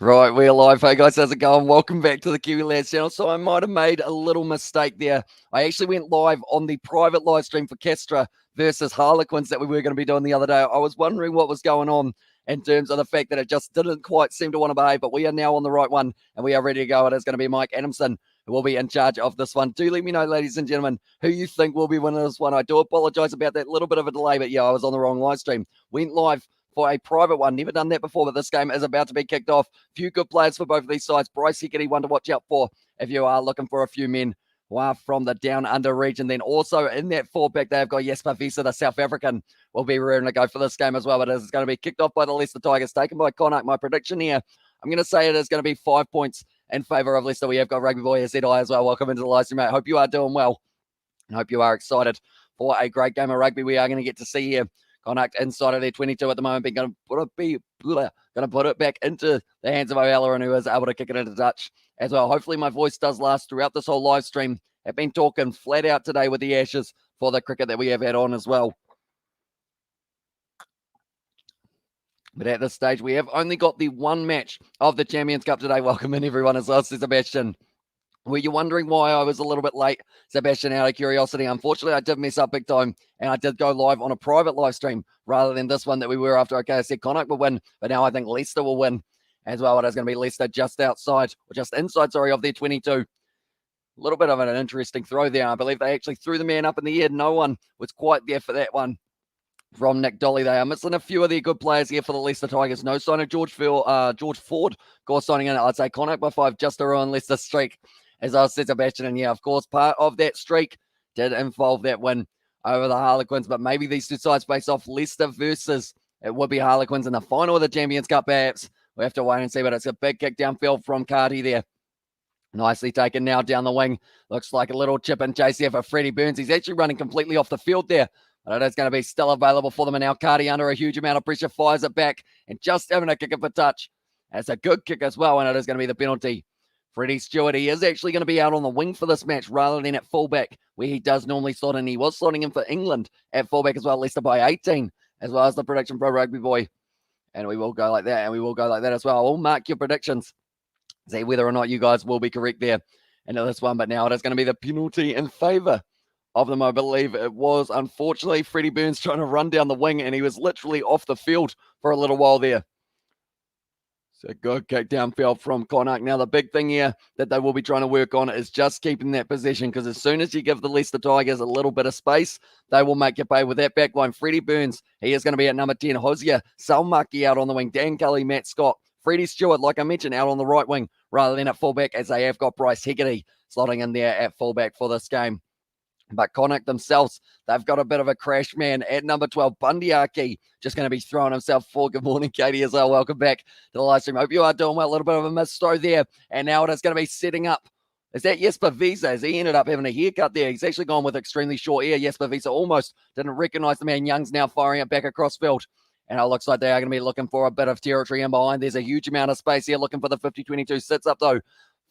Right, we're live. Hey guys, how's it going? Welcome back to the Kiwi Lads channel. So I might have made a little mistake there. I actually went live on the private live stream for Kestra versus Harlequins that we were going to be doing the other day. I was wondering what was going on in terms of the fact that it just didn't quite seem to want to behave, but we are now on the right one and we are ready to go. It is going to be Mike Adamson who will be in charge of this one. Do let me know, ladies and gentlemen, who you think will be winning this one. I do apologize about that little bit of a delay, but yeah, I was on the wrong live stream. Went live for a private one. Never done that before, but this game is about to be kicked off. Few good players for both of these sides. Bryce Heckerty, one to watch out for if you are looking for a few men who are from the down under region. Then also in that four pack, they've got Jesper Visa, the South African, will be rearing to go for this game as well. But it is going to be kicked off by the Leicester Tigers, taken by Connacht. My prediction here, I'm going to say it is going to be 5 points in favour of Leicester. We have got Rugby Boy SZI as well. Welcome into the live stream, mate. Hope you are doing well and hope you are excited for a great game of rugby we are going to get to see here. Connacht inside of their 22 at the moment, going to put it back into the hands of O'Halloran, who is able to kick it into touch as well. Hopefully my voice does last throughout this whole live stream. I've been talking flat out today with the Ashes for the cricket that we have had on as well. But at this stage, we have only got the one match of the Champions Cup today. Welcome in everyone as well, Sebastian. Were you wondering why I was a little bit late, Sebastian, out of curiosity? Unfortunately, I did mess up big time, and I did go live on a private live stream rather than this one that we were after. Okay, I said Connacht will win, but now I think Leicester will win as well. It is going to be Leicester just outside, or just inside, sorry, of their 22. A little bit of an interesting throw there. I believe they actually threw the man up in the air. No one was quite there for that one from Nick Dolly. They are missing a few of their good players here for the Leicester Tigers. No sign of George Ford, course, signing in. I'd say Connacht by 5 just to ruin Leicester's streak. As I said, Sebastian, and yeah, of course, part of that streak did involve that win over the Harlequins, but maybe these two sides face off. Leicester versus, it would be Harlequins in the final of the Champions Cup, perhaps. We have to wait and see, but it's a big kick downfield from Carty there. Nicely taken now down the wing. Looks like a little chip and chase here for Freddie Burns. He's actually running completely off the field there, but it is going to be still available for them. And now Carty, under a huge amount of pressure, fires it back and just having a kick it for touch. That's a good kick as well, and it is going to be the penalty. Freddie Stewart, he is actually going to be out on the wing for this match rather than at fullback, where he does normally slot in. He was slotting in for England at fullback as well, Leicester by 18, as well as the prediction pro Rugby Boy. And we will go like that, and we will go like that as well. I will mark your predictions, see whether or not you guys will be correct there into this one. But now it is going to be the penalty in favour of them. I believe it was, unfortunately, Freddie Burns trying to run down the wing, and he was literally off the field for a little while there. So good kick downfield from Connacht. Now, the big thing here that they will be trying to work on is just keeping that possession, because as soon as you give the Leicester Tigers a little bit of space, they will make you pay with that back line. Freddie Burns, he is going to be at number 10. Hosier, Salmaki out on the wing. Dan Kelly, Matt Scott. Freddie Stewart, like I mentioned, out on the right wing rather than at fullback, as they have got Bryce Heckerty slotting in there at fullback for this game. But Connacht themselves, they've got a bit of a crash man at number 12. Bundyaki just going to be throwing himself forward. Good morning, Katie, as well. Welcome back to the live stream. Hope you are doing well. A little bit of a missed throw there. And now it is going to be setting up. Is that Jesper Visa? As he ended up having a haircut there. He's actually gone with extremely short hair. Jesper Visa almost didn't recognize the man. Young's now firing it back across field. And it looks like they are going to be looking for a bit of territory in behind. There's a huge amount of space here looking for the 50-22. Sits up, though,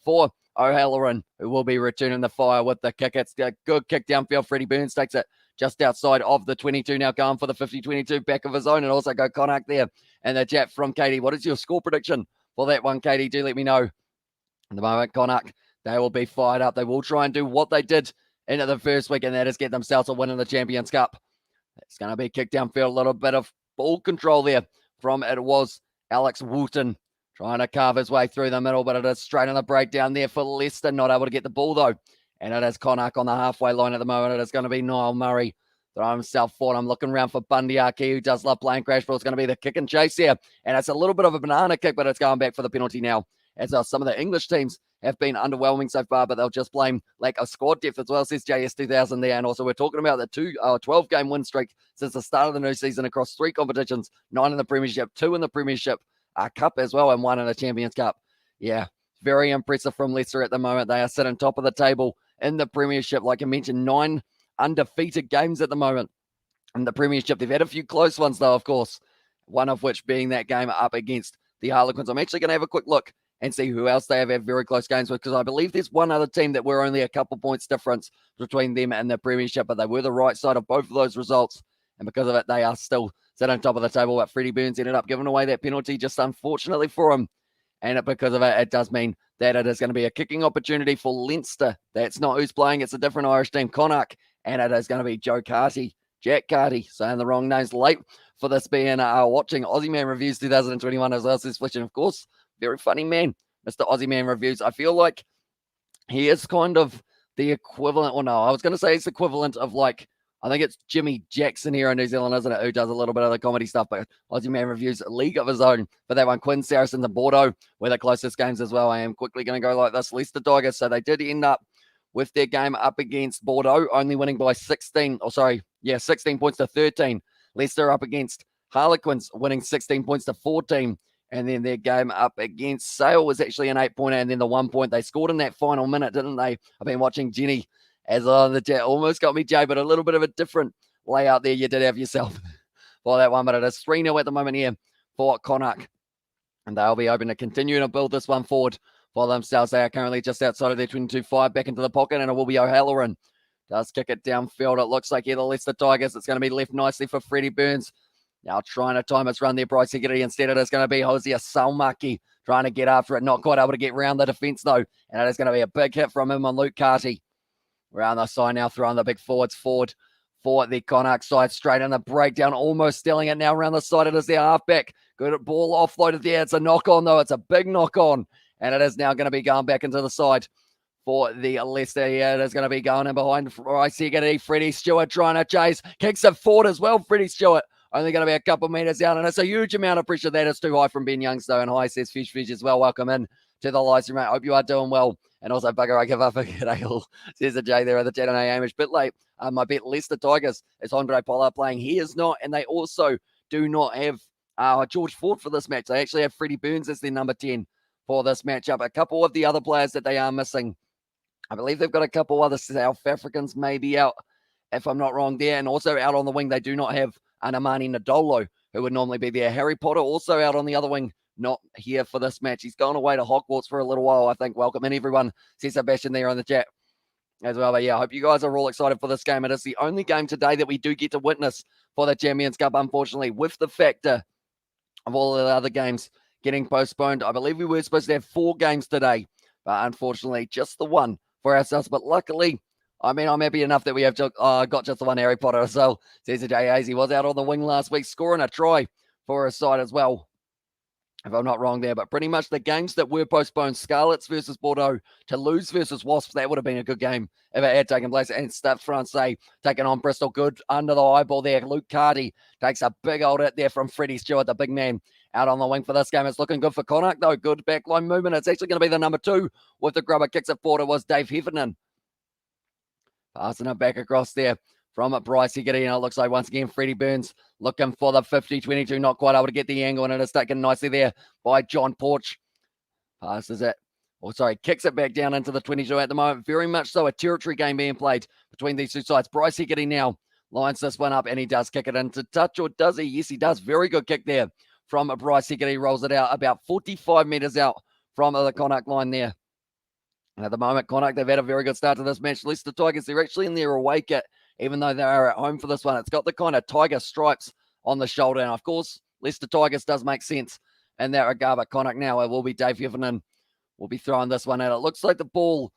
for O'Halloran, who will be returning the fire with the kick. It's a good kick downfield. Freddie Burns takes it just outside of the 22, now going for the 50-22, back of his own, and also go Connacht there. And the chat from Katie. What is your score prediction for that one, Katie? Do let me know. At the moment, Connacht, they will be fired up. They will try and do what they did into the first week, and that is get themselves a win in the Champions Cup. It's going to be kicked downfield. A little bit of ball control there from, it was Alex Wooten, trying to carve his way through the middle, but it is straight on the breakdown there for Leicester. Not able to get the ball, though. And it is Connacht on the halfway line at the moment. It is going to be Niall Murray throwing himself forward. I'm looking around for Bundyaki, who does love playing crash, but it's going to be the kick and chase here. And it's a little bit of a banana kick, but it's going back for the penalty now. As some of the English teams have been underwhelming so far, but they'll just blame lack of squad depth as well, says JS2000 there. And also we're talking about the 12-game win streak since the start of the new season across 3 competitions, 9 in the Premiership, 2 in the Premiership Cup as well, and 1 in the Champions Cup. Yeah, very impressive from Leicester at the moment. They are sitting top of the table in the Premiership. Like I mentioned, 9 undefeated games at the moment in the Premiership. They've had a few close ones, though, of course, one of which being that game up against the Harlequins. I'm actually going to have a quick look and see who else they have had very close games with, because I believe there's one other team that were only a couple points difference between them and the Premiership, but they were the right side of both of those results, and because of it, they are still sitting on top of the table. But Freddie Burns ended up giving away that penalty, just unfortunately for him. And because of it, it does mean that it is going to be a kicking opportunity for Leinster. That's not who's playing. It's a different Irish team, Connacht. And it is going to be Jack Carty, saying the wrong names late for this being watching Aussie Man Reviews 2021 as well. Says Fletch, and of course, very funny man, Mr. Aussie Man Reviews. I feel like he is kind of the equivalent, well, no, I was going to say it's equivalent of like, I think it's Jimmy Jackson here in New Zealand, isn't it, who does a little bit of the comedy stuff, but Aussie Man Reviews a league of his own for that one. Quinn Saracens and Bordeaux were the closest games as well. I am quickly going to go like this. Leicester Tigers, so they did end up with their game up against Bordeaux, only winning by 16 points to 13. Leicester up against Harlequins, winning 16 points to 14. And then their game up against Sale was actually an 8-pointer, and then the 1 point they scored in that final minute, didn't they? I've been watching Jenny as on the chat. Almost got me, Jay, but a little bit of a different layout there you did have yourself for that one. But it is 3-0 at the moment here for Connacht. And they'll be hoping to continue to build this one forward for themselves. They are currently just outside of their 22-5, back into the pocket, and it will be O'Halloran. Does kick it downfield. It looks like here the Leicester Tigers. It's going to be left nicely for Freddie Burns. Now trying to time its run there, Bryce Higgity. Instead, it is going to be Hosea Salmaki trying to get after it. Not quite able to get round the defence, though. And it is going to be a big hit from him on Luke Carty. Round the side now, throwing the big forward for the Connacht side. Straight in the breakdown, almost stealing it now around the side. It is their halfback. Good ball offloaded there. It's a knock-on, though. It's a big knock-on. And it is now going to be going back into the side for the Leicester here. It is going to be going in behind Bryce Higgity. Freddie Stewart trying to chase. Kicks it forward as well, Freddie Stewart. Only going to be a couple meters out, and it's a huge amount of pressure. That is too high from Ben Youngstow, and high says Fish as well. Welcome in to the live stream, mate. Hope you are doing well. And also, bugger, I give up a good ale, says the J there at the chat, and I am a bit late. My bet, Leicester Tigers, is Andre Pollard playing. He is not, and they also do not have George Ford for this match. They actually have Freddie Burns as their number 10 for this matchup. A couple of the other players that they are missing, I believe they've got a couple other South Africans maybe out, if I'm not wrong there, and also out on the wing, they do not have Anamani Nadolo, who would normally be there. Harry Potter also out on the other wing, not here for this match. He's gone away to Hogwarts for a little while, I think. Welcome in, everyone. Says Sebastian there on the chat as well. But yeah, I hope you guys are all excited for this game. It is the only game today that we do get to witness for the Champions Cup, unfortunately, with the factor of all the other games getting postponed. I believe we were supposed to have 4 games today, but unfortunately, just the one for ourselves. But luckily, I mean, I'm happy enough that we have got just the one Harry Potter as well. Says J. Hayes. He was out on the wing last week, scoring a try for his side as well, if I'm not wrong there. But pretty much the games that were postponed, Scarlets versus Bordeaux, Toulouse versus Wasps, that would have been a good game if it had taken place. And Stade Francais taking on Bristol. Good under the eyeball there. Luke Carty takes a big old hit there from Freddie Stewart, the big man, out on the wing for this game. It's looking good for Connacht, though. Good backline movement. It's actually going to be the number 2 with the grubber. Kicks it forward. It was Dave Heffernan. Passing it back across there from Bryce Higgity, and it looks like once again Freddie Burns looking for the 50-22, not quite able to get the angle, and it is taken nicely there by John Porch. Kicks it back down into the 22 at the moment. Very much so a territory game being played between these two sides. Bryce Higgity now lines this one up, and he does kick it into touch, or does he? Yes, he does. Very good kick there from Bryce Higgity. Rolls it out about 45 meters out from the Connacht line there. And at the moment, Connacht, they've had a very good start to this match. Leicester Tigers, they're actually in their away kit, even though they are at home for this one. It's got the kind of tiger stripes on the shoulder. And, of course, Leicester Tigers does make sense in that regard. But Connacht now, it will be Dave Heffernan will be throwing this one out. It looks like the ball,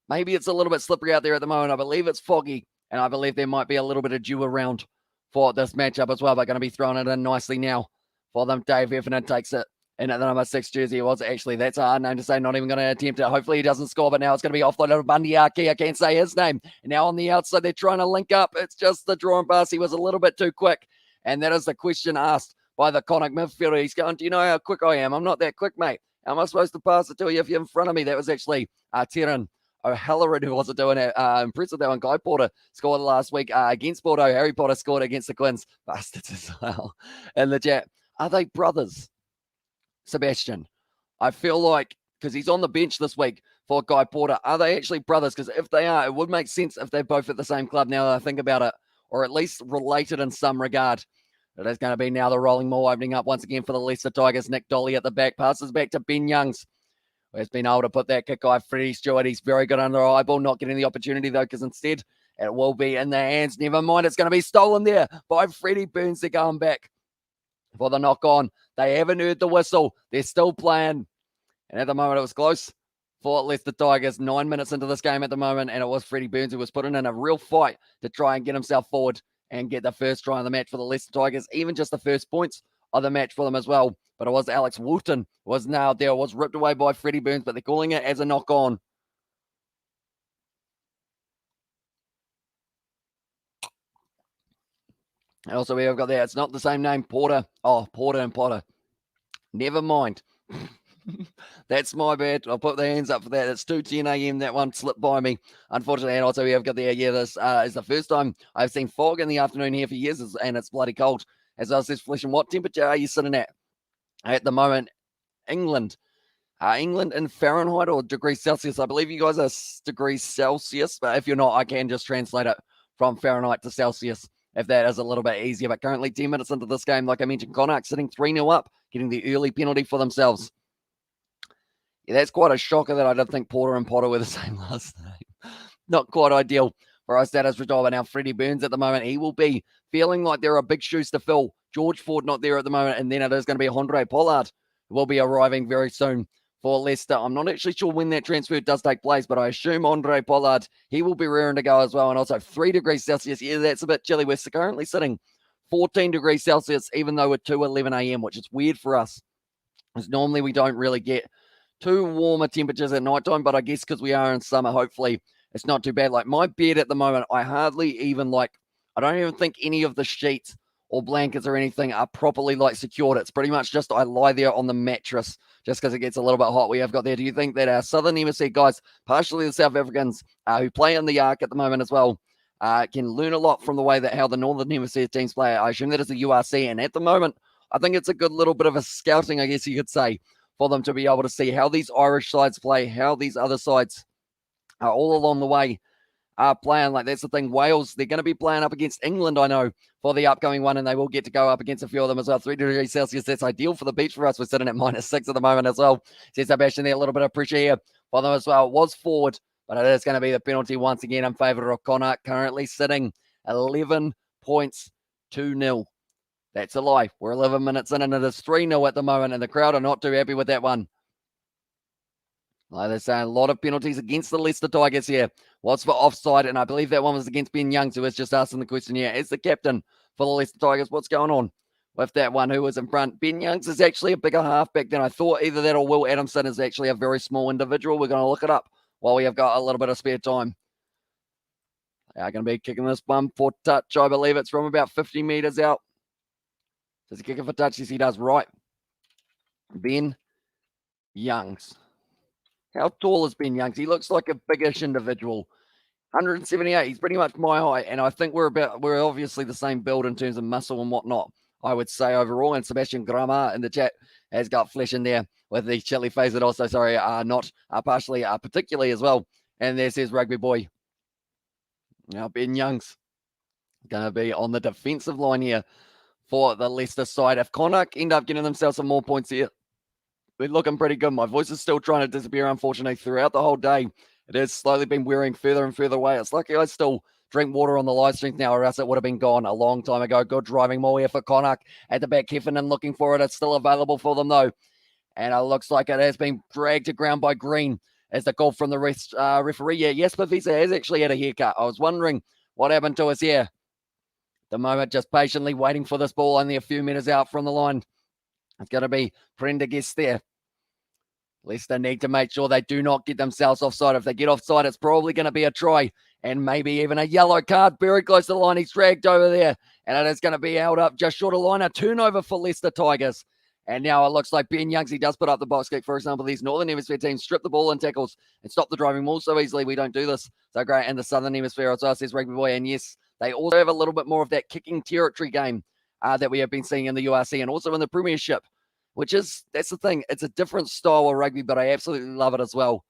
maybe it's a little bit slippery out there at the moment. I believe it's foggy, and I believe there might be a little bit of dew around for this matchup as well. But going to be throwing it in nicely now for them. Dave Heffernan takes it. And at the number 6 jersey, it was actually, that's a hard name to say, not even going to attempt it. Hopefully he doesn't score, but now it's going to be offloaded to Bundy Aki. I can't say his name. And now on the outside, they're trying to link up. It's just the draw and pass. He was a little bit too quick. And that is the question asked by the Connacht midfielder. He's going, do you know how quick I am? I'm not that quick, mate. How am I supposed to pass it to you if you're in front of me? That was actually Tieran O'Halloran who wasn't doing it. Impressive that one. Guy Porter scored last week against Bordeaux. Harry Potter scored against the Quins. Bastards as well in the chat. Are they brothers? Sebastian, I feel like, because he's on the bench this week for Guy Porter, are they actually brothers? Because if they are, it would make sense if they're both at the same club now that I think about it, or at least related in some regard. It is going to be now the rolling maul opening up once again for the Leicester Tigers. Nick Dolly at the back, passes back to Ben Youngs, who has been able to put that kick off. Freddie Stewart, he's very good under eyeball, not getting the opportunity though, because instead it will be in their hands. Never mind, it's going to be stolen there by Freddie Burns. They're going back for the knock on. They haven't heard the whistle. They're still playing. And at the moment, it was close for Leicester Tigers. 9 minutes into this game at the moment, and it was Freddie Burns who was putting in a real fight to try and get himself forward and get the first try of the match for the Leicester Tigers, even just the first points of the match for them as well. But it was Alex Woolton was nailed there, was ripped away by Freddie Burns, but they're calling it as a knock on. And also we have got there, it's not the same name, Porter. Oh, Porter and Potter. Never mind. That's my bad. I'll put the hands up for that. It's 2:10 a.m. That one slipped by me, unfortunately. And also we have got there, yeah, this is the first time I've seen fog in the afternoon here for years, and it's bloody cold. As I said, Flesh, and what temperature are you sitting at the moment? England. England in Fahrenheit or degrees Celsius? I believe you guys are degrees Celsius, but if you're not, I can just translate it from Fahrenheit to Celsius if that is a little bit easier. But currently 10 minutes into this game, like I mentioned, Connacht sitting 3-0 up, getting the early penalty for themselves. Yeah, that's quite a shocker that I didn't think Porter and Potter were the same last name. Not quite ideal for our status retire. But now Freddie Burns at the moment, he will be feeling like there are big shoes to fill. George Ford not there at the moment, and then it is going to be Andre Pollard who will be arriving very soon for Leicester. I'm not actually sure when that transfer does take place, but I assume Andre Pollard, he will be raring to go as well. And also 3 degrees Celsius. Yeah, that's a bit chilly. We're currently sitting 14 degrees Celsius, even though we're 2:11 a.m., which is weird for us, because normally we don't really get too warmer temperatures at night time, but I guess because we are in summer, hopefully it's not too bad. Like my bed at the moment, I hardly even I don't even think any of the sheets or blankets or anything are properly secured. It's pretty much just I lie there on the mattress just because it gets a little bit hot. We have got there. Do you think that our Southern Hemisphere guys, partially the South Africans who play in the Arc at the moment as well, can learn a lot from the way that how the Northern Hemisphere teams play? I assume that is the URC, and at the moment, I think it's a good little bit of a scouting, I guess you could say, for them to be able to see how these Irish sides play, how these other sides are all along the way are playing. That's the thing. Wales, they're going to be playing up against England, I know, for the upcoming one, and they will get to go up against a few of them as well. 3 degrees Celsius, that's ideal for the beach for us. We're sitting at -6 at the moment as well. Says Sebastian there, a little bit of pressure here for them as well. It was forward, but it is going to be the penalty once again in favour of Connacht, currently sitting 11 points, 2-0. That's a lie. We're 11 minutes in, and it is 3-0 at the moment, and the crowd are not too happy with that one. Like they're saying, a lot of penalties against the Leicester Tigers here. What's for offside? And I believe that one was against Ben Youngs, who was just asking the question here. As the captain for the Leicester Tigers, what's going on with that one? Who was in front? Ben Youngs is actually a bigger halfback than I thought. Either that or Will Adamson is actually a very small individual. We're going to look it up while we have got a little bit of spare time. They are going to be kicking this one for touch. I believe it's from about 50 metres out. Does he kick it for touch? Yes, he does. Right. Ben Youngs. How tall is Ben Youngs? He looks like a biggish individual. 178. He's pretty much my height, and I think we're obviously the same build in terms of muscle and whatnot, I would say overall. And Sebastian Grama in the chat has got flesh in there with the chili face that also, not partially, particularly as well. And there says Rugby Boy. Now Ben Youngs going to be on the defensive line here for the Leicester side. If Connacht end up getting themselves some more points here, they're looking pretty good. My voice is still trying to disappear, unfortunately, throughout the whole day. It has slowly been wearing further and further away. It's lucky I still drink water on the live stream now, or else it would have been gone a long time ago. Good driving more here for Connacht at the back. Heffernan looking for it. It's still available for them, though. And it looks like it has been dragged to ground by Green as the call from the referee. Yeah, Jesper Visa has actually had a haircut. I was wondering what happened to us here. The moment, just patiently waiting for this ball, only a few meters out from the line. It's going to be Prendergast there. Leicester need to make sure they do not get themselves offside. If they get offside, it's probably going to be a try and maybe even a yellow card. Very close to the line. He's dragged over there, and it is going to be held up just short of line. A turnover for Leicester Tigers. And now it looks like Ben Youngs, he does put up the box kick. For example, these Northern Hemisphere teams strip the ball and tackles and stop the driving maul so easily. We don't do this so great in the Southern Hemisphere as well, says Rugby Boy. And yes, they also have a little bit more of that kicking territory game that we have been seeing in the URC and also in the Premiership. That's the thing. It's a different style of rugby, but I absolutely love it as well.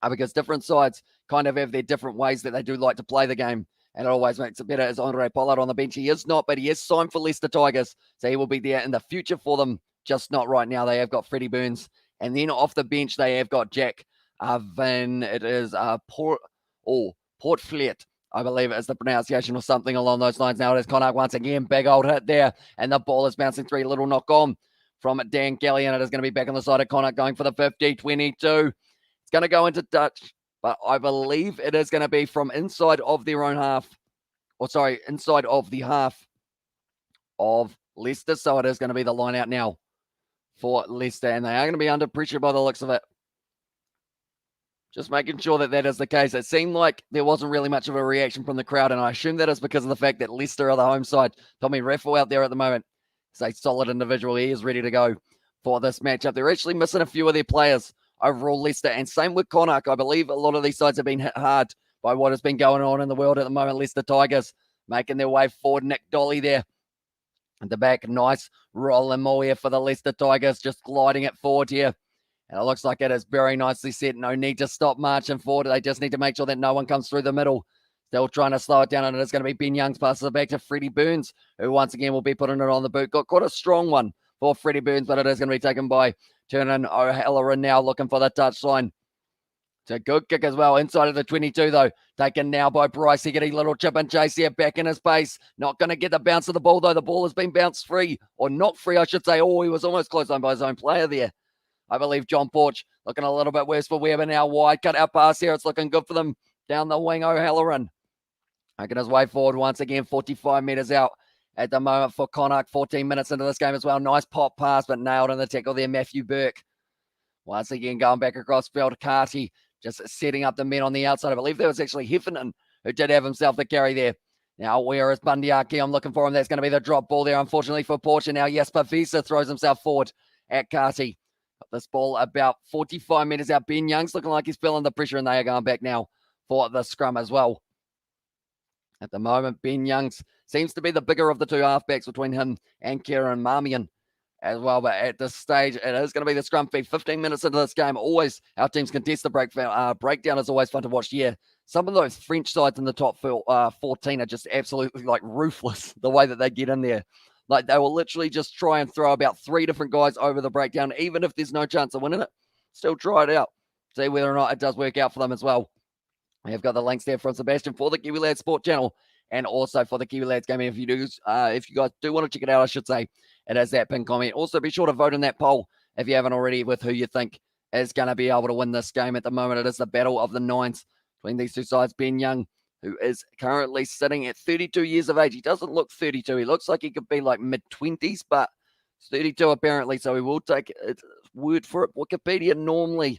Because different sides kind of have their different ways that they do like to play the game. And it always makes it better. As Andre Pollard on the bench, he is not, but he is signed for Leicester Tigers. So he will be there in the future for them, just not right now. They have got Freddie Burns. And then off the bench, they have got Jack Van. It is Portflet, I believe it is the pronunciation or something along those lines. Now it is Connacht once again. Big old hit there. And the ball is bouncing 3. Little knock on from Dan Kelly, and it is going to be back on the side of Connacht going for the 50-22. It's going to go into touch, but I believe it is going to be from inside of their own half, inside of the half of Leicester. So it is going to be the line out now for Leicester, and they are going to be under pressure by the looks of it. Just making sure that is the case. It seemed like there wasn't really much of a reaction from the crowd, and I assume that is because of the fact that Leicester are the home side. Tommy Raffle out there at the moment is a solid individual. He is ready to go for this matchup. They're actually missing a few of their players overall, Leicester, and same with Connacht. I believe a lot of these sides have been hit hard by what has been going on in the world at the moment. Leicester Tigers making their way forward. Nick Dolly there at the back. Nice rolling more here for the Leicester Tigers, just gliding it forward here. And it looks like it is very nicely set. No need to stop marching forward. They just need to make sure that no one comes through the middle. Still trying to slow it down, and it is going to be Ben Young's passes it back to Freddie Burns, who once again will be putting it on the boot. Got quite a strong one for Freddie Burns, but it is going to be taken by Turner O'Halloran now, looking for the touchline. It's a good kick as well. Inside of the 22, though. Taken now by Bryce. He getting a little chip and chase here, back in his base. Not going to get the bounce of the ball, though. The ball has been bounced free, or not free, I should say. Oh, he was almost close on by his own player there. I believe John Porch looking a little bit worse for Weber now. Wide cut out pass here. It's looking good for them down the wing. O'Halloran making his way forward once again. 45 metres out at the moment for Connacht. 14 minutes into this game as well. Nice pop pass, but nailed in the tackle there. Matthew Burke once again going back across field. Carty just setting up the men on the outside. I believe there was actually Heffernan who did have himself the carry there. Now, where is Bundyaki? I'm looking for him. That's going to be the drop ball there, unfortunately, for Porch. And now Jasper Visa throws himself forward at Carty. This ball about 45 metres out. Ben Young's looking like he's feeling the pressure, and they are going back now for the scrum as well. At the moment, Ben Young's seems to be the bigger of the two halfbacks between him and Kieran Marmion as well. But at this stage, it is going to be the scrum feed. 15 minutes into this game. Always our teams contest the breakdown is always fun to watch. Yeah, some of those French sides in the top 14 are just absolutely like ruthless the way that they get in there. Like, they will literally just try and throw about 3 different guys over the breakdown, even if there's no chance of winning it. Still try it out. See whether or not it does work out for them as well. We have got the links there from Sebastian for the Kiwi Lads Sport channel and also for the Kiwi Lads game. If you guys do want to check it out, I should say, it is that pinned comment. Also, be sure to vote in that poll if you haven't already with who you think is going to be able to win this game. At the moment, it is the battle of the nines between these two sides. Ben Young, who is currently sitting at 32 years of age. He doesn't look 32. He looks like he could be like mid-20s, but 32 apparently, so we will take its word for it. Wikipedia normally,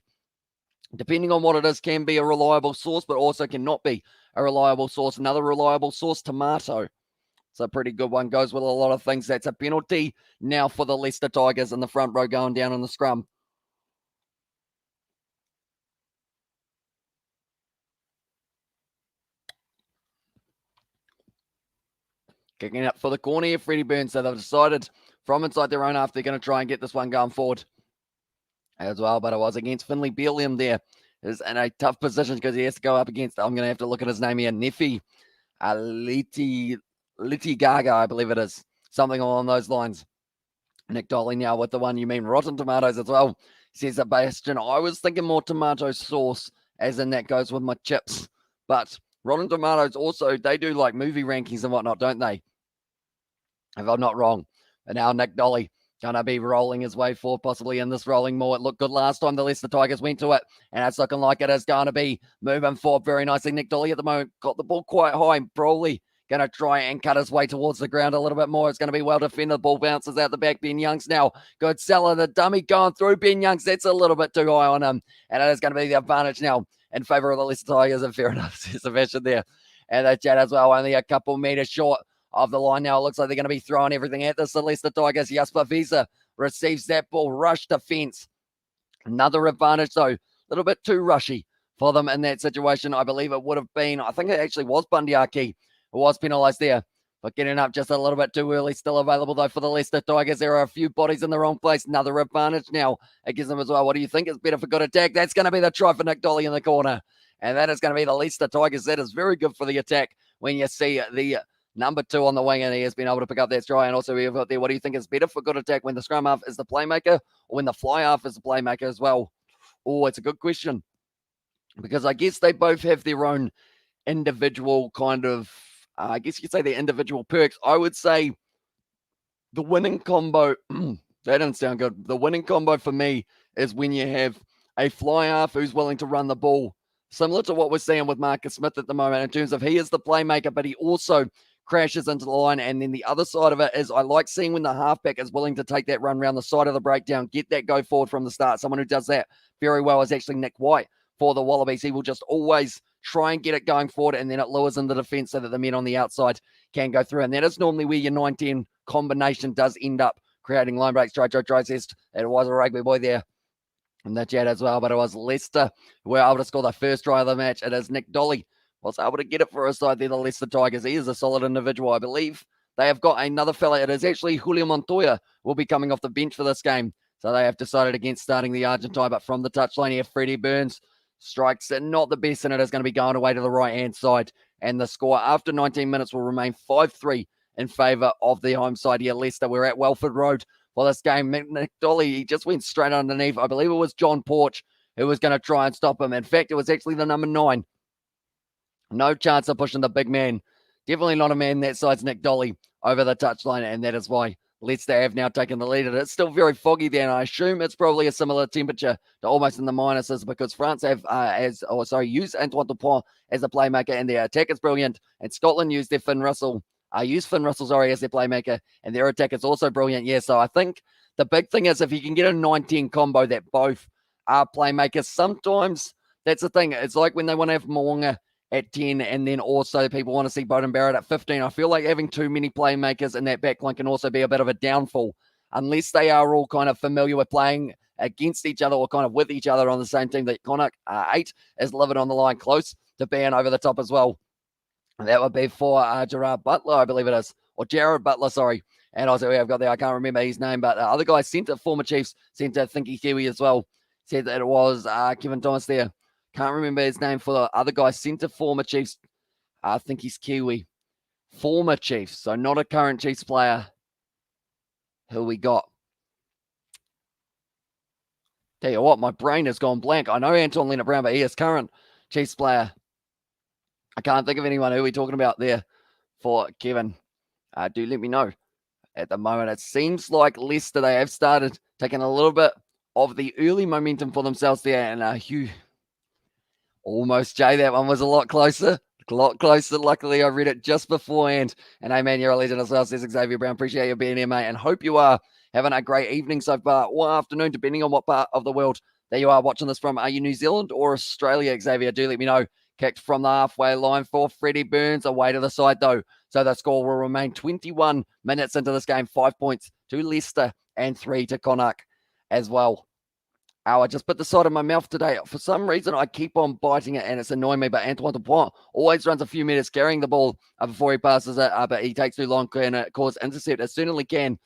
depending on what it is, can be a reliable source, but also cannot be a reliable source. Another reliable source, Tomato. It's a pretty good one. Goes with a lot of things. That's a penalty now for the Leicester Tigers in the front row going down in the scrum. Kicking out for the corner here, Freddie Burns. So they've decided from inside their own half, they're going to try and get this one going forward as well. But it was against Finley Belliam there. Is in a tough position because he has to go up against, I'm going to have to look at his name here, Nefi Litigaga, I believe it is. Something along those lines. Nick Dolly now with the one you mean Rotten Tomatoes as well. Says Sebastian, I was thinking more tomato sauce, as in that goes with my chips. But Rotten Tomatoes also, they do like movie rankings and whatnot, don't they? If I'm not wrong. But now Nick Dolly going to be rolling his way forward, possibly in this rolling more. It looked good last time the Leicester Tigers went to it, and it's looking like it is going to be moving forward very nicely. Nick Dolly at the moment got the ball quite high. Broly going to try and cut his way towards the ground a little bit more. It's going to be well defended. The ball bounces out the back. Ben Young's now good seller. The dummy going through Ben Young's. That's a little bit too high on him, and it is going to be the advantage now in favour of the Leicester Tigers, and fair enough, Sebastian there. And the chat as well, only a couple metres short of the line now. It looks like they're going to be throwing everything at this. The Leicester Tigers, Jasper Visa receives that ball, rush defence. Another advantage, though. A little bit too rushy for them in that situation. I believe it would have been, I think it actually was Bundyaki who was penalised there, but getting up just a little bit too early. Still available, though, for the Leicester Tigers. There are a few bodies in the wrong place. Another advantage now against them as well. What do you think is better for good attack? That's going to be the try for Nick Dolly in the corner. And that is going to be the Leicester Tigers. That is very good for the attack when you see the number 2 on the wing, and he has been able to pick up that try. And also, we've got there, what do you think is better for good attack, when the scrum half is the playmaker or when the fly half is the playmaker as well? Oh, it's a good question, because I guess they both have their own individual kind of, I guess you could say their individual perks. I would say the winning combo, the That didn't sound good. The winning combo for me is when you have a fly half who's willing to run the ball, similar to what we're seeing with Marcus Smith at the moment in terms of he is the playmaker, but he also crashes into the line. And then the other side of it is I like seeing when the halfback is willing to take that run around the side of the breakdown, get that go forward from the start. Someone who does that very well is actually Nick White for the Wallabies. He will just always try and get it going forward, and then it lures in the defence so that the men on the outside can go through. And that is normally where your 9-10 combination does end up creating line breaks. Joe says it was a rugby boy there in the chat as well, but it was Leicester who were able to score the first try of the match. It is Nick Dolly was able to get it for a side there, the Leicester Tigers. He is a solid individual, I believe. They have got another fella. It is actually Julio Montoya will be coming off the bench for this game. So they have decided against starting the Argentine, but from the touchline here, Freddie Burns strikes it not the best, and it is going to be going away to the right-hand side. And the score after 19 minutes will remain 5-3 in favour of the home side here, Leicester. We're at Welford Road for this game. Nick Dolly, he just went straight underneath. I believe it was John Porch who was going to try and stop him. In fact, it was actually the number 9. No chance of pushing the big man. Definitely not a man that size, Nick Dolly, over the touchline, and that is why Leicester have now taken the lead. It's still very foggy there, and I assume it's probably a similar temperature to almost in the minuses because France have used Antoine Dupont as a playmaker, and their attack is brilliant. And Scotland used Finn Russell as their playmaker, and their attack is also brilliant. Yeah, so I think the big thing is if you can get a 9-10 combo that both are playmakers, sometimes that's the thing. It's like when they want to have Mo'unga at 10, and then also people want to see Bowden Barrett at 15. I feel like having too many playmakers in that backline can also be a bit of a downfall, unless they are all kind of familiar with playing against each other or kind of with each other on the same team. That Connacht 8 is living on the line close to being over the top as well. And that would be for Gerard Butler, I believe it is, or Jared Butler, sorry. And also I've got there, I can't remember his name, but other guy, centre, former Chiefs, centre, I think he's Kiwi as well, said that it was Kevin Thomas there. Can't remember his name for the other guy, centre, former Chiefs. I think he's Kiwi. Former Chiefs, so not a current Chiefs player. Who we got? Tell you what, my brain has gone blank. I know Anton Leonard-Brown, but he is current Chiefs player. I can't think of anyone who we're talking about there for Kevin. Do let me know. At the moment, it seems like Leicester, they have started taking a little bit of the early momentum for themselves there. And Hugh, almost Jay, that one was a lot closer. Luckily, I read it just beforehand. And hey, man, you're a legend as well, says Xavier Brown. Appreciate you being here, mate. And hope you are having a great evening so far, or afternoon, depending on what part of the world that you are watching this from. Are you New Zealand or Australia, Xavier? Do let me know. Kicked from the halfway line for Freddie Burns, away to the side, though. So the score will remain 21 minutes into this game. 5 points to Leicester and 3 to Connacht as well. I just put the side of my mouth today. For some reason, I keep on biting it, and it's annoying me. But Antoine Dupont always runs a few meters carrying the ball before he passes it, but he takes too long and cause intercept as soon as he can.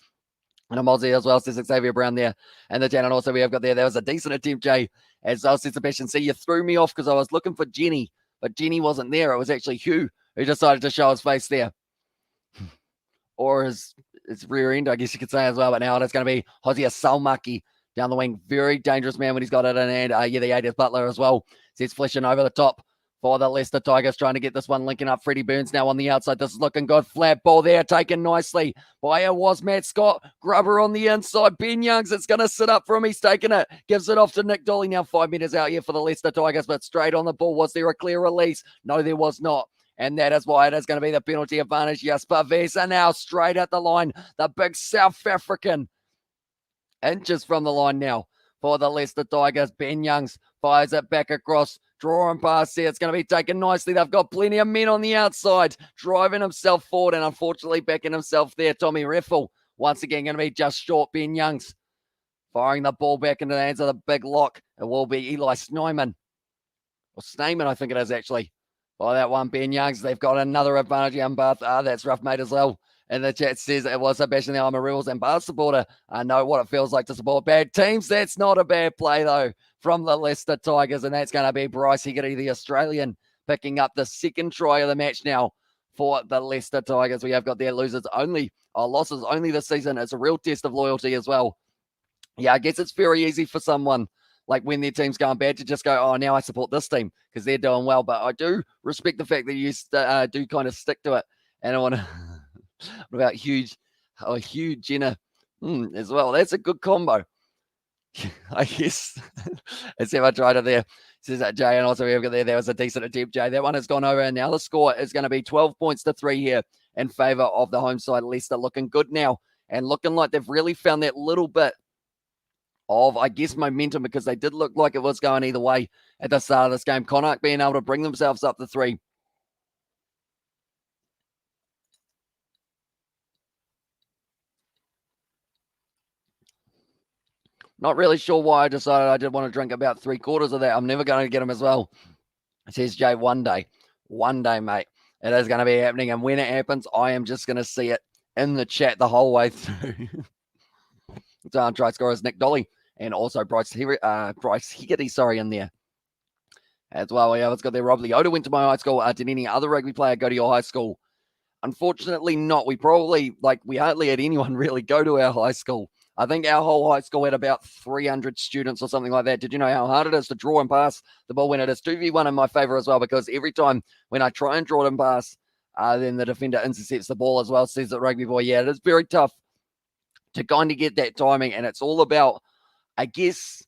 And a Mozzie as well, says Xavier Brown there. And the channel also we have got there. That was a decent attempt, Jay. As I said, Sebastian, see, you threw me off because I was looking for Jenny, but Jenny wasn't there. It was actually Hugh who decided to show his face there. Or his rear end, I guess you could say as well. But now it's going to be Hosea Salmaki down the wing. Very dangerous man when he's got it in hand. The 80th Butler as well. Says flashing over the top for the Leicester Tigers, trying to get this one linking up. Freddie Burns now on the outside. This is looking good. Flat ball there, taken nicely by was Matt Scott. Grubber on the inside. Ben Youngs, it's going to sit up for him. He's taking it. Gives it off to Nick Dolly. Now 5 meters out here for the Leicester Tigers, but straight on the ball. Was there a clear release? No, there was not. And that is why it is going to be the penalty advantage. Jasper Vesa now straight at the line. The big South African. Inches from the line now for the Leicester Tigers. Ben Youngs fires it back across. Drawing past there. It's going to be taken nicely. They've got plenty of men on the outside. Driving himself forward and unfortunately backing himself there. Tommy Reffel once again going to be just short. Ben Youngs firing the ball back into the hands of the big lock. It will be Eli Snyman. Or Snayman, I think it is actually. By that one, Ben Youngs. They've got another advantage in Bath. That's rough, mate, as well. And the chat says it was Sebastian the Rebels and Bath supporter. I know what it feels like to support bad teams. That's not a bad play, though, from the Leicester Tigers. And that's going to be Bryce Hegarty, the Australian, picking up the second try of the match now for the Leicester Tigers. We have got their losses only, or losses only this season. It's a real test of loyalty as well. Yeah, I guess it's very easy for someone, like when their team's going bad, to just go, oh, now I support this team because they're doing well. But I do respect the fact that you do kind of stick to it. And I want to... What about Hugh Jenner as well. That's a good combo. I guess. Let's see if I tried it there. Says that Jay, and also we've got there was a decent attempt, Jay. That one has gone over, and now the score is going to be 12 points to 3 here in favour of the home side. Leicester looking good now, and looking like they've really found that little bit of, I guess, momentum, because they did look like it was going either way at the start of this game. Connacht being able to bring themselves up to 3. Not really sure why I decided I did want to drink about 3/4 of that. I'm never going to get them as well. Says Jay, one day, mate. It is going to be happening. And when it happens, I am just going to see it in the chat the whole way through. Try scorers Nick Dolly and also Bryce Higgity, in there as well. Yeah, let's go there. Rob Leota went to my high school. Did any other rugby player go to your high school? Unfortunately not. We hardly had anyone really go to our high school. I think our whole high school had about 300 students or something like that. Did you know how hard it is to draw and pass the ball when it is 2v1 in my favor as well? Because every time when I try and draw and pass, then the defender intercepts the ball as well, says the rugby boy. Yeah, it is very tough to kind of get that timing. And it's all about, I guess,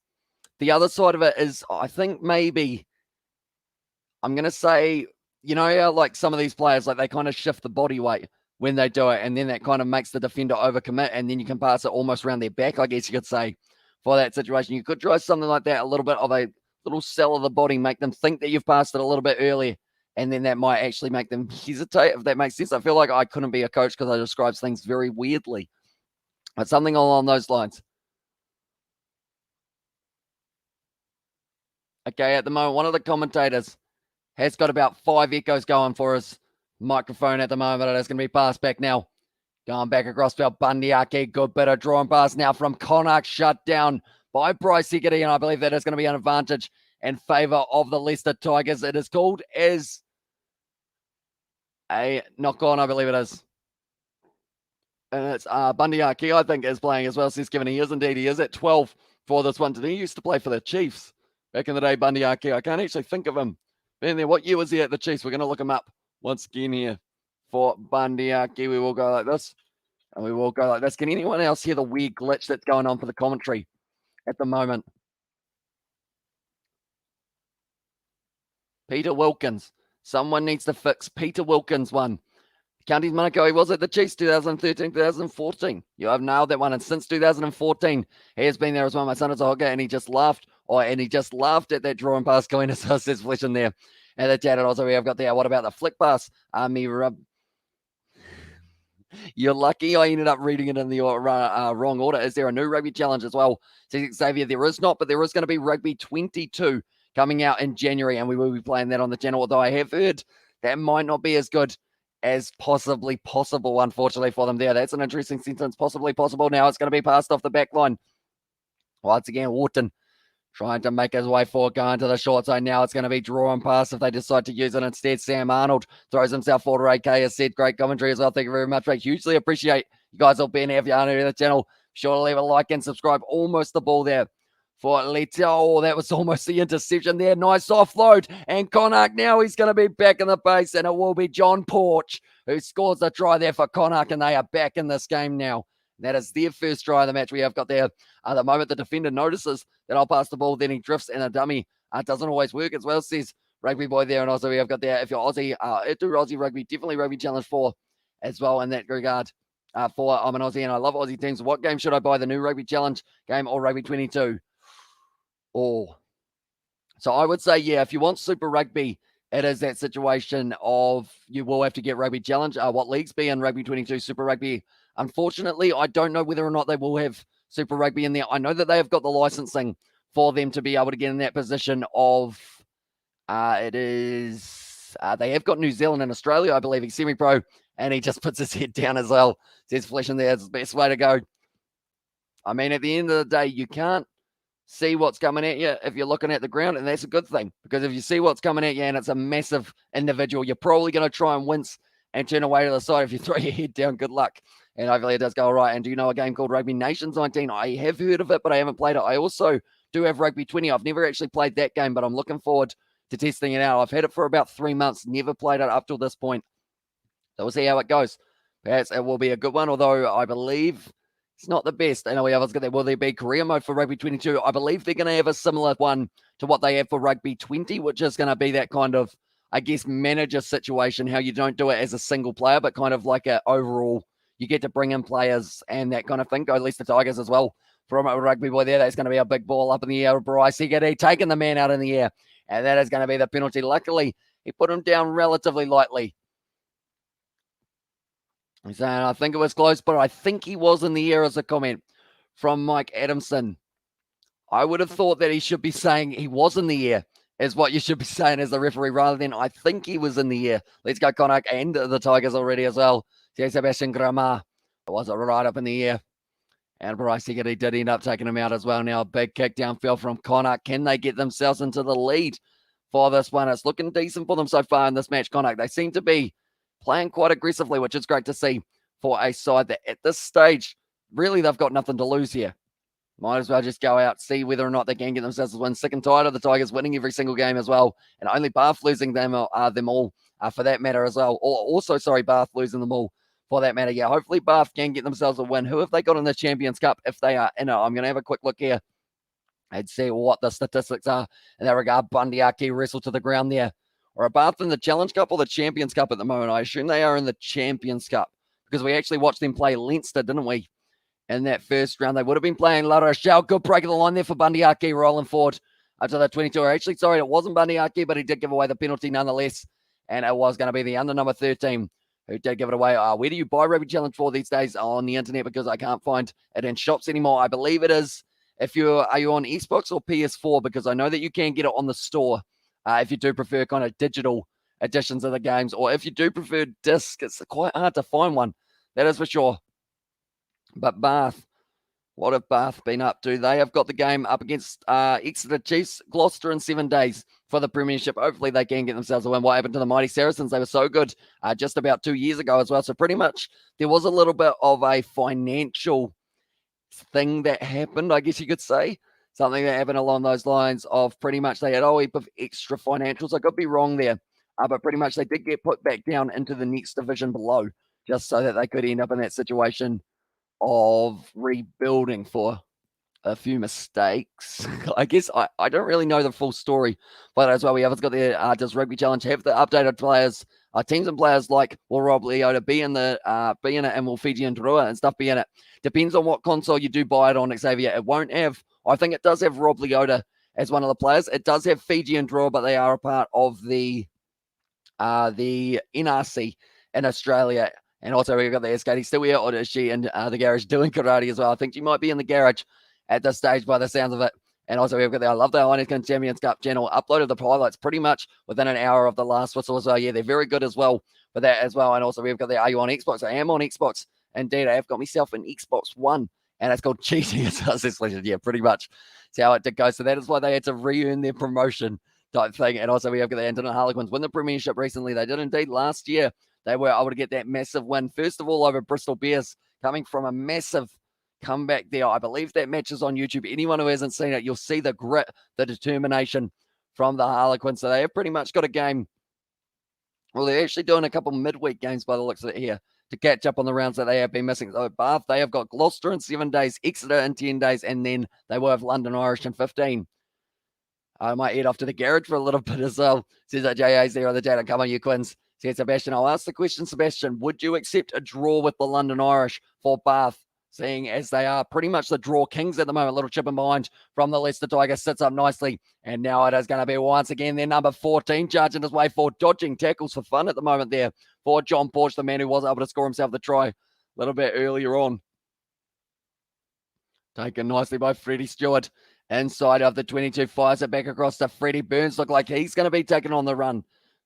the other side of it is, I think maybe, I'm going to say, you know how like some of these players, like they kind of shift the body weight when they do it, and then that kind of makes the defender overcommit, and then you can pass it almost around their back, I guess you could say, for that situation. You could try something like that, a little bit of a little sell of the body, make them think that you've passed it a little bit earlier, and then that might actually make them hesitate, if that makes sense. I feel like I couldn't be a coach because I describe things very weirdly, but something along those lines. Okay, at the moment, one of the commentators has got about 5 echoes going for his microphone at the moment. It is going to be passed back now. Going back across to Bundyaki. Good bit of drawing pass now from Connacht. Shut down by Bryce Higgity, and I believe that is going to be an advantage in favour of the Leicester Tigers. It is called as a knock-on, I believe it is. And it's Bundyaki, I think, is playing as well. Says Kevin, he is indeed. He is at 12 for this one. Did he used to play for the Chiefs back in the day, Bundyaki? I can't actually think of him. Been there. What year was he at the Chiefs? We're going to look him up once again here for Bundyaki. We will go like this, and we will go like this. Can anyone else hear the weird glitch that's going on for the commentary at the moment? Peter Wilkins. Someone needs to fix Peter Wilkins one. Counties Monaco, he was at the Chiefs 2013, 2014. You have nailed that one. And since 2014, he has been there as well. My son is a hooker, and he just laughed. And he just laughed at that drawing pass going to says Flesh in there. And the chat also we have got there. What about the flick pass? You're lucky I ended up reading it in the wrong order. Is there a new rugby challenge as well? Xavier, there is not, but there is going to be Rugby 22 coming out in January, and we will be playing that on the channel. Although I have heard that might not be as good as possibly possible, unfortunately, for them there. That's an interesting sentence. Possibly possible. Now it's going to be passed off the back line. Once again, Wharton trying to make his way forward, going to the short zone. Now it's going to be draw and pass if they decide to use it instead. Sam Arnold throws himself forward. AK has said, great commentary as well. Thank you very much, mate. Hugely appreciate you guys all being here. If you're new to the channel, be sure to leave a like and subscribe. Almost the ball there for Leto. Oh, that was almost the interception there. Nice offload. And Connacht now he's going to be back in the base, and it will be John Porch who scores the try there for Connacht, and they are back in this game now. That is their first try of the match we have got there. The moment the defender notices that I'll pass the ball, then he drifts in a dummy. It doesn't always work as well, says Rugby Boy there. And also we have got there, if you're Aussie, do Aussie Rugby, definitely Rugby Challenge 4 as well in that regard. I'm an Aussie and I love Aussie teams. What game should I buy, the new Rugby Challenge game or Rugby 22? Oh, so I would say, yeah, if you want Super Rugby, it is that situation of you will have to get Rugby Challenge. What leagues be in Rugby 22 Super Rugby? Unfortunately, I don't know whether or not they will have Super Rugby in there. I know that they have got the licensing for them to be able to get in that position of they have got New Zealand and Australia, I believe. He's semi-pro, and he just puts his head down as well. Says Flesh in there. It's the best way to go. I mean, at the end of the day, you can't see what's coming at you if you're looking at the ground, and that's a good thing, because if you see what's coming at you and it's a massive individual, you're probably going to try and wince and turn away to the side. If you throw your head down, good luck. And hopefully it does go all right. And do you know a game called Rugby Nations 19? I have heard of it, but I haven't played it. I also do have Rugby 20. I've never actually played that game, but I'm looking forward to testing it out. I've had it for about 3 months, never played it up till this point. So we'll see how it goes. Perhaps it will be a good one, although I believe It's not the best. I know we others got that. Will there be career mode for Rugby 22? I believe they're going to have a similar one to what they have for Rugby 20, which is going to be that kind of, I guess, manager situation, how you don't do it as a single player, but kind of like a overall, you get to bring in players and that kind of thing. Go Leicester Tigers as well. From a rugby boy there, that's going to be a big ball up in the air. Bryce Egedy taking the man out in the air, and that is going to be the penalty. Luckily, he put him down relatively lightly. He's saying, I think it was close, but I think he was in the air as a comment from Mike Adamson. I would have thought that he should be saying he was in the air, is what you should be saying as the referee, rather than I think he was in the air. Let's go Connacht and the Tigers already as well. See Sebastian Gramar. It was right up in the air. And Bryce Egedy did end up taking him out as well. Now a big kick downfield from Connacht. Can they get themselves into the lead for this one? It's looking decent for them so far in this match, Connacht. They seem to be playing quite aggressively, which is great to see for a side that at this stage, really they've got nothing to lose here. Might as well just go out, see whether or not they can get themselves a win. Sick and tired of the Tigers winning every single game as well. And only Bath losing them all for that matter as well. Bath losing them all for that matter. Yeah, hopefully Bath can get themselves a win. Who have they got in the Champions Cup if they are in it? I'm going to have a quick look here and see what the statistics are in that regard. Bundyaki wrestled to the ground there. Or a Bath in the Challenge Cup or the Champions Cup at the moment? I assume they are in the Champions Cup because we actually watched them play Leinster, didn't we? In that first round, they would have been playing La Rochelle. Good break of the line there for Bundyaki, rolling forward up to the 22. Actually, sorry, it wasn't Bundyaki, but he did give away the penalty nonetheless. And it was going to be the under number 13 who did give it away. Where do you buy Rugby Challenge for these days? On the internet, because I can't find it in shops anymore. I believe it is, are you on Xbox or PS4? Because I know that you can get it on the store if you do prefer kind of digital editions of the games. Or if you do prefer disc, it's quite hard to find one. That is for sure. But Bath, what have Bath been up to? They have got the game up against Exeter Chiefs, Gloucester in 7 days for the Premiership. Hopefully they can get themselves a win. What happened to the Mighty Saracens? They were so good just about 2 years ago as well. So pretty much there was a little bit of a financial thing that happened, I guess you could say. Something that happened along those lines of pretty much they had a heap of extra financials. I could be wrong there. But pretty much they did get put back down into the next division below just so that they could end up in that situation of rebuilding for a few mistakes. I guess I don't really know the full story, but as well, we have got the does Rugby Challenge have the updated players, teams and players like will Rob Leota be in it, and will Fiji and Drua and stuff be in it? Depends on what console you do buy it on, Xavier. It won't have. I think it does have Rob Leota as one of the players. It does have Fiji and Drua, but they are a part of the NRC in Australia. And also we've got the SKT still here, or is she in the garage doing karate as well? I think she might be in the garage at this stage by the sounds of it. And also we've got I love the Heineken Champions Cup channel. Uploaded the highlights pretty much within an hour of the last whistle as well. Yeah, they're very good as well for that as well. And also we've got are you on Xbox? I am on Xbox. Indeed, I have got myself an Xbox One. And it's called cheating. Yeah, pretty much. See how it did go. So that is why they had to re-earn their promotion type thing. And also we have got the Anton Harlequins win the Premiership recently. They did indeed last year. They were able to get that massive win, first of all, over Bristol Bears, coming from a massive comeback there. I believe that match is on YouTube. Anyone who hasn't seen it, you'll see the grit, the determination from the Harlequins. So they have pretty much got a game. Well, they're actually doing a couple midweek games by the looks of it here to catch up on the rounds that they have been missing. So Bath, they have got Gloucester in 7 days, Exeter in 10 days, and then they will have London Irish in 15. I might head off to the garage for a little bit as well. Says that JA's there on the chat. Come on, you Quins. Says Sebastian. I'll ask the question, Sebastian. Would you accept a draw with the London Irish for Bath, seeing as they are pretty much the draw kings at the moment? Little chip in behind from the Leicester Tigers. Sits up nicely. And now it is going to be once again their number 14 charging his way for dodging tackles for fun at the moment there for John Porch, the man who was able to score himself the try a little bit earlier on. Taken nicely by Freddie Stewart. Inside of the 22, fires it back across to Freddie Burns. Look like he's going to be taken on the run.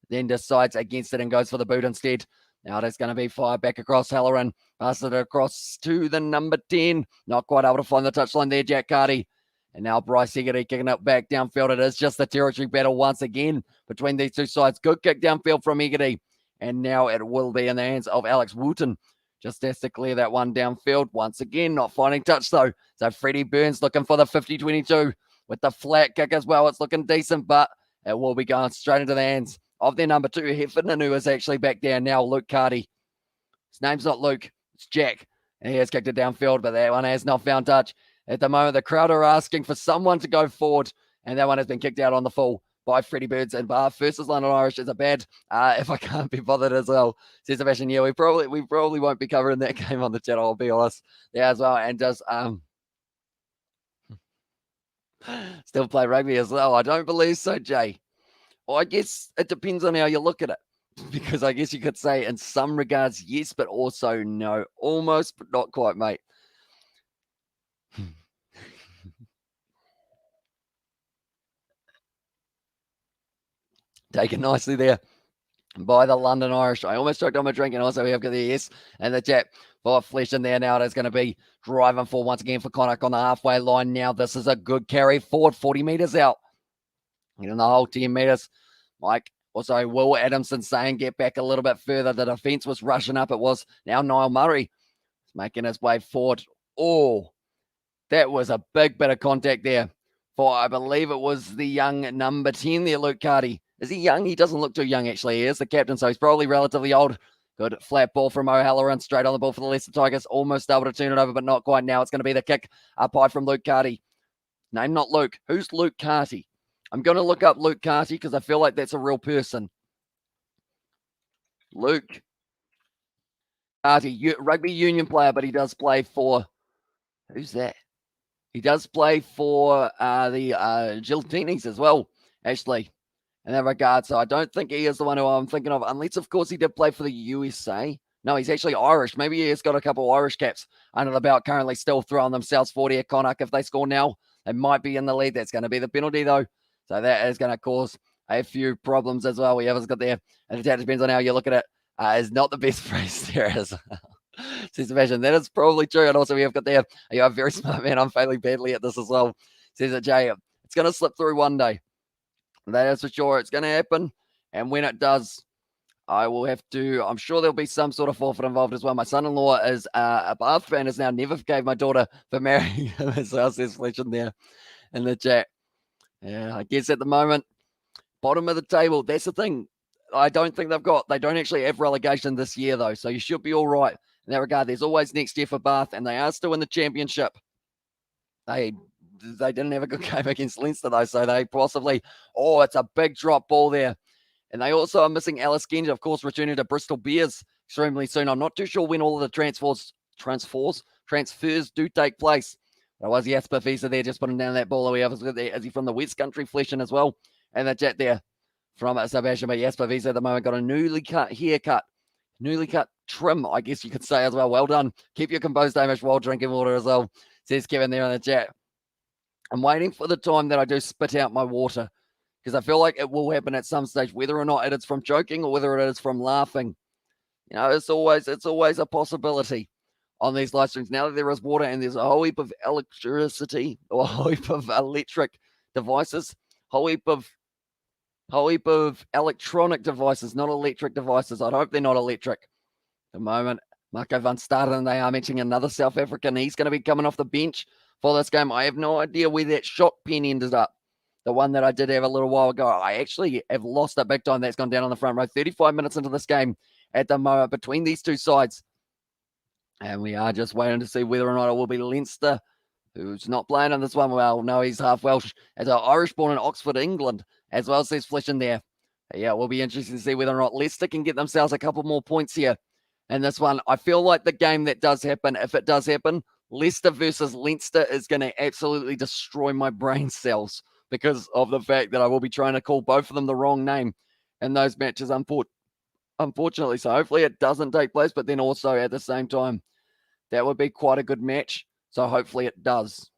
Then decides against it and goes for the boot instead. Now it's going to be fired back across Halloran. Passes it across to the number 10. Not quite able to find the touchline there, Jack Carty. And now Bryce Egedy kicking it back downfield. It is just the territory battle once again between these two sides. Good kick downfield from Egedy. And now it will be in the hands of Alex Wooten. Just has to clear that one downfield. Once again, not finding touch though. So Freddie Burns looking for the 50-22 with the flat kick as well. It's looking decent, but it will be going straight into the hands of their number 2, Heffernan, who is actually back down now, Luke Carty. His name's not Luke, it's Jack. And he has kicked it downfield, but that one has not found touch. At the moment, the crowd are asking for someone to go forward, and that one has been kicked out on the full by Freddie Birds and Bath versus London Irish. Is a bad if I can't be bothered as well. Says Sebastian, yeah, we probably won't be covering that game on the channel, I'll be honest. Yeah, as well. And just still play rugby as well. I don't believe so, Jay. Well, I guess it depends on how you look at it. Because I guess you could say in some regards, yes, but also no. Almost, but not quite, mate. Taken nicely there by the London Irish. I almost choked on my drink, and also we have got the yes and the chat for Flesh in there now. It is going to be driving forward once again for Connacht on the halfway line now. This is a good carry forward, 40 metres out. In the whole 10 metres. Mike, also Will Adamson saying get back a little bit further. The defence was rushing up. It was now Niall Murray making his way forward. Oh, that was a big bit of contact there for, I believe it was the young number 10 there, Luke Carty. Is he young? He doesn't look too young, actually. He is the captain, so he's probably relatively old. Good flat ball from O'Halloran, straight on the ball for the Leicester Tigers. Almost able to turn it over, but not quite now. It's going to be the kick up high from Luke Carty. Name not Luke. Who's Luke Carty? I'm going to look up Luke Carty because I feel like that's a real person. Luke Carty, rugby union player, but he does play for, who's that? He does play for the Giltinis as well, actually, in that regard. So I don't think he is the one who I'm thinking of, unless, of course, he did play for the USA. No, he's actually Irish. Maybe he has got a couple of Irish caps under the belt, currently still throwing themselves 40 at Connacht. If they score now, they might be in the lead. That's going to be the penalty, though. So that is going to cause a few problems as well. We have got there. And that depends on how you look at it. Is not the best phrase there as well. Says Sebastian, that is probably true. And also we have got there, you're a very smart man. I'm failing badly at this as well. Says it, Jay. It's going to slip through one day. That is for sure. It's going to happen. And when it does, I will have to, I'm sure there'll be some sort of forfeit involved as well. My son-in-law is a Bath fan, has now never forgave my daughter for marrying him as well, says Fletch in there in the chat. Yeah, I guess at the moment, bottom of the table, that's the thing. I don't think they don't actually have relegation this year, though, so you should be all right in that regard. There's always next year for Bath, and they are still in the championship. They didn't have a good game against Leinster, though, so they possibly, it's a big drop ball there. And they also are missing Alice Genja, of course, returning to Bristol Bears extremely soon. I'm not too sure when all of the transfers do take place. There was Jasper Visa there, just putting down that ball. Is he from the West Country Fleshing as well? And the chat there from Sebastian. But Jasper Visa at the moment got a newly cut trim, I guess you could say as well. Well done. Keep your composed, Hamish, while drinking water as well, says Kevin there in the chat. I'm waiting for the time that I do spit out my water because I feel like it will happen at some stage, whether or not it is from joking or whether it is from laughing. You know, it's always a possibility on these live streams. Now that there is water and there's a whole heap of electricity or a whole heap of electric devices, whole heap of electronic devices, not electric devices. I'd hope they're not electric. At the moment, Marco van Staden, they are mentioning another South African. He's going to be coming off the bench for this game. I have no idea where that shot pen ended up. The one that I did have a little while ago. I actually have lost it big time. That's gone down on the front row. 35 minutes into this game at the moment between these two sides. And we are just waiting to see whether or not it will be Leinster, who's not playing in this one. Well, no, he's half Welsh. As an Irish born in Oxford, England, as well, says Flesh in there. Yeah, it will be interesting to see whether or not Leicester can get themselves a couple more points here in this one. I feel like the game that does happen, if it does happen, Leicester versus Leinster is going to absolutely destroy my brain cells because of the fact that I will be trying to call both of them the wrong name in those matches, unfortunately. So hopefully it doesn't take place, but then also at the same time, that would be quite a good match. So hopefully it does.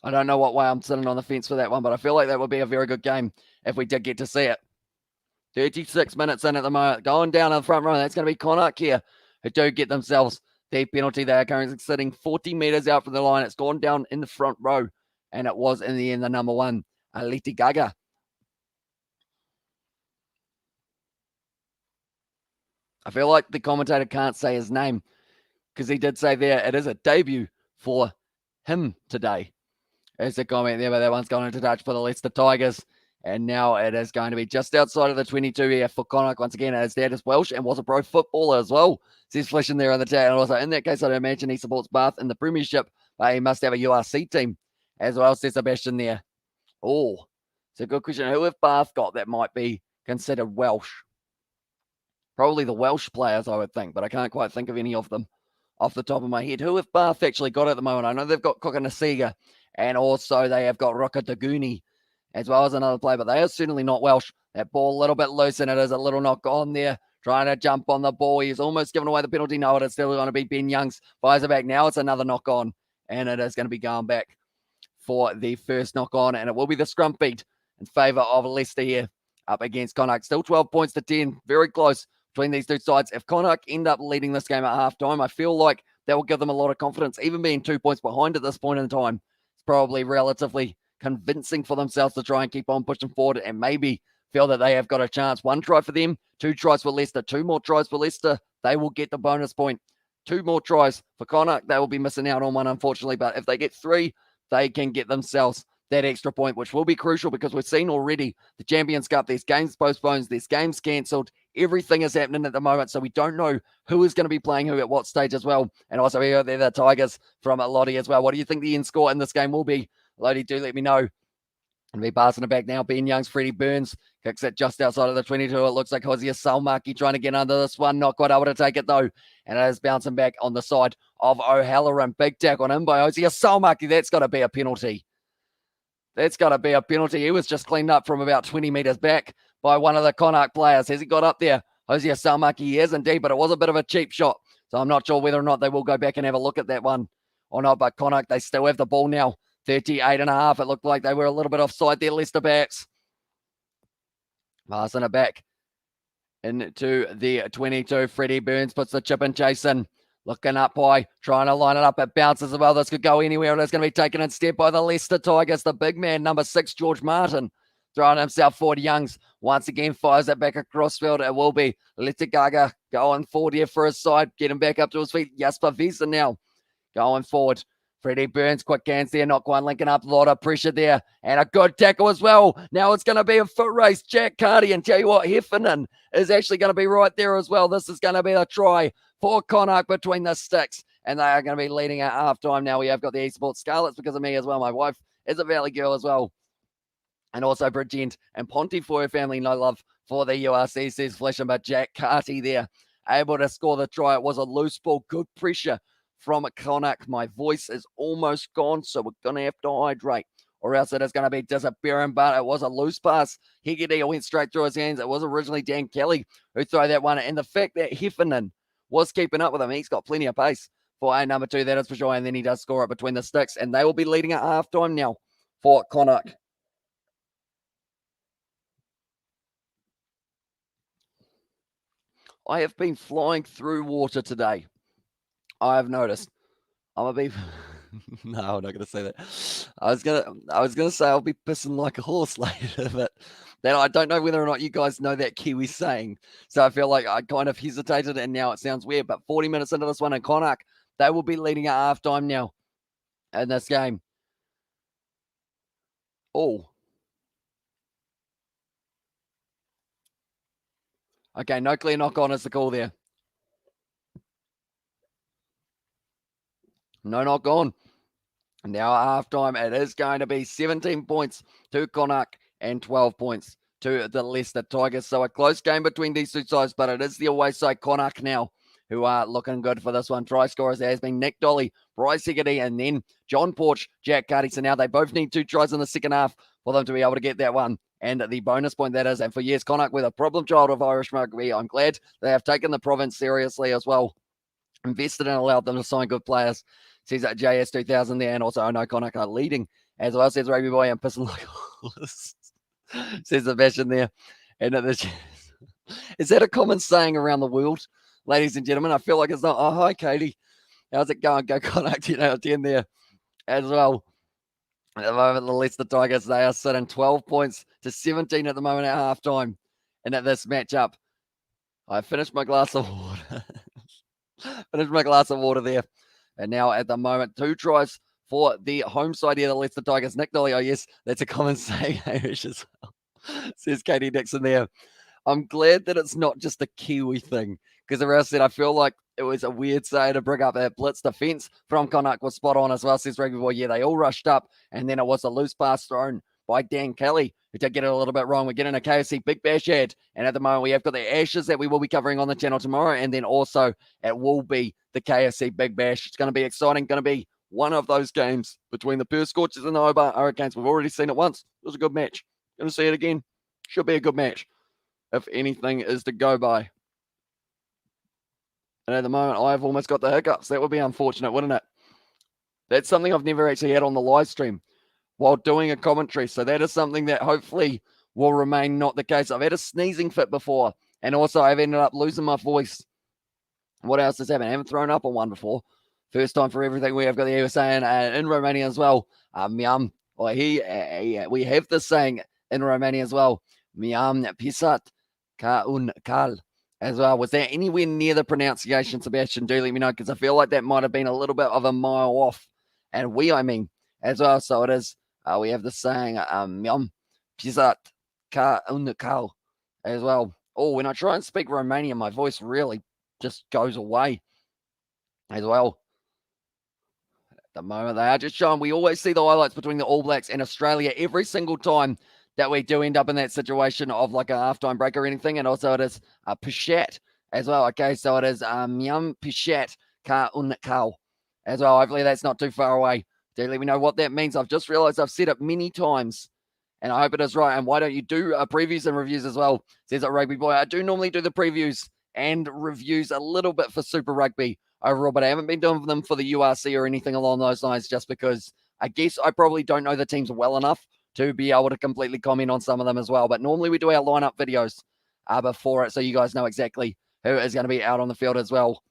I don't know what way I'm sitting on the fence for that one, but I feel like that would be a very good game if we did get to see it. 36 minutes in at the moment, going down in the front row. That's going to be Connacht here, who do get themselves the penalty. They are currently sitting 40 metres out from the line. It's gone down in the front row, and it was in the end the number one, Aliti Gaga. I feel like the commentator can't say his name because he did say there it is a debut for him today. There's a comment there, but that one's gone into touch for the Leicester Tigers. And now it is going to be just outside of the 22 here for Connacht. Once again, his dad is Welsh and was a pro footballer as well. Says Flish in there in the chat. And also, in that case, I'd imagine he supports Bath in the Premiership, but he must have a URC team as well, says Sebastian there. Oh, it's a good question. Who have Bath got that might be considered Welsh? Probably the Welsh players, I would think, but I can't quite think of any of them off the top of my head. Who have Bath actually got at the moment? I know they've got Kokonasiga, and also they have got Roka Daguni as well as another player, but they are certainly not Welsh. That ball a little bit loose, and it is a little knock on there. Trying to jump on the ball. He's almost given away the penalty. No, it's still going to be Ben Youngs. Fires it back. Now it's another knock on, and it is going to be going back for the first knock on, and it will be the scrum beat in favour of Leicester here up against Connacht. Still 12 points to 10. Very close between these two sides. If Connacht end up leading this game at halftime, I feel like that will give them a lot of confidence. Even being 2 points behind at this point in time, it's probably relatively convincing for themselves to try and keep on pushing forward and maybe feel that they have got a chance. 1 try for them, 2 tries for Leicester, 2 more tries for Leicester. They will get the bonus point. 2 more tries for Connacht. They will be missing out on 1, unfortunately. But if they get 3, they can get themselves that extra point, which will be crucial because we've seen already the Champions Cup, there's games postponed, there's games cancelled. Everything is happening at the moment, so we don't know who is going to be playing who at what stage as well. And also here, they're the Tigers from Lottie as well. What do you think the end score in this game will be? Lottie, do let me know. And be passing it back now. Ben Youngs, Freddie Burns kicks it just outside of the 22. It looks like Hosea Salmaki trying to get under this one. Not quite able to take it though. And it is bouncing back on the side of O'Halloran. Big tackle on him by Hosea Salmaki. That's got to be a penalty. That's got to be a penalty. He was just cleaned up from about 20 metres back by one of the Connacht players. Has he got up there? Hosea Salmaki, he has indeed, but it was a bit of a cheap shot. So I'm not sure whether or not they will go back and have a look at that one or not. But Connacht, they still have the ball now. 38.5. It looked like they were a little bit offside there, Leicester backs. Passing it back into the 22. Freddie Burns puts the chip and chase in. Looking up high, trying to line it up. It bounces as well. This could go anywhere. And it's going to be taken instead by the Leicester Tigers. The big man, number 6, George Martin, throwing himself forward. Youngs once again fires it back across field. It will be Letagaga going forward here for his side. Getting back up to his feet. Jasper Visa now going forward. Freddie Burns, quick hands there, not quite linking up. A lot of pressure there. And a good tackle as well. Now it's going to be a foot race. Jack Carty, and tell you what, Heffernan is actually going to be right there as well. This is going to be a try for Connacht between the sticks. And they are going to be leading at halftime now. We have got the esports Scarlets because of me as well. My wife is a Valley girl as well. And also Bridgent and Ponty for her family. No love for the URC, says Flesham. But Jack Carty there, able to score the try. It was a loose ball. Good pressure from Connacht. My voice is almost gone, so we're going to have to hydrate, or else it is going to be disappearing. But it was a loose pass. Higgity went straight through his hands. It was originally Dan Kelly who threw that one. And the fact that Heffernan was keeping up with him, he's got plenty of pace for a number 2, that is for sure. And then he does score it between the sticks, and they will be leading at halftime now for Connacht. I have been flying through water today. I have noticed. I'm gonna be no, I'm not gonna say that. I was gonna say I'll be pissing like a horse later, but then I don't know whether or not you guys know that Kiwi saying. So I feel like I kind of hesitated, and now it sounds weird. But 40 minutes into this one in Connacht, they will be leading at halftime now in this game. Oh. Okay, no clear knock on is the call there. No knock on. Now at halftime, it is going to be 17 points to Connacht and 12 points to the Leicester Tigers. So a close game between these two sides, but it is the away side, Connacht now, who are looking good for this one. Try scorers there has been Nick Dolly, Bryce Higgity, and then John Porch, Jack Carty. So now they both need 2 tries in the second half for them to be able to get that one. And the bonus point that is. And for years, Connacht with a problem child of Irish rugby. I'm glad they have taken the province seriously as well. Invested and allowed them to sign good players. Says that JS 2000 there, and also I know Connacht are leading as well. Says Rugby Boy, I'm pissing like horse. Says Sebastian there. And is that a common saying around the world, ladies and gentlemen? I feel like it's not. Oh, hi, Katie. How's it going? Go Connacht 10 out of 10 there as well. At the moment, the Leicester Tigers, they are sitting 12 points to 17 at the moment at halftime. And at this matchup, I finished my glass of water. There. And now at the moment, 2 tries for the home side here, the Leicester Tigers. Nick Dolly, oh yes, that's a common saying, Irish as well. Says Katie Dixon there. I'm glad that it's not just a Kiwi thing, because the rest said I feel like it was a weird say to bring up that blitz defense from Connacht was spot on as well, says Rugby Boy. Yeah, they all rushed up, and then it was a loose pass thrown by Dan Kelly, who did get it a little bit wrong. We're getting a KFC Big Bash ad, and at the moment we have got the Ashes that we will be covering on the channel tomorrow, and then also it will be the KFC Big Bash. It's going to be exciting, going to be one of those games between the Perth Scorchers and the Hobart Hurricanes. We've already seen it once. It was a good match. Going to see it again. Should be a good match, if anything is to go by. And at the moment, I've almost got the hiccups. That would be unfortunate, wouldn't it? That's something I've never actually had on the live stream while doing a commentary. So that is something that hopefully will remain not the case. I've had a sneezing fit before, and also I've ended up losing my voice. What else has happened? I haven't thrown up on one before. First time for everything. We have got the USA and in Romania as well. Miam. Well, we have this saying in Romania as well. Miam pisat ca un cal as well. Was that anywhere near the pronunciation, Sebastian? Do let me know, because I feel like that might have been a little bit of a mile off. And I mean, as well. So it is. We have the saying, miam pisat ca un cal as well. Oh, when I try and speak Romanian, my voice really just goes away as well. At the moment, they are just showing. We always see the highlights between the All Blacks and Australia every single time that we do end up in that situation of like a halftime break or anything. And also it is Pishat as well. Okay, so it is Miam Pishat Ka Un Kau as well. Hopefully that's not too far away. Do let me know what that means. I've just realized I've said it many times, and I hope it is right. And why don't you do previews and reviews as well? Says it Rugby Boy. I do normally do the previews and reviews a little bit for Super Rugby overall, but I haven't been doing them for the URC or anything along those lines, just because I guess I probably don't know the teams well enough to be able to completely comment on some of them as well. But normally we do our lineup videos before it, so you guys know exactly who is going to be out on the field as well.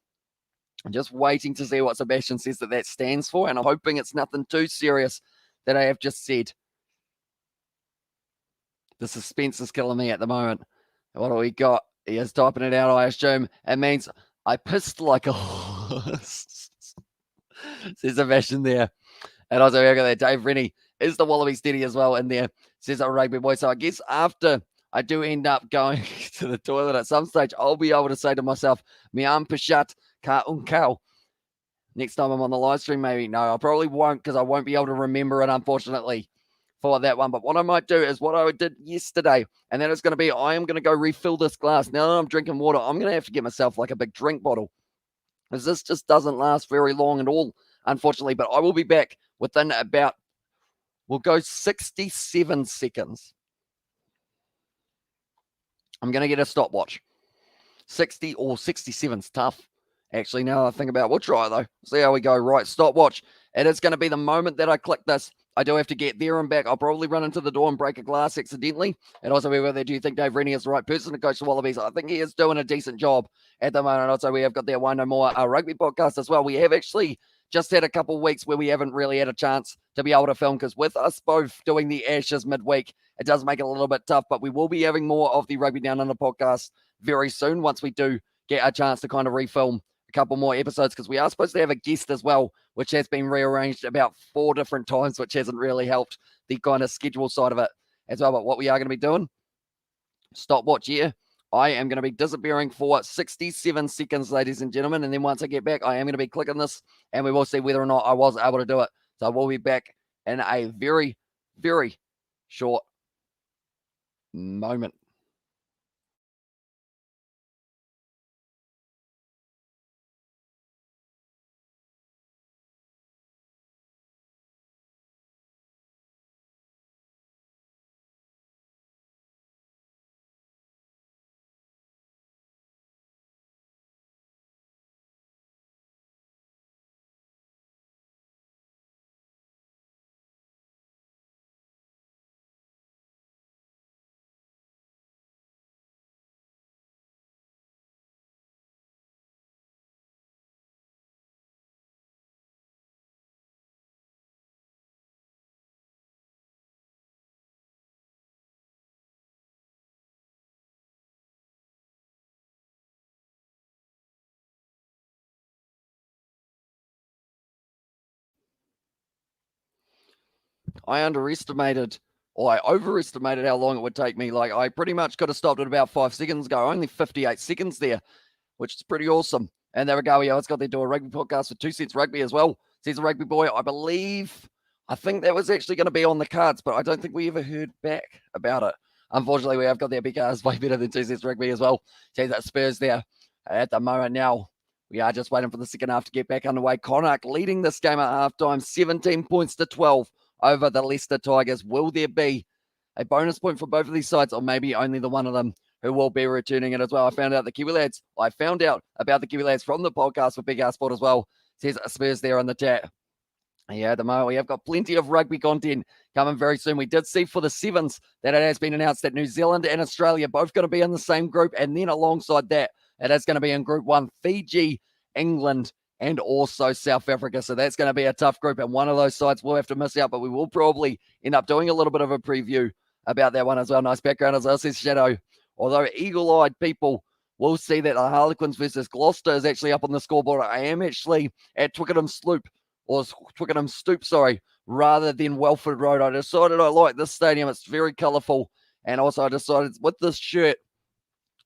I'm just waiting to see what Sebastian says that stands for, and I'm hoping it's nothing too serious that I have just said. The suspense is killing me at the moment. What do we got? He is typing it out, I assume. It means I pissed like a horse. Says Sebastian there. And also, we got that Dave Rennie is the Wallaby Steady as well in there. Says a Rugby Boy. So I guess after I do end up going to the toilet at some stage, I'll be able to say to myself, Miam Pishat Ka Unkau. Next time I'm on the live stream, maybe. No, I probably won't, because I won't be able to remember it, unfortunately, for that one. But what I might do is what I did yesterday, and that is going to be, I am going to go refill this glass. Now that I'm drinking water, I'm going to have to get myself like a big drink bottle, because this just doesn't last very long at all, unfortunately. But I will be back within about, we'll go 67 seconds. I'm going to get a stopwatch. 60 or 67 is tough. Actually, now that I think about it, we'll try though. See how we go. Right, stopwatch. It is going to be the moment that I click this. I do have to get there and back. I'll probably run into the door and break a glass accidentally. And also, whether do you think Dave Rennie is the right person to coach the Wallabies? I think he is doing a decent job at the moment. Also, we have got their One No More rugby podcast as well. We have actually just had a couple of weeks where we haven't really had a chance to be able to film, because with us both doing the Ashes midweek, it does make it a little bit tough. But we will be having more of the Rugby Down Under podcast very soon once we do get a chance to kind of refilm a couple more episodes, because we are supposed to have a guest as well, which has been rearranged about 4 different times, which hasn't really helped the kind of schedule side of it as well. But what we are going to be doing, stopwatch here, I am going to be disappearing for 67 seconds, ladies and gentlemen. And then once I get back, I am going to be clicking this, and we will see whether or not I was able to do it. So we'll be back in a very, very short moment. I underestimated or I overestimated how long it would take me. Like, I pretty much could have stopped at about 5 seconds ago, only 58 seconds there, which is pretty awesome. And there we go. Yeah, let's go there, do a rugby podcast for 2 Cents Rugby as well. Says a rugby boy, I think that was actually going to be on the cards, but I don't think we ever heard back about it. Unfortunately, we have got there because way better than 2 Cents Rugby as well. Says that Spurs there at the moment now. We are just waiting for the second half to get back underway. Connacht leading this game at halftime, 17 points to 12 over the Leicester Tigers. Will there be a bonus point for both of these sides, or maybe only the one of them who will be returning it as well? I found out about the Kiwi lads from the podcast with Big Ass Sport as well. Says Spurs there in the chat. Yeah, at the moment, we have got plenty of rugby content coming very soon. We did see for the sevens that it has been announced that New Zealand and Australia both going to be in the same group. And then alongside that, it is going to be in Group 1, Fiji, England, and also South Africa. So that's going to be a tough group. And one of those sides will have to miss out, but we will probably end up doing a little bit of a preview about that one as well. Nice background as well, says Shadow. Although eagle-eyed people will see that the Harlequins versus Gloucester is actually up on the scoreboard. I am actually at Twickenham Stoop, rather than Welford Road. I decided I like this stadium. It's very colourful. And also I decided with this shirt,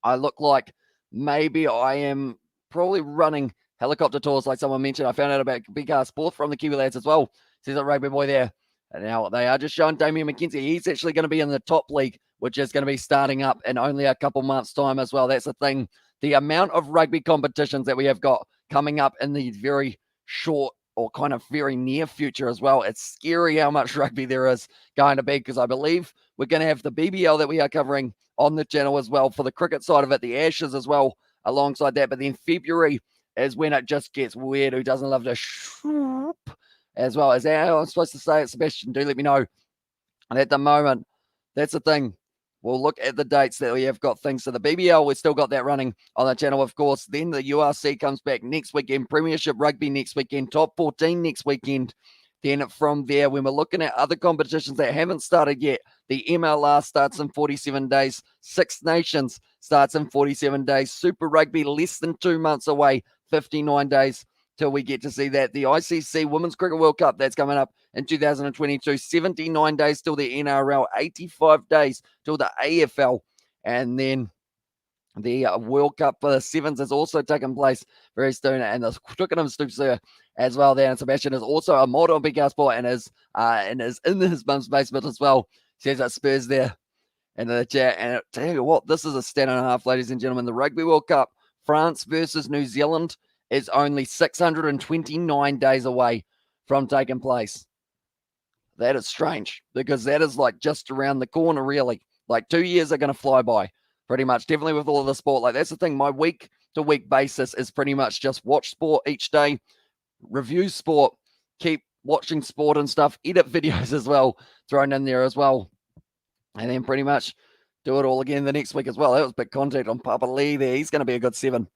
I look like maybe I am probably running helicopter tours like someone mentioned. I found out about Big Car Sport from the Kiwi lads as well. Says a rugby boy there. And now they are just showing Damien McKenzie. He's actually going to be in the top league, which is going to be starting up in only a couple months' time as well. That's the thing. The amount of rugby competitions that we have got coming up in the very short or kind of very near future as well. It's scary how much rugby there is going to be, because I believe we're going to have the BBL that we are covering on the channel as well for the cricket side of it, the Ashes as well alongside that. But then February is when it just gets weird. Who doesn't love to shoop as well? Is that how I'm supposed to say it, Sebastian? Do let me know. And at the moment, that's the thing. We'll look at the dates that we have got things. So the BBL, we've still got that running on the channel, of course. Then the URC comes back next weekend. Premiership Rugby next weekend. Top 14 next weekend. Then from there, when we're looking at other competitions that haven't started yet, the MLR starts in 47 days. Six Nations starts in 47 days. Super Rugby less than 2 months away. 59 days till we get to see that. The ICC Women's Cricket World Cup, that's coming up in 2022. 79 days till the NRL, 85 days till the AFL. And then the World Cup for the Sevens has also taken place very soon. And the Twickenham Stoops there as well there. And Sebastian is also a mod on Big Ass Sport and is in his mum's basement as well. Says that Spurs there in the chat. And I'll tell you what, this is a stand and a half, ladies and gentlemen. The Rugby World Cup, France versus New Zealand, is only 629 days away from taking place. That is strange, because that is like just around the corner, really. Like 2 years are going to fly by pretty much, definitely with all of the sport. Like, that's the thing. My week-to-week basis is pretty much just watch sport each day, review sport, keep watching sport and stuff, edit videos as well, thrown in there as well. And then pretty much do it all again the next week as well. That was big contact on Papa Lee there. He's going to be a good 7.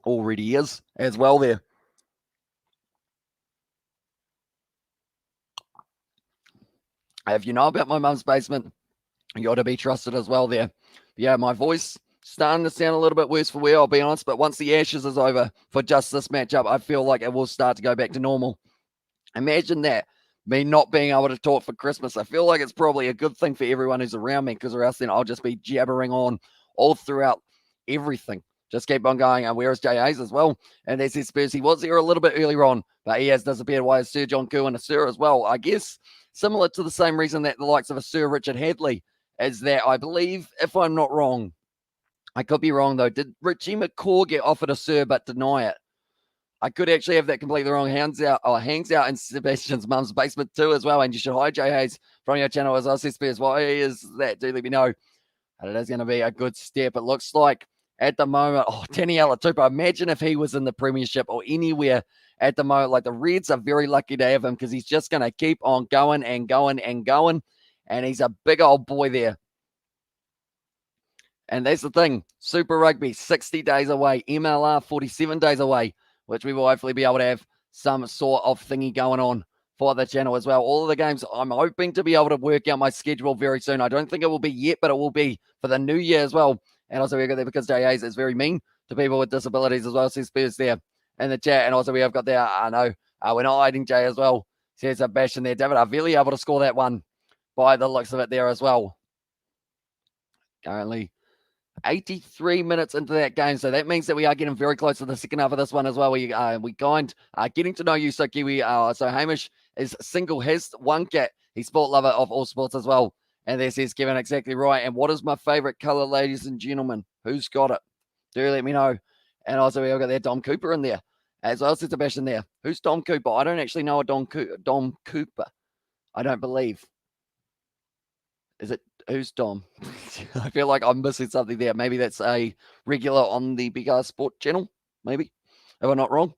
Already is as well there. If you know about my mum's basement, you ought to be trusted as well there. But yeah, my voice starting to sound a little bit worse for wear, I'll be honest. But once the Ashes is over for just this matchup, I feel like it will start to go back to normal. Imagine that, me not being able to talk for Christmas. I feel like it's probably a good thing for everyone who's around me, because or else then I'll just be jabbering on all throughout everything. Just keep on going. And where is Jay Hayes as well? And there's his Spurs. He was here a little bit earlier on, but he has disappeared. Why is Sir John Koo and a Sir as well? I guess similar to the same reason that the likes of a Sir Richard Hadley is that, I believe, if I'm not wrong, I could be wrong though, did Richie McCaw get offered a Sir but deny it? I could actually have that completely wrong. Hangs out in Sebastian's mum's basement too as well. And you should hide Jay Hayes from your channel as well. Spurs. Why is that? Do let me know. And it is going to be a good step. It looks like at the moment, Tani Alatupa, imagine if he was in the Premiership or anywhere at the moment. Like, the Reds are very lucky to have him, because he's just going to keep on going and going and going. And he's a big old boy there. And that's the thing. Super Rugby, 60 days away. MLR, 47 days away, which we will hopefully be able to have some sort of thingy going on for the channel as well. All of the games, I'm hoping to be able to work out my schedule very soon. I don't think it will be yet, but it will be for the new year as well. And also we got there because Jay Hayes is very mean to people with disabilities as well. Says Spurs there in the chat. And also we have got there, I know, we're not hiding Jay as well. says Sebastian there. David Arveli able to score that one by the looks of it there as well. Currently 83 minutes into that game, so that means that we are getting very close to the second half of this one as well. We kind getting to know you, so Kiwi. So Hamish is single, has one cat. He's sport lover of all sports as well. And this is Kevin exactly right. And what is my favorite color, ladies and gentlemen? Who's got it? Do let me know. And also we've got there Dom Cooper in there as well. Says Sebastian there. Who's Dom Cooper? I don't actually know a Dom Cooper. I don't believe. Is it? Who's Dom? I feel like I'm missing something there. Maybe that's a regular on the Big R Sport channel. Maybe, if I'm not wrong.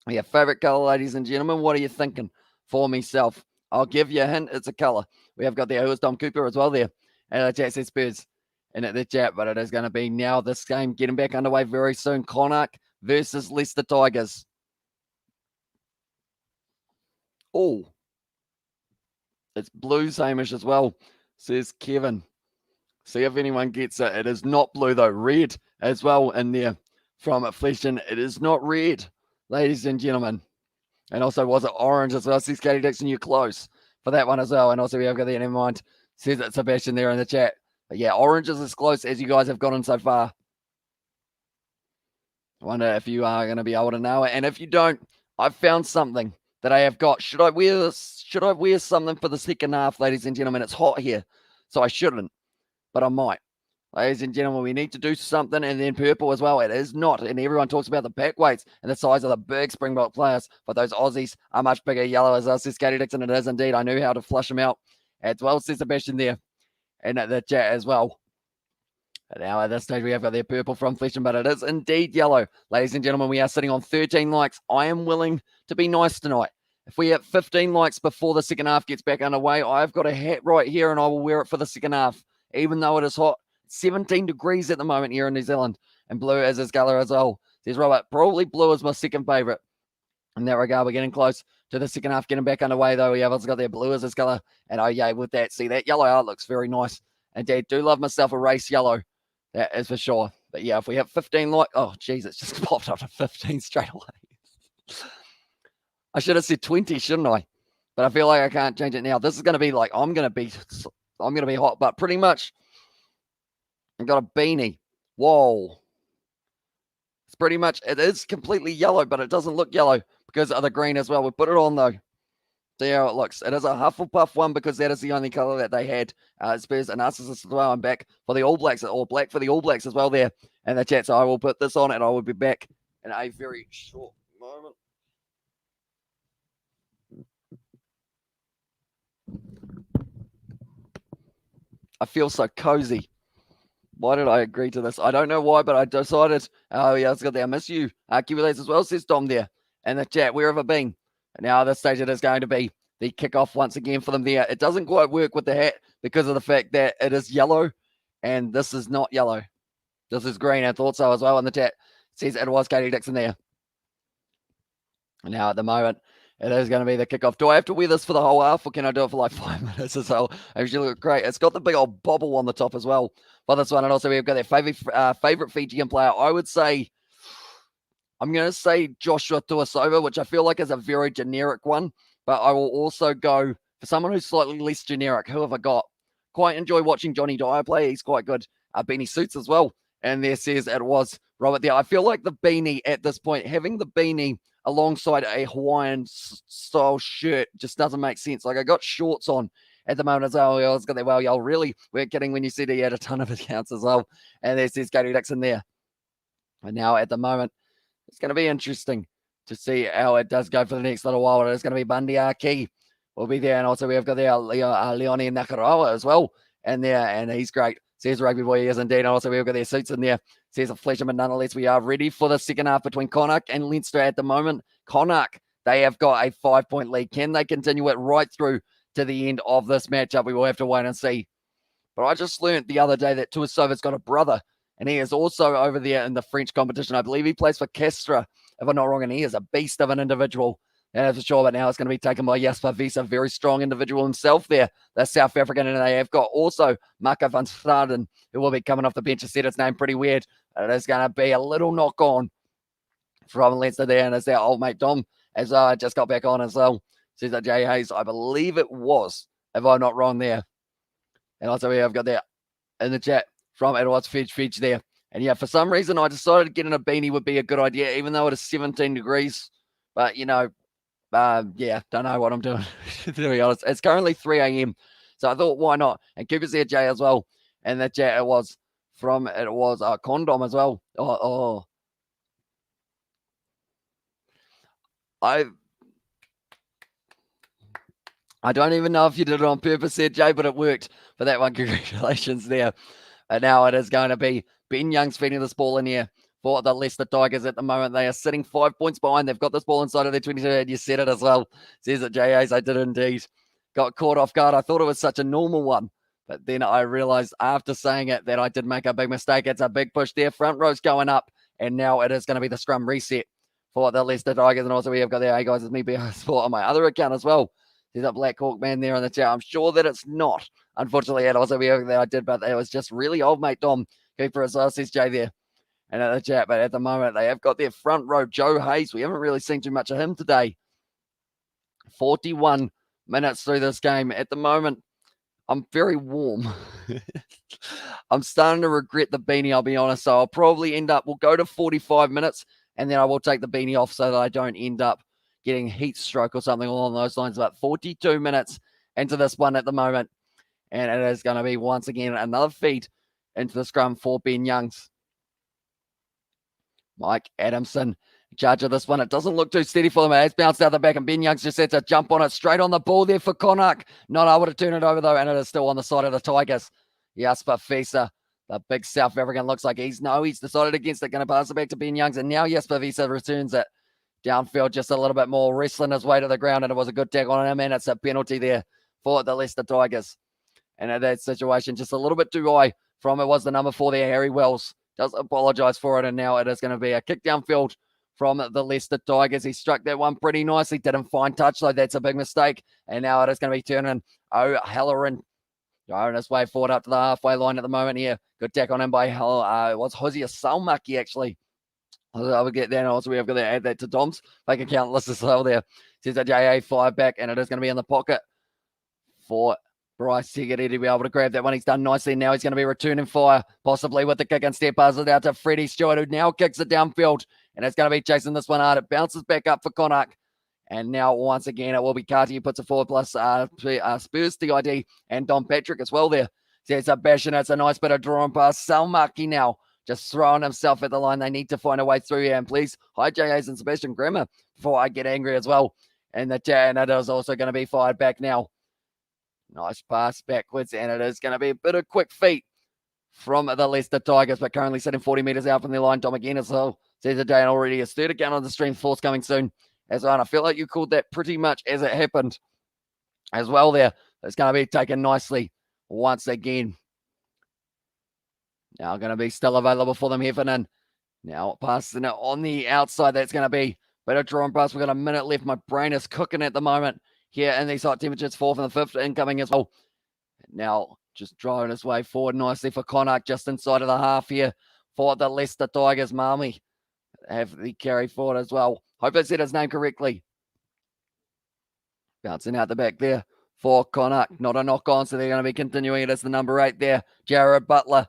Yeah, favorite color, ladies and gentlemen. What are you thinking for myself? I'll give you a hint. It's a color. We have got there. Who's Dom Cooper as well there? And the chat says Spurs in the chat, but it is going to be now this game getting back underway very soon. Connacht versus Leicester Tigers. Oh, it's Blues, Hamish, as well, says Kevin. See if anyone gets it. It is not blue, though. Red as well in there from Flesh. It is not red, ladies and gentlemen. And also, was it orange as well? Says Katie Dixon, you're close for that one as well. And also, we have got the never mind. Says it Sebastian there in the chat. But yeah, orange is as close as you guys have gotten so far. I wonder if you are going to be able to know it. And if you don't, I've found something that I have got. Should I wear this? Should I wear something for the second half, ladies and gentlemen? It's hot here, so I shouldn't, but I might. Ladies and gentlemen, we need to do something, and then purple as well. It is not, and everyone talks about the back weights and the size of the big Springbok players, but those Aussies are much bigger. Yellow as us, says Katie Dixon. It is indeed. I knew how to flush them out as well, says Sebastian there, and at the chat as well. And now at this stage, we have got their purple from Flesh, but it is indeed yellow. Ladies and gentlemen, we are sitting on 13 likes. I am willing to be nice tonight. If we hit 15 likes before the second half gets back underway, I've got a hat right here, and I will wear it for the second half, even though it is hot. 17 degrees at the moment here in New Zealand, and blue is his colour as well. Says Robert, probably blue is my second favourite. In that regard, we're getting close to the second half, getting back underway, though. We have also got their blue as his colour, and oh yeah, with that, see that yellow out looks very nice. And Dad, do love myself a race yellow. That is for sure. But yeah, if we have 15 likes, oh geez, it's just popped up to 15 straight away. I should have said 20, shouldn't I? But I feel like I can't change it now. This is going to be like, I'm going to be hot, but pretty much I've got a beanie. Whoa. It's pretty much, it is completely yellow, but it doesn't look yellow because of the green as well. We put it on though. See how it looks. It is a Hufflepuff one because that is the only color that they had. Spurs and us as well. I'm back for the All Blacks, or black for the All Blacks as well there in the chat. So I will put this on and I will be back in a very short moment. I feel so cozy. Why did I agree to this? I don't know why, but I decided. Oh, yeah, it's got there. I miss you. Kiwi Lads as well, says Dom there in the chat. Where have I been? And now at this stage, it is going to be the kickoff once again for them there. It doesn't quite work with the hat because of the fact that it is yellow, and this is not yellow. This is green. I thought so as well in the chat. It says it was Katie Dixon there. And now at the moment, it is going to be the kickoff. Do I have to wear this for the whole half, or can I do it for like 5 minutes as well? It actually look great. It's got the big old bobble on the top as well for this one. And also we've got their favorite Fijian player. I would say, I'm going to say Joshua Tuasova, which I feel like is a very generic one, but I will also go for someone who's slightly less generic. Who have I got? Quite enjoy watching Johnny Dyer play. He's quite good. Beanie Suits as well. And there says it was Robert there. I feel like the beanie at this point, having the beanie alongside a Hawaiian style shirt just doesn't make sense. Like I got shorts on at the moment as well. I was got that. Well, y'all really weren't kidding when you said he had a ton of accounts as well. And there says Katie Dixon there. And now at the moment, it's going to be interesting to see how it does go for the next little while. It's going to be Bundy Aki will be there. And also we have got there Leone Nakarawa as well. And he's great. Says Rugby Boy, he is indeed. And also we've got their Suits in there. Says a Fletcher, but nonetheless, we are ready for the second half between Connacht and Leinster at the moment. Connacht, they have got a 5-point lead. Can they continue it right through to the end of this matchup? We will have to wait and see. But I just learned the other day that Tuasova's got a brother, and he is also over there in the French competition. I believe he plays for Castres, if I'm not wrong, and he is a beast of an individual. That's for sure, but now it's going to be taken by Jasper Wiese, a very strong individual himself there. That's South African, and they have got also Marco van Straden, who will be coming off the bench. I said his name pretty weird. It is going to be a little knock on from Leinster there, and it's their old mate Dom, as I just got back on as well. Says that Jay Hayes, I believe it was, if I'm not wrong there. And also we have got there in the chat from Edwards Fidge there. And yeah, for some reason I decided getting a beanie would be a good idea, even though it is 17 degrees. But yeah, don't know what I'm doing, to be honest. It's currently 3 a.m. So I thought, why not? And Cooper's there, Jay, as well. And the chat it was Condom as well. I don't even know if you did it on purpose there, Jay, but it worked for that one. Congratulations there. And now it is going to be Ben Young's feeding this ball in here for the Leicester Tigers at the moment. They are sitting 5 points behind. They've got this ball inside of their 22, and you said it as well. Says it, J.A.'s. I did indeed. Got caught off guard. I thought it was such a normal one, but then I realized after saying it that I did make a big mistake. It's a big push there. Front row's going up, and now it is going to be the scrum reset for the Leicester Tigers. And also we have got there, hey guys, it's me, Sport on my other account as well. There's a Black Hawk man there in the chat. I'm sure that it's not. Unfortunately, and also we have that I did, but it was just really old mate Dom Cooper as well, says Jay there. And at the chat, but at the moment they have got their front row, Joe Hayes. We haven't really seen too much of him today. 41 minutes through this game. At the moment, I'm very warm. I'm starting to regret the beanie, I'll be honest. So I'll probably we'll go to 45 minutes, and then I will take the beanie off so that I don't end up getting heat stroke or something along those lines. About 42 minutes into this one at the moment. And it is going to be, once again, another feed into the scrum for Ben Youngs. Mike Adamson, in charge of this one. It doesn't look too steady for them. It's bounced out the back, and Ben Youngs just had to jump on it straight on the ball there for Connacht. Not able to turn it over, though, and it is still on the side of the Tigers. Jasper Fisa, the big South African, looks like he's decided against it. Going to pass it back to Ben Youngs, and now Jasper Fisa returns it downfield, just a little bit more, wrestling his way to the ground, and it was a good tackle on him, and it's a penalty there for the Leicester Tigers. And in that situation, just a little bit too high from it was the number 4 there, Harry Wells. Does apologise for it, and now it is going to be a kick downfield from the Leicester Tigers. He struck that one pretty nicely, didn't find touch, though. That's a big mistake. And now it is going to be turning O'Halloran on his way forward up to the halfway line at the moment here. Good tack on him by it was Hosea Salmaki, actually. I would get that, and also we have got to add that to Dom's fake account list as well there. Says that JA 5 back, and it is going to be in the pocket for Bryce Segedy to be able to grab that one. He's done nicely. Now he's going to be returning fire, possibly with the kick and step. Passes it out to Freddie Stewart, who now kicks it downfield, and it's going to be chasing this one hard. It bounces back up for Connacht, and now once again it will be Carty who puts it forward, plus Spurs TID and Don Patrick as well there. So it's a bash, and it's a nice bit of drawing pass. Salmaki now just throwing himself at the line. They need to find a way through here, and please, hi JAs and Sebastian Grammer before I get angry as well. And it is also going to be fired back now. Nice pass backwards, and it is going to be a bit of quick feet from the Leicester Tigers, but currently sitting 40 metres out from their line. Dom again as well. Says a day and already a third account on the stream. Force coming soon as well. And I feel like you called that pretty much as it happened as well there. It's going to be taken nicely once again. Now going to be still available for them, Heffernan. Now passing it on the outside. That's going to be a bit of drawing pass. We've got a minute left. My brain is cooking at the moment here in these hot temperatures. 4th and the 5th incoming as well. Now just driving his way forward nicely for Connacht, just inside of the half here for the Leicester Tigers. Marmy have the carry forward as well. Hope I said his name correctly. Bouncing out the back there for Connacht. Not a knock on, so they're going to be continuing it as the number 8 there. Jared Butler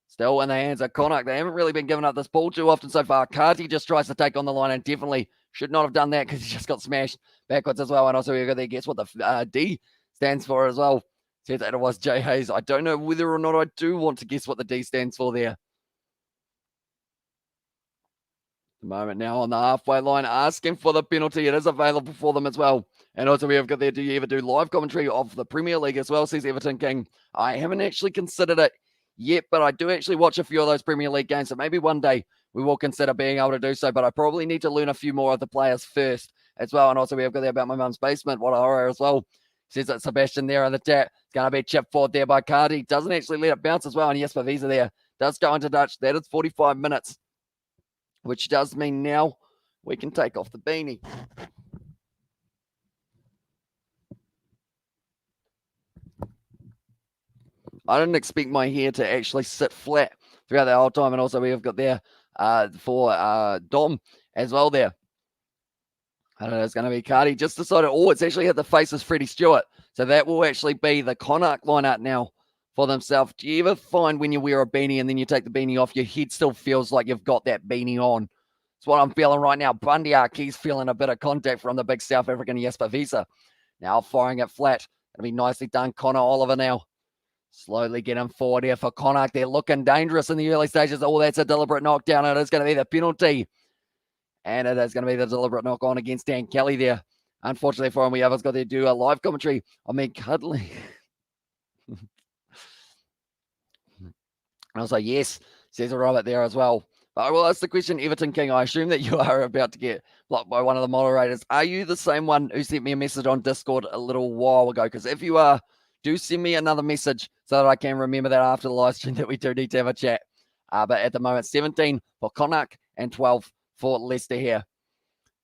still in the hands of Connacht. They haven't really been giving up this ball too often so far. Carty just tries to take on the line and definitely should not have done that because he just got smashed backwards as well. And also, you've got to guess what the D stands for as well. Says that it was Jay Hayes. I don't know whether or not I do want to guess what the D stands for there. The moment now on the halfway line, asking for the penalty. It is available for them as well. And also, we have got there, do you ever do live commentary of the Premier League as well, says Everton King. I haven't actually considered it yet, but I do actually watch a few of those Premier League games, so maybe one day we will consider being able to do so, but I probably need to learn a few more of the players first as well. And also, we have got there about my mum's basement. What a horror as well. Says that Sebastian there in the chat. It's going to be chipped forward there by Carty. Doesn't actually let it bounce as well. And yes, Visa there does go into Dutch. That is 45 minutes, which does mean now we can take off the beanie. I didn't expect my hair to actually sit flat throughout the whole time. And also, we have got there for Dom as well there. And it's going to be Cardi. Just decided, it's actually hit the face of Freddie Stewart. So that will actually be the Connacht lineup now for themselves. Do you ever find when you wear a beanie and then you take the beanie off, your head still feels like you've got that beanie on? It's what I'm feeling right now. Bundy Arke's feeling a bit of contact from the big South African Jesper Visa. Now firing it flat. It'll be nicely done. Connor Oliver now. Slowly getting forward here for Connacht. They're looking dangerous in the early stages. That's a deliberate knockdown. It is going to be the penalty. And it is going to be the deliberate knock on against Dan Kelly there. Unfortunately for him, we have got to do a live commentary. Cuddly. And I was like, yes, says a Robert there as well. But I will ask the question, Everton King. I assume that you are about to get blocked by one of the moderators. Are you the same one who sent me a message on Discord a little while ago? Because if you are, do send me another message so that I can remember that after the live stream that we do need to have a chat. But at the moment, 17 for Connacht and 12 for Leicester here.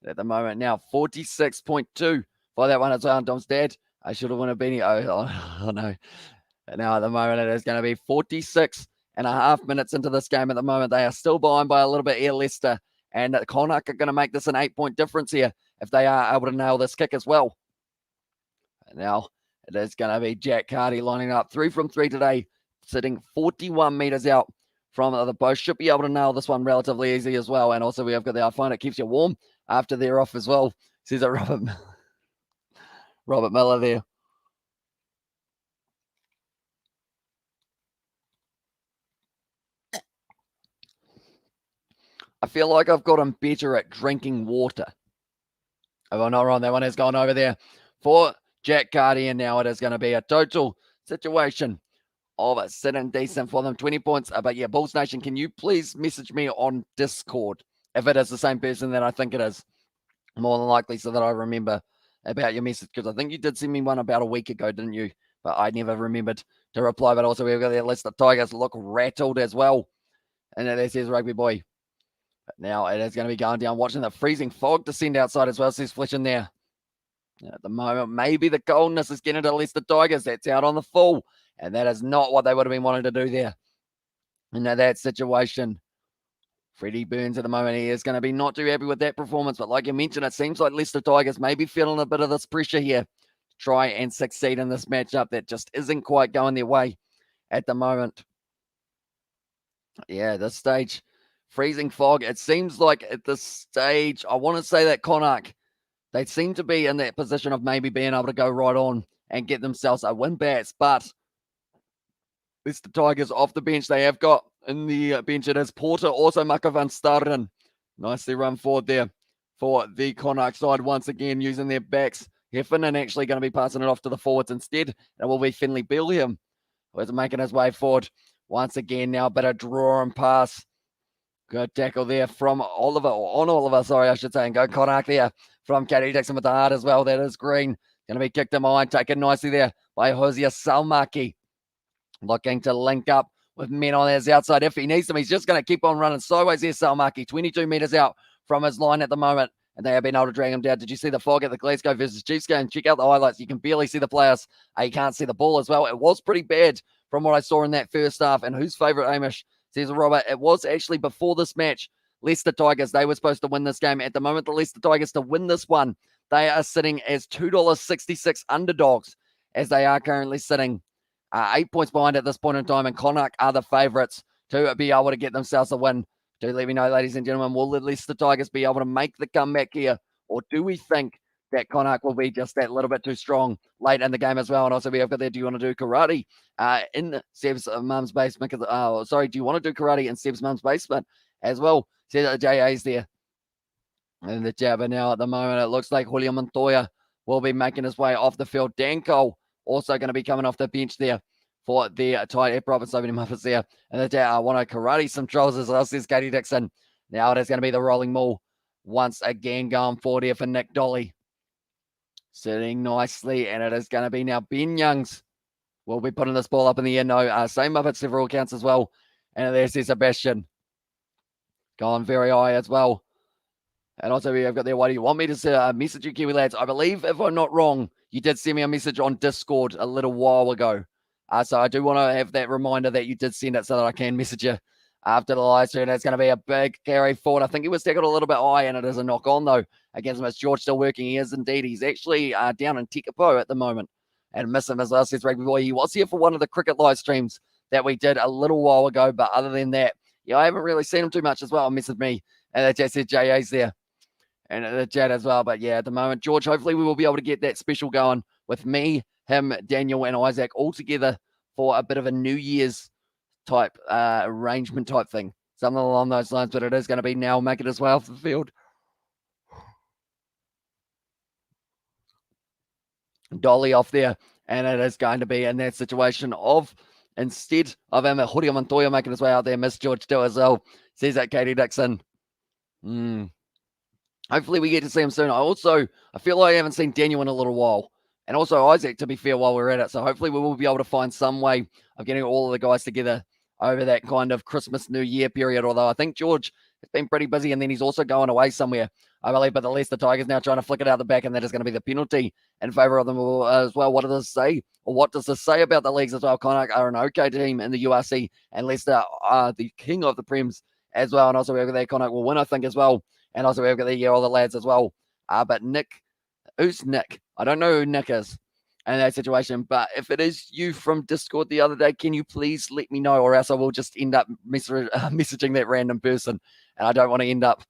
At the moment now, 46.2 for that one as well. Dom's dad, I should have won a beanie. Oh no. Now at the moment, it is going to be 46.5 minutes into this game at the moment. They are still behind by a little bit here, Leicester. And Connacht are going to make this an 8-point difference here if they are able to nail this kick as well. And now it is going to be Jack Carty lining up 3 from 3 today, sitting 41 meters out from the post. Should be able to nail this one relatively easy as well. And also we have got the iPhone. It keeps you warm after they're off as well. Says it Robert Miller there. I feel like I've gotten better at drinking water. If I'm not wrong, that one has gone over there for Jack Carty. And now it is going to be a total situation of it sitting decent for them. 20 points. But yeah, Bulls Nation, can you please message me on Discord if it is the same person that I think it is? More than likely, so that I remember about your message, because I think you did send me one about a week ago, didn't you? But I never remembered to reply. But also we've got the Leicester Tigers look rattled as well. And that says Rugby Boy. But now it is going to be going down, watching the freezing fog descend outside as well, says Fletch in there. At the moment, maybe the coldness is getting to Leicester Tigers. That's out on the full. And that is not what they would have been wanting to do there. In that situation, Freddie Burns at the moment, he is going to be not too happy with that performance. But like you mentioned, it seems like Leicester Tigers may be feeling a bit of this pressure here to try and succeed in this matchup that just isn't quite going their way at the moment. Yeah, this stage, freezing fog. It seems like at this stage, I want to say that Connacht, they seem to be in that position of maybe being able to go right on and get themselves a win bats. But it's the Tigers off the bench. They have got in the bench, it is Porter, also Maka van Starren. Nicely run forward there for the Connacht side once again using their backs. Heffernan actually going to be passing it off to the forwards instead. It will be Finley Billiam who is making his way forward once again. Now a bit of draw and pass. Good tackle there from Oliver, or on Oliver, sorry, I should say, and go Connacht there from Katie Dixon with the heart as well. That is Green. Going to be kicked in behind, taken nicely there by Hosea Salmaki. Looking to link up with men on his outside if he needs them. He's just going to keep on running sideways here, Salmaki. 22 meters out from his line at the moment, and they have been able to drag him down. Did you see the fog at the Glasgow versus Chiefs game? Check out the highlights. You can barely see the players. You can't see the ball as well. It was pretty bad from what I saw in that first half. And whose favourite, Amish? Says Robert. It was actually before this match. Leicester Tigers, they were supposed to win this game. At the moment, the Leicester Tigers to win this one, they are sitting as $2.66 underdogs, as they are currently sitting 8 points behind at this point in time, and Connacht are the favourites to be able to get themselves a win. Do let me know, ladies and gentlemen, will the Leicester Tigers be able to make the comeback here, or do we think that Connacht will be just that little bit too strong late in the game as well? And also we have got there, do you want to do karate in Seb's mum's basement? Do you want to do karate in Seb's mum's basement as well? Says JA's there. And the jabber now at the moment, it looks like Julio Montoya will be making his way off the field. Dan Cole also going to be coming off the bench there for the tight air province opening Muppets there. And the dad want to karate some trolls as well, says Katie Dixon. Now it is going to be the rolling maul once again going forward here for Nick Dolly. Sitting nicely, and it is going to be now Ben Youngs will be putting this ball up in the air. No, same up at several counts as well. And there's Sebastian. Gone very high as well. And also we have got there, why do you want me to message you, Kiwi lads? I believe, if I'm not wrong, you did send me a message on Discord a little while ago. So I do want to have that reminder that you did send it so that I can message you after the live stream. It's going to be a big carry forward. I think he was tackled a little bit high, and it is a knock on, though, against him. It's George still working. He is indeed. He's actually down in Tekapo at the moment. And miss him as well, says Rugby Boy. He was here for one of the cricket live streams that we did a little while ago, but other than that, yeah, I haven't really seen him too much as well. Messaged me, and the chat said JA's there, and the chat as well. But yeah, at the moment, George, hopefully we will be able to get that special going with me, him, Daniel, and Isaac all together for a bit of a New Year's type arrangement type thing, something along those lines. But it is going to be now make it as well for the field. Dolly off there, and it is going to be in that situation of instead of him, Horia Montoya making his way out there, Miss George too as well, says that Katie Dixon. Hopefully we get to see him soon. I feel like I haven't seen Daniel in a little while, and also Isaac, to be fair, while we're at it. So hopefully we will be able to find some way of getting all of the guys together over that kind of Christmas, New Year period, although I think George has been pretty busy, and then he's also going away somewhere, I believe. But the Leicester Tigers now trying to flick it out the back, and that is going to be the penalty in favour of them as well. What does this say? Or what does this say about the leagues as well? Connacht are an okay team in the URC, and Leicester are the king of the Prems as well. And also we've got that Connacht will win, I think, as well. And also we've got all the lads as well. But Nick, who's Nick? I don't know who Nick is in that situation, but if it is you from Discord the other day, can you please let me know, or else I will just end up messaging that random person, and I don't want to end up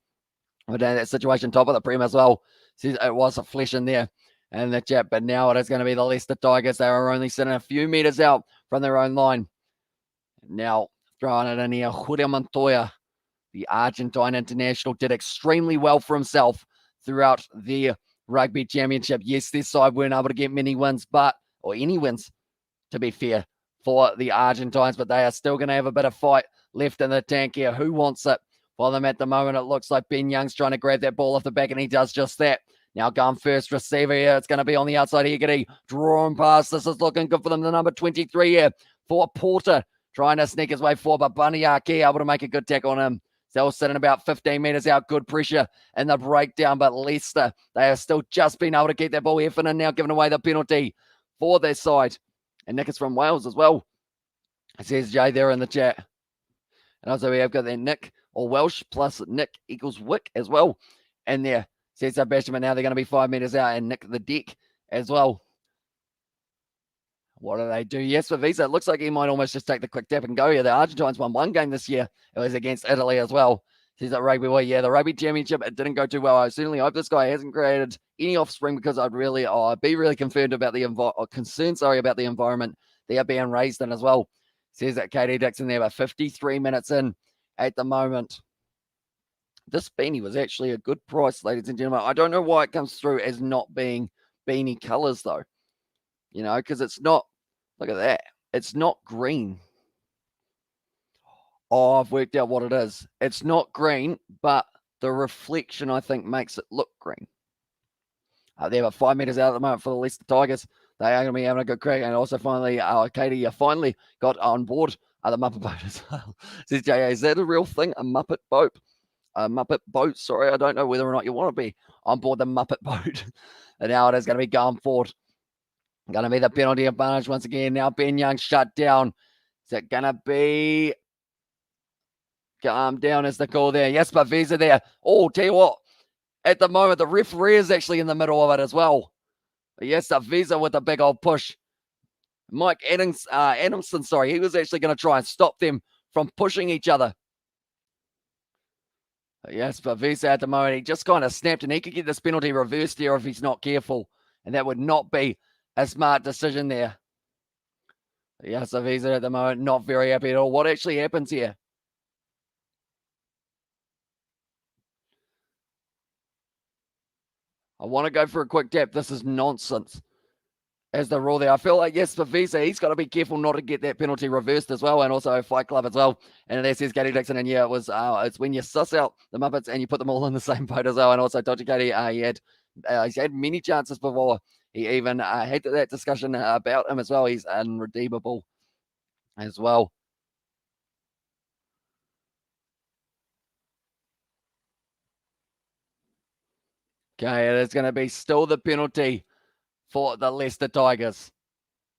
with that situation. Top of the Prem as well. See, it was a flash in there in the chat, but now it is going to be the Leicester Tigers. They are only sitting a few meters out from their own line. Now throwing it in here, Horia Montoya, the Argentine international, did extremely well for himself throughout the Rugby Championship. Yes, this side weren't able to get many wins, or any wins, to be fair, for the Argentines, but they are still going to have a bit of fight left in the tank here. Who wants it for them at the moment? It looks like Ben Young's trying to grab that ball off the back, and he does just that. Now going first receiver here. It's going to be on the outside here. Getty drawn past. This is looking good for them. The number 23 here for Porter, trying to sneak his way forward, but Baniaki able to make a good tackle on him. They'll sitting about 15 metres out. Good pressure in the breakdown, but Leicester, they have still just been able to keep that ball. Heffernan now giving away the penalty for their side. And Nick is from Wales as well. It says Jay there in the chat. And also we have got that Nick, or Welsh, plus Nick equals Wick as well. And there, says Sebastian, but now they're going to be 5 metres out, and Nick the deck as well. What do they do? Yes, for Visa, it looks like he might almost just take the quick tap and go here. The Argentines won one game this year. It was against Italy as well. Says that Rugby Boy, yeah, the Rugby Championship, it didn't go too well. I certainly hope this guy hasn't created any offspring, because I'd be really concerned about the about the environment they are being raised in as well. Says that Katie Dixon there, but 53 minutes in at the moment. This beanie was actually a good price, ladies and gentlemen. I don't know why it comes through as not being beanie colors, though. You know, because it's not, look at that. It's not green. Oh, I've worked out what it is. It's not green, but the reflection, I think, makes it look green. They were 5 metres out at the moment for the Leicester Tigers. They are going to be having a good crack. And also finally, Katie finally got on board the Muppet boat as well. Says J.A., is that a real thing? A Muppet boat? A Muppet boat, sorry. I don't know whether or not you want to be on board the Muppet boat. And now it is going to be going forward. Going to be the penalty advantage once again. Now Ben Young shut down. Is it going to be calm down is the call there? Yes, but Visa there. Oh, tell you what. At the moment, the referee is actually in the middle of it as well. But yes, the Visa with a big old push. Mike Adamson, he was actually going to try and stop them from pushing each other. But yes, but Visa at the moment, he just kind of snapped, and he could get this penalty reversed here if he's not careful. And that would not be a smart decision there. Yes, so Visa at the moment, not very happy at all. What actually happens here? I want to go for a quick tap. This is nonsense. As the rule there, I feel like, yes, for Visa, he's got to be careful not to get that penalty reversed as well, and also Fight Club as well. And there says Katie Dixon, and yeah, it's when you suss out the Muppets and you put them all in the same boat as well. And also Dodgy Katie, he's had many chances before. He even had that discussion about him as well. He's unredeemable as well. Okay, it is going to be still the penalty for the Leicester Tigers.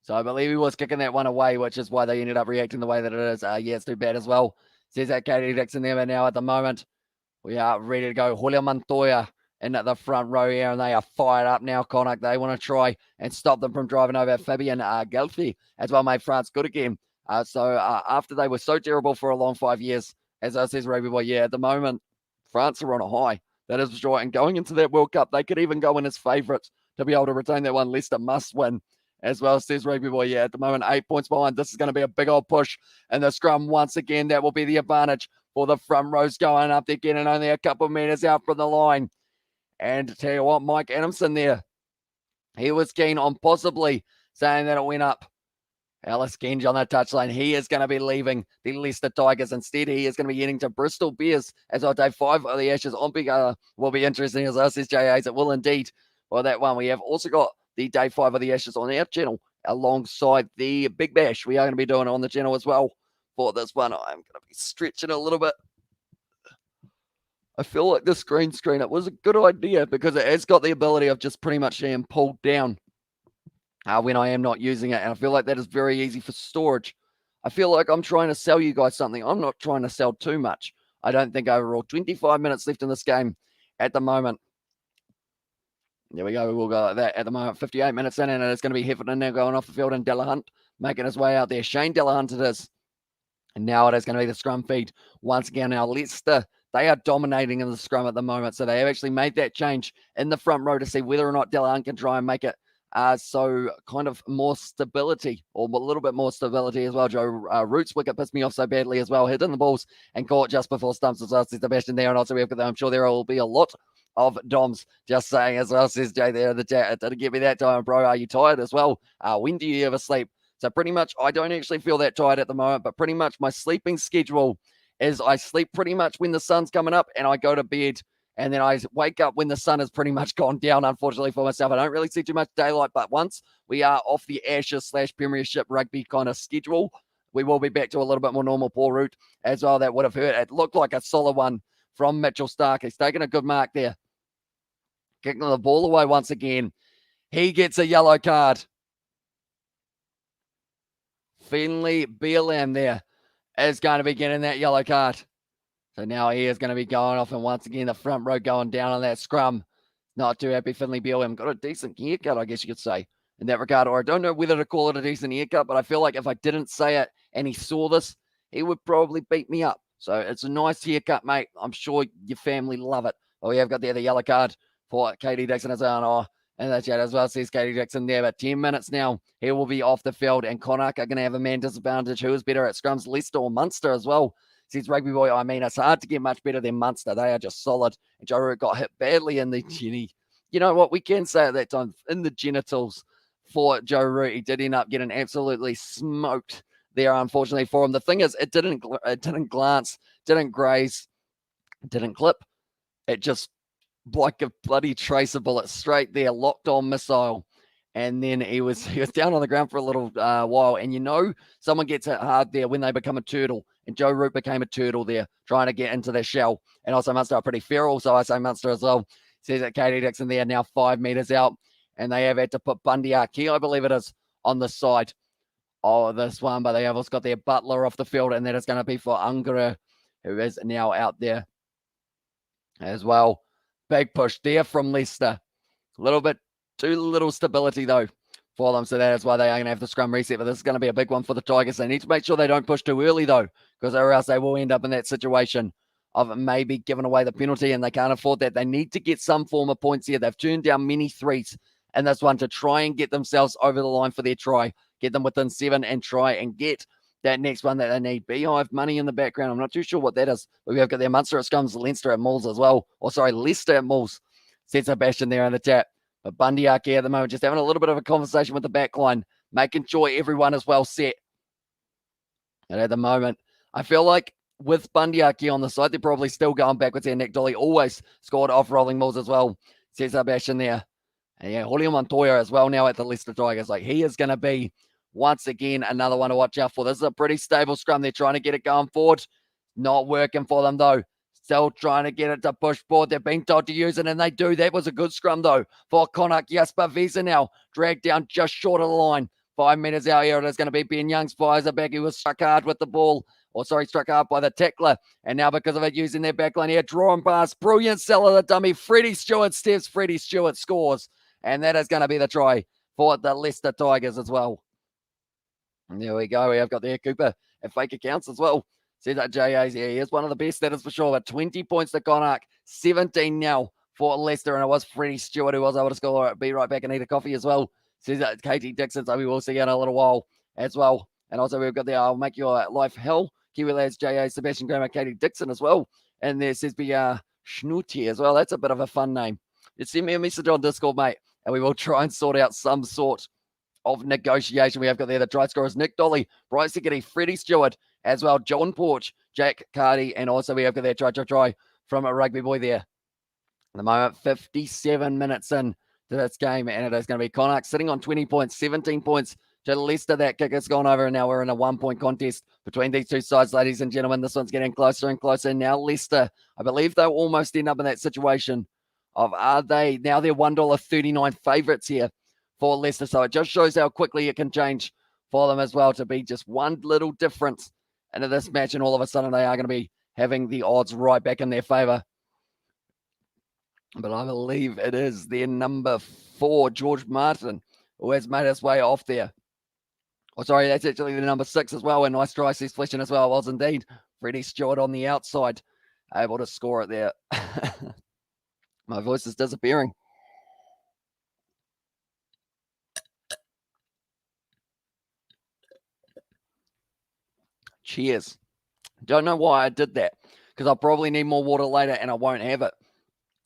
So I believe he was kicking that one away, which is why they ended up reacting the way that it is. Yeah, it's too bad as well. Says that Katie Dixon there, but now at the moment, we are ready to go. Julio Montoya in at the front row here, and they are fired up now, Connacht. They want to try and stop them from driving over Fabian Gelfi as well, made France good again. So after they were so terrible for a long 5 years, as I says, Rugby Boy, yeah, at the moment, France are on a high. That is for sure. And going into that World Cup, they could even go in as favourites to be able to retain that one. Leicester must win as well, says Rugby Boy. Yeah, at the moment, 8 points behind. This is going to be a big old push in the scrum once again. That will be the advantage for the front rows going up. They're getting only a couple of metres out from the line. And to tell you what, Mike Adamson there, he was keen on possibly saying that it went up. Alice Genge on that touchline. He is going to be leaving the Leicester Tigers. Instead, he is going to be heading to Bristol Bears as our day 5 of the Ashes on big. Will be interesting as us as JAs. It will indeed. For that one, we have also got the day 5 of the Ashes on our channel alongside the Big Bash. We are going to be doing it on the channel as well for this one. I'm going to be stretching a little bit. I feel like this green screen, it was a good idea because it has got the ability of just pretty much being pulled down when I am not using it. And I feel like that is very easy for storage. I feel like I'm trying to sell you guys something. I'm not trying to sell too much. I don't think overall. 25 minutes left in this game at the moment. There we go. We'll go like that at the moment. 58 minutes in, and it's going to be Heffernan now going off the field, and Delahunt making his way out there. Shane Delahunt it is. And now it is going to be the scrum feed once again. Now, Leicester, they are dominating in the scrum at the moment. So they have actually made that change in the front row to see whether or not Delahunt can try and make it so kind of more stability, or a little bit more stability as well. Joe Root's wicket pissed me off so badly as well, hitting the balls and caught just before stumps as well. Says Sebastian there, and also we've got, I'm sure there will be a lot of DOMs just saying as well, says Jay there in the chat. It didn't get me that time, bro. Are you tired as well? When do you ever sleep? So pretty much, I don't actually feel that tired at the moment, but pretty much my sleeping schedule is I sleep pretty much when the sun's coming up and I go to bed, and then I wake up when the sun has pretty much gone down, unfortunately for myself. I don't really see too much daylight, but once we are off the Ashes / Premiership rugby kind of schedule, we will be back to a little bit more normal poor route as well. That would have hurt. It looked like a solid one from Mitchell Stark. He's taken a good mark there. Kicking the ball away once again. He gets a yellow card. Finley Beerlam there is going to be getting that yellow card. So now he is going to be going off, and once again, the front row going down on that scrum. Not too happy. Finley Beerlam got a decent haircut, I guess you could say, in that regard. Or I don't know whether to call it a decent haircut, but I feel like if I didn't say it and he saw this, he would probably beat me up. So it's a nice haircut, mate. I'm sure your family love it. Oh, we have got there the yellow card for Katie Dixon as well. And the chat as well says Katie Dixon there. But 10 minutes now, he will be off the field, and Connacht are going to have a man disadvantage. Who is better at scrums, Leicester or Munster as well? Says Rugby Boy. I mean, it's hard to get much better than Munster. They are just solid. And Joe Root got hit badly in the chinny. You know what? We can say at that time, in the genitals for Joe Root. He did end up getting absolutely smoked there, unfortunately for him. The thing is, it didn't glance, didn't graze, didn't clip. It just like a bloody tracer bullet straight there, locked on missile. And then he was down on the ground for a little while. And you know, someone gets hit hard there when they become a turtle. And Joe Root became a turtle there, trying to get into their shell. And also Munster are pretty feral, so I say Munster as well. Says that Katie Dixon there, now 5 meters out. And they have had to put Bundy Aki, I believe it is, on the side of this one. But they have also got their butler off the field, and that is going to be for Ungara, who is now out there as well. Big push there from Leicester. A little bit too little stability, though, for them. So that is why they are going to have the scrum reset. But this is going to be a big one for the Tigers. They need to make sure they don't push too early, though, because or else they will end up in that situation of maybe giving away the penalty, and they can't afford that. They need to get some form of points here. They've turned down many threes in this one to try and get themselves over the line for their try, get them within 7 and try and get that next one that they need. Beehive money in the background. I'm not too sure what that is, but we have got their Munster at scrums, Leinster at mauls as well. Or sorry, Leicester at mauls. Said Sebastian there in the chat. But Bundy Aki at the moment just having a little bit of a conversation with the back line, making sure everyone is well set. And at the moment, I feel like with Bundy Aki on the side, they're probably still going backwards here. Nick Dolly always scored off rolling balls as well. Says Sebastian there. And yeah, Julio Montoya as well now at the Leicester Tigers. Like, he is going to be, once again, another one to watch out for. This is a pretty stable scrum. They're trying to get it going forward. Not working for them, though. Still trying to get it to push forward. They're being told to use it, and they do. That was a good scrum, though, for Connacht. Jasper Visa now dragged down just short of the line. 5 meters out here. It is going to be Ben Young's fires it back. He was struck hard with the ball. struck up by the tackler. And now because of it, using their backline here, drawn pass, brilliant sell of the dummy. Freddie Stewart steps, Freddie Stewart scores. And that is going to be the try for the Leicester Tigers as well. And there we go. We have got there Cooper at fake accounts as well. Says that JA's here. He is one of the best, that is for sure. But 20 points to Connacht, 17 now for Leicester. And it was Freddie Stewart who was able to score. Be right back and eat a coffee as well. Says that Katie Dixon. So we will see you in a little while as well. And also we've got there, I'll make your life hell. Kiwi lads, JA, Sebastian Graham, Katie Dixon as well. And there says be Schnuti as well. That's a bit of a fun name. Just send me a message on Discord, mate. And we will try and sort out some sort of negotiation. We have got there the try scorers, Nick Dolly, Bryce Sickety, Freddie Stewart, as well, John Porch, Jack Cardy, and also we have got there try from a rugby boy there. At the moment, 57 minutes in to this game, and it is going to be Connacht sitting on 20 points, 17 points to Leicester. That kick has gone over, and now we're in a 1-point contest between these two sides, ladies and gentlemen. This one's getting closer and closer. Now Leicester, I believe they'll almost end up in that situation of, are they? Now they're $1.39 favourites here for Leicester. So it just shows how quickly it can change for them as well, to be just one little difference into this match, and all of a sudden they are going to be having the odds right back in their favour. But I believe it is their number 4, George Martin, who has made his way off there. Oh, sorry, that's actually the number 6 as well. And nice try, says Fletcher as well. It was indeed Freddie Stewart on the outside, able to score it there. My voice is disappearing. Cheers. Don't know why I did that, because I'll probably need more water later and I won't have it.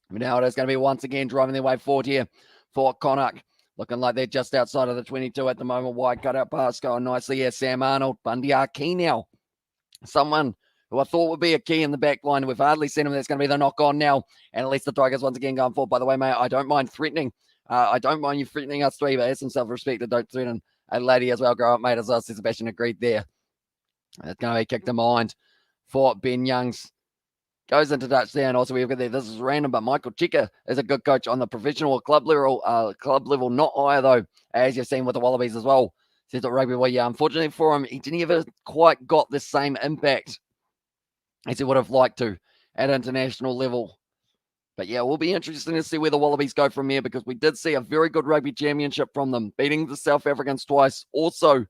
But now it is going to be once again driving their way forward here for Connacht. Looking like they're just outside of the 22 at the moment. Wide cutout pass going nicely here. Sam Arnold, Bundy key now. Someone who I thought would be a key in the back line. We've hardly seen him. That's going to be the knock on now. And at least the Tigers once again going forward. By the way, mate, I don't mind threatening. I don't mind you threatening us three, but have some self-respect and don't threaten a lady as well. Grow up, mate, as well. Sebastian agreed there. It's going to be kicked in behind for Ben Youngs. Goes into touchdown. Also, we've got there. This is random, but Michael Chica is a good coach on the professional club level, not higher though, as you've seen with the Wallabies as well. Says that rugby, well, yeah, unfortunately for him, he didn't ever quite got the same impact as he would have liked to at international level. But yeah, it will be interesting to see where the Wallabies go from here, because we did see a very good rugby championship from them, beating the South Africans twice. Also,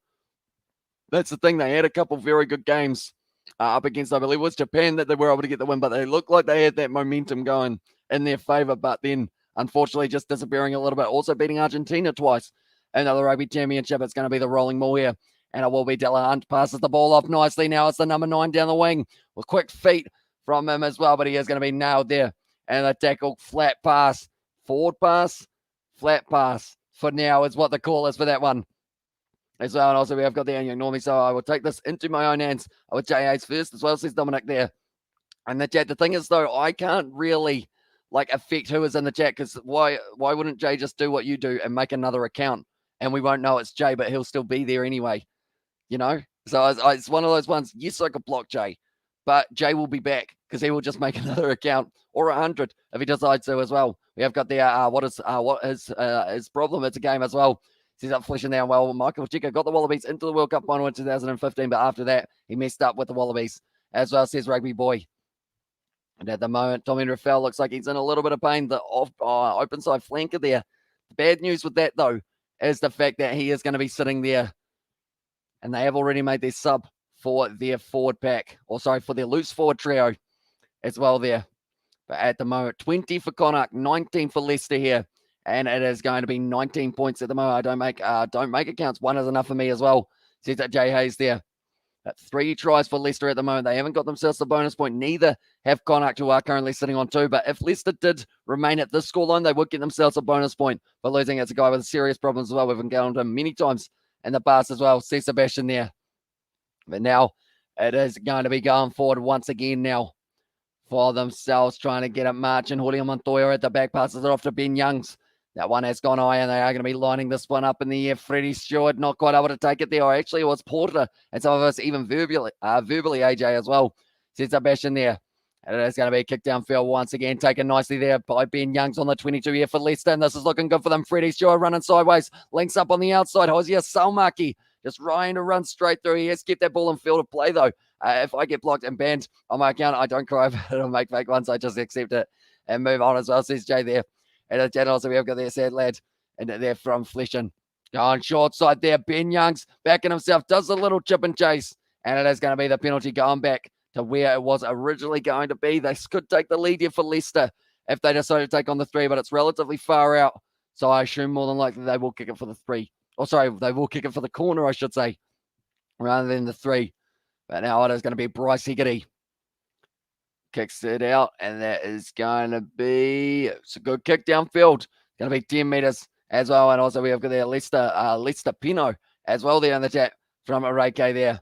that's the thing, they had a couple very good games up against, I believe it was Japan, that they were able to get the win, but they looked like they had that momentum going in their favour, but then unfortunately just disappearing a little bit. Also beating Argentina twice in the Rugby Championship. It's going to be the rolling ball here, and it will be Della Hunt. Passes the ball off nicely. Now it's the number 9 down the wing with quick feet from him as well, but he is going to be nailed there. And the tackle, flat pass, forward pass, flat pass for now is what the call is for that one as well. And also we have got the ignore me, so I will take this into my own hands with JA's first as well, says Dominic there. And the chat, the thing is though, I can't really affect who is in the chat, because why wouldn't Jay just do what you do and make another account, and we won't know it's Jay, but he'll still be there anyway, you know? So it's one of those ones. Yes, I could block Jay, but Jay will be back because he will just make another account, or 100 if he decides to as well. We have got the what is his problem? It's a game as well. He's up fleshing down well. Michael Chica got the Wallabies into the World Cup final in 2015, but after that, he messed up with the Wallabies as well, says Rugby Boy. And at the moment, Tommy Rafael looks like he's in a little bit of pain. The open side flanker there. The bad news with that, though, is the fact that he is going to be sitting there, and they have already made their sub for their forward pack, or sorry, for their loose forward trio as well there. But at the moment, 20 for Connacht, 19 for Leicester here. And it is going to be 19 points at the moment. I don't make accounts. One is enough for me as well. Says that Jay Hayes there. 3 tries for Leicester at the moment. They haven't got themselves the bonus point. Neither have Connacht, who are currently sitting on 2. But if Leicester did remain at this scoreline, they would get themselves a bonus point for losing. It's a guy with serious problems as well. We've encountered him many times in the past as well. Says Sebastian there. But now it is going to be going forward once again now for themselves, trying to get it marching. Julio Montoya at the back, passes it off to Ben Youngs. That one has gone high, and they are going to be lining this one up in the air. Freddie Stewart not quite able to take it there. Or actually, it was Porter, and some of us even verbally AJ as well. Says Sebastian there. And it is going to be a kick downfield once again, taken nicely there by Ben Youngs on the 22 here for Leicester. And this is looking good for them. Freddie Stewart running sideways, links up on the outside. Hosea Salmaki just trying to run straight through. He has kept that ball in field of play, though. If I get blocked and banned on my account, I don't cry about it or make fake ones. I just accept it and move on as well, says Jay there. And the channel also we have got there, sad lad. And they're from Fleshin. Going short side there. Ben Youngs backing himself, does a little chip and chase. And it is going to be the penalty going back to where it was originally going to be. They could take the lead here for Leicester if they decide to take on the 3, but it's relatively far out. So I assume more than likely they will kick it for the 3. Oh, sorry, they will kick it for the corner, I should say, rather than the 3. But now it is going to be Bryce Higgity. Kicks it out, and that is going to be, it's a good kick downfield. Going to be 10 meters as well. And also we have got there Leicester Pino as well there in the chat from Reike there.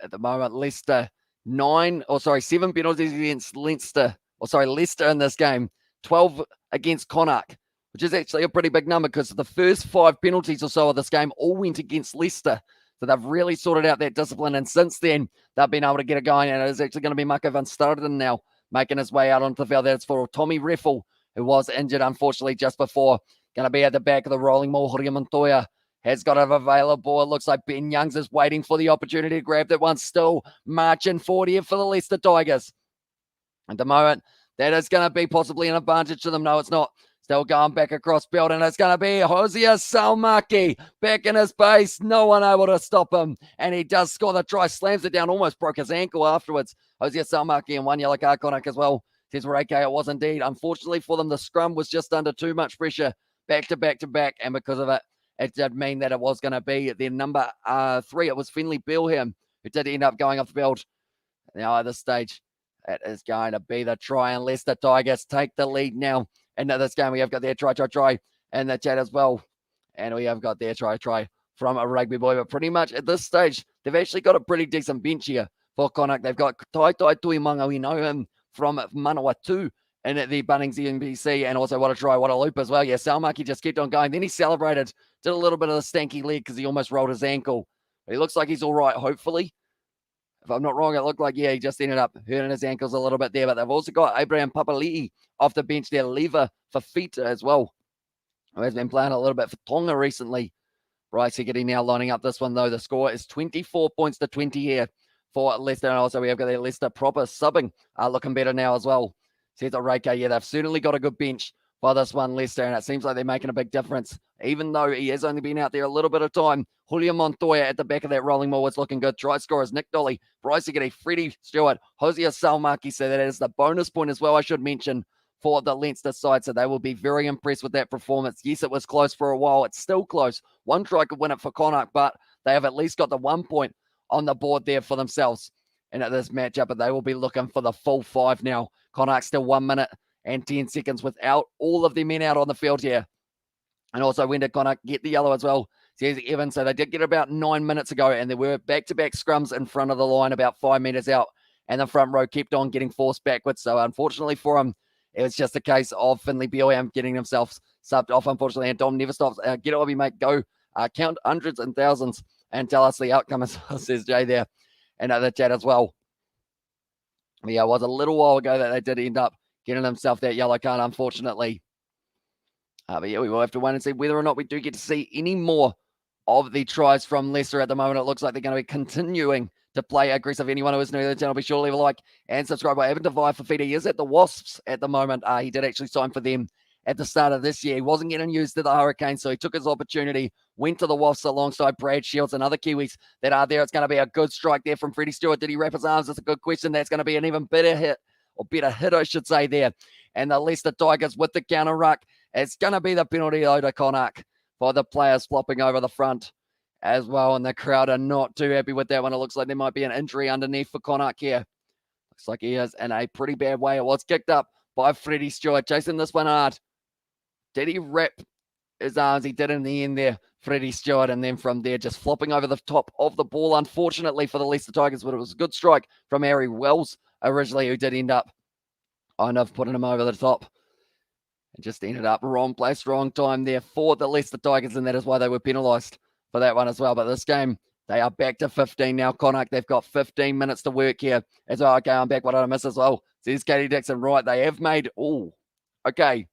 At the moment, Leicester 7 penalties against Leicester in this game, 12 against Connacht, which is actually a pretty big number because the first 5 penalties or so of this game all went against Leicester. So they've really sorted out that discipline, and since then, they've been able to get it going, and it is actually going to be Marco van Staden now making his way out onto the field. That's for Tommy Reffel, who was injured, unfortunately, just before. Going to be at the back of the rolling ball. Horia Montoya has got it available. It looks like Ben Youngs is waiting for the opportunity to grab that one. Still marching forward here for the Leicester Tigers. At the moment, that is going to be possibly an advantage to them. No, it's not. Still going back across field, and it's going to be Hosea Salmaki back in his base. No one able to stop him, and he does score the try. Slams it down, almost broke his ankle afterwards. Hosea Salmaki and 1 yellow card, Connacht as well. Says Reike, it was indeed. Unfortunately for them, the scrum was just under too much pressure back to back to back, and because of it, it did mean that it was going to be their number 3. It was Finley Bilham who did end up going off the field. Now at this stage, it is going to be the try, and Leicester Tigers take the lead now. Into this game, we have got their try in the chat as well. And we have got their try from a rugby boy. But pretty much at this stage, they've actually got a pretty decent bench here for Connacht. They've got Tai Tuimanga. We know him from Manawatu in the Bunnings NBC. And also, what a loop as well. Yeah, Salmaki just kept on going. Then he celebrated, did a little bit of the stanky leg because he almost rolled his ankle. But he looks like he's all right, hopefully. If I'm not wrong, it looked like, he just ended up hurting his ankles a little bit there. But they've also got Abraham Papali'i off the bench there, Lever Fafita as well, who has been playing a little bit for Tonga recently. Bryce Higgity now lining up this one, though. The score is 24 points to 20 here for Leicester. And also we have got their Leicester proper subbing looking better now as well. Says Reike, they've certainly got a good bench for this one, Leicester, and it seems like they're making a big difference, even though he has only been out there a little bit of time. Julian Montoya at the back of that rolling ball is looking good. Try scorers, Nick Dolly, Bryce Higgity, Freddie Stewart, Hosea Salmaki. So that is the bonus point as well, I should mention, for the Leinster side. So they will be very impressed with that performance. Yes, it was close for a while. It's still close. One try could win it for Connacht, but they have at least got the 1 point on the board there for themselves. And at this matchup, but they will be looking for the full 5 now. Connacht still 1 minute and 10 seconds without all of their men out on the field here. And also, when did Connacht get the yellow as well? Says Evan. So they did get about 9 minutes ago, and there were back-to-back scrums in front of the line about 5 meters out, and the front row kept on getting forced backwards. So unfortunately for him, it was just a case of Finley Bilham getting himself subbed off, unfortunately, and Dom never stops. Get over, mate, go. Count hundreds and thousands and tell us the outcome, as well, says Jay there, and the chat as well. Yeah, it was a little while ago that they did end up getting himself that yellow card, unfortunately. But yeah, we will have to wait and see whether or not we do get to see any more of the tries from Leicester at the moment. It looks like they're going to be continuing to play aggressive. Anyone who is new to the channel, be sure to leave a like and subscribe. I haven't divided for Fafita. He is at the Wasps at the moment. He did actually sign for them at the start of this year. He wasn't getting used to the Hurricanes, so he took his opportunity, went to the Wasps alongside Brad Shields and other Kiwis that are there. It's going to be a good strike there from Freddie Stewart. Did he wrap his arms? That's a good question. That's going to be an even better hit, I should say, there. And the Leicester Tigers with the counter ruck. It's going to be the penalty, though, to Connacht for the players flopping over the front as well. And the crowd are not too happy with that one. It looks like there might be an injury underneath for Connacht here. Looks like he is in a pretty bad way. It was kicked up by Freddie Stewart, chasing this one hard. Did he wrap his arms? He did in the end there, Freddie Stewart. And then from there, just flopping over the top of the ball, unfortunately for the Leicester Tigers. But it was a good strike from Harry Wells originally, who did end up kind of putting him over the top. And just ended up wrong place, wrong time there for the Leicester Tigers, and that is why they were penalised for that one as well. But this game, they are back to 15 now. Connacht, they've got 15 minutes to work here as well. Okay, I'm back. What did I miss as well? Says Katie Dixon. Right, they have made... okay.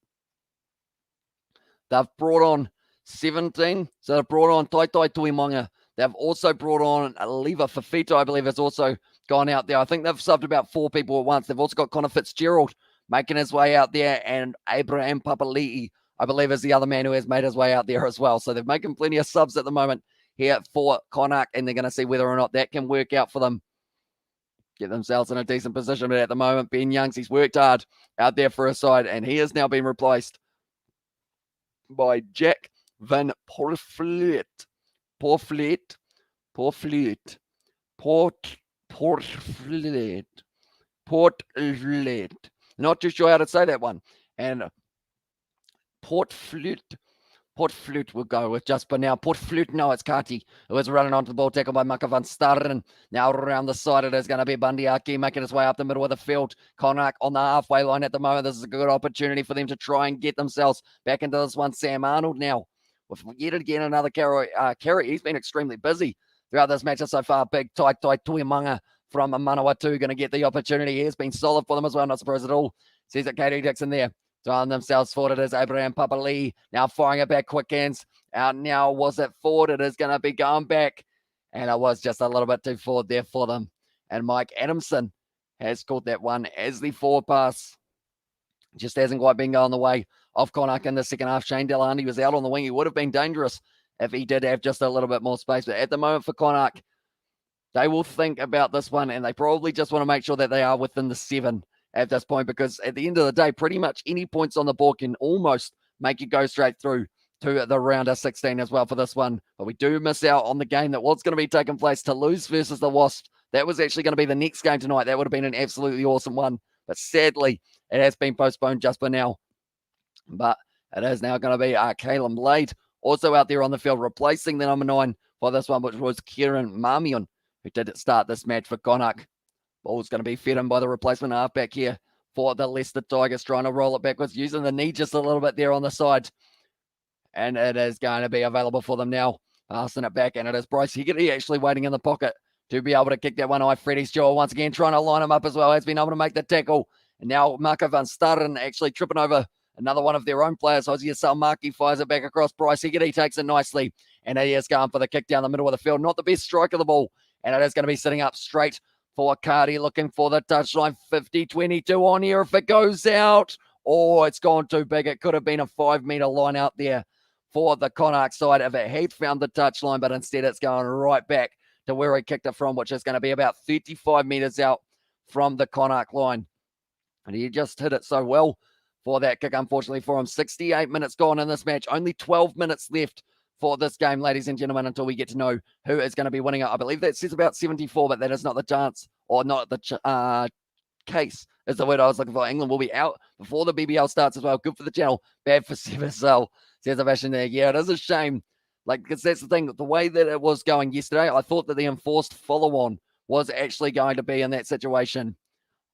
They've brought on 17. So they've brought on Tai Tuimanga. They've also brought on Lever Fafito, I believe, has also gone out there. I think they've subbed about 4 people at once. They've also got Connor Fitzgerald making his way out there, and Abraham Papali'i, I believe, is the other man who has made his way out there as well. So they're making plenty of subs at the moment here for Connacht, and they're going to see whether or not that can work out for them. Get themselves in a decent position, but at the moment, Ben Youngs, he's worked hard out there for a side, and he has now been replaced by Jack Van Porfleet. Porfleet. Not too sure how to say that one. And Portfleet will go with just for now. Portfleet, no, it's Carty, who is running onto the ball, tackled by Maka van Starren. Now around the side, it is going to be Bundyaki making his way up the middle of the field. Connacht on the halfway line at the moment. This is a good opportunity for them to try and get themselves back into this one. Sam Arnold now with yet again another carry. He's been extremely busy throughout this match so far. Big Tai Tuimanga from Manawatu going to get the opportunity. He has been solid for them as well. Not surprised at all. Sees it, Katie Dixon there. Throwing themselves forward. It is Abraham Papali. Now firing it back. Quick hands. Out now. Was it forward? It is going to be going back. And it was just a little bit too forward there for them. And Mike Adamson has caught that one as the forward pass. Just hasn't quite been going the way of Connacht in the second half. Shane Delahunty was out on the wing. He would have been dangerous if he did have just a little bit more space. But at the moment for Connacht, they will think about this one, and they probably just want to make sure that they are within the 7 at this point, because at the end of the day, pretty much any points on the board can almost make you go straight through to the round of 16 as well for this one. But we do miss out on the game that was going to be taking place, Toulouse versus the Wasps. That was actually going to be the next game tonight. That would have been an absolutely awesome one. But sadly, it has been postponed just for now. But it is now going to be Caleb Blade also out there on the field, replacing the number 9 for this one, which was Kieran Marmion, who did start this match for Connacht. Ball's going to be fed in by the replacement halfback here for the Leicester Tigers, trying to roll it backwards, using the knee just a little bit there on the side. And it is going to be available for them now. Passing it back, and it is Bryce Hegarty actually waiting in the pocket to be able to kick that one away. Freddie Stewart once again trying to line him up as well. Has been able to make the tackle. And now Marco van Starren actually tripping over another one of their own players. Hosea Salmaki fires it back across. Bryce Hegarty takes it nicely. And he is going for the kick down the middle of the field. Not the best strike of the ball. And it is going to be sitting up straight for Cardi, looking for the touchline. 50-22 on here. If it goes out, oh, it's gone too big. It could have been a 5-meter line out there for the Connacht side if it had found the touchline, but instead it's going right back to where he kicked it from, which is going to be about 35 meters out from the Connacht line. And he just hit it so well for that kick, unfortunately for him. 68 minutes gone in this match. Only 12 minutes left for this game, ladies and gentlemen, until we get to know who is going to be winning it. I believe that says about 74, but that is not the chance, or not the case is the word I was looking for. England will be out before the BBL starts as well. Good for the channel, bad for CSL, says Sebastian there. Yeah, it is a shame. Like, because that's the thing, the way that it was going yesterday, I thought that the enforced follow-on was actually going to be in that situation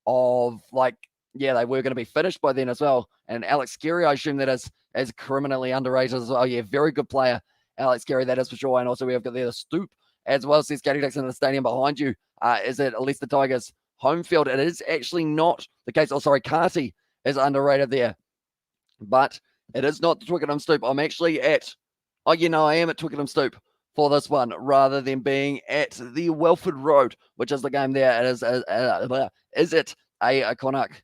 of, like, yeah, they were going to be finished by then as well. And Alex Carey, I assume that is criminally underrated as well. Yeah, very good player, Alex Carey, that is for sure. And also we have got there the Stoop as well, says Katie Dixon in the stadium behind you. Is it Leicester Tigers home field? It is actually not the case. Oh, sorry, Carty is underrated there. But it is not the Twickenham Stoop. I'm actually at, oh, you know, I am at Twickenham Stoop for this one, rather than being at the Welford Road, which is the game there. It is it a Connacht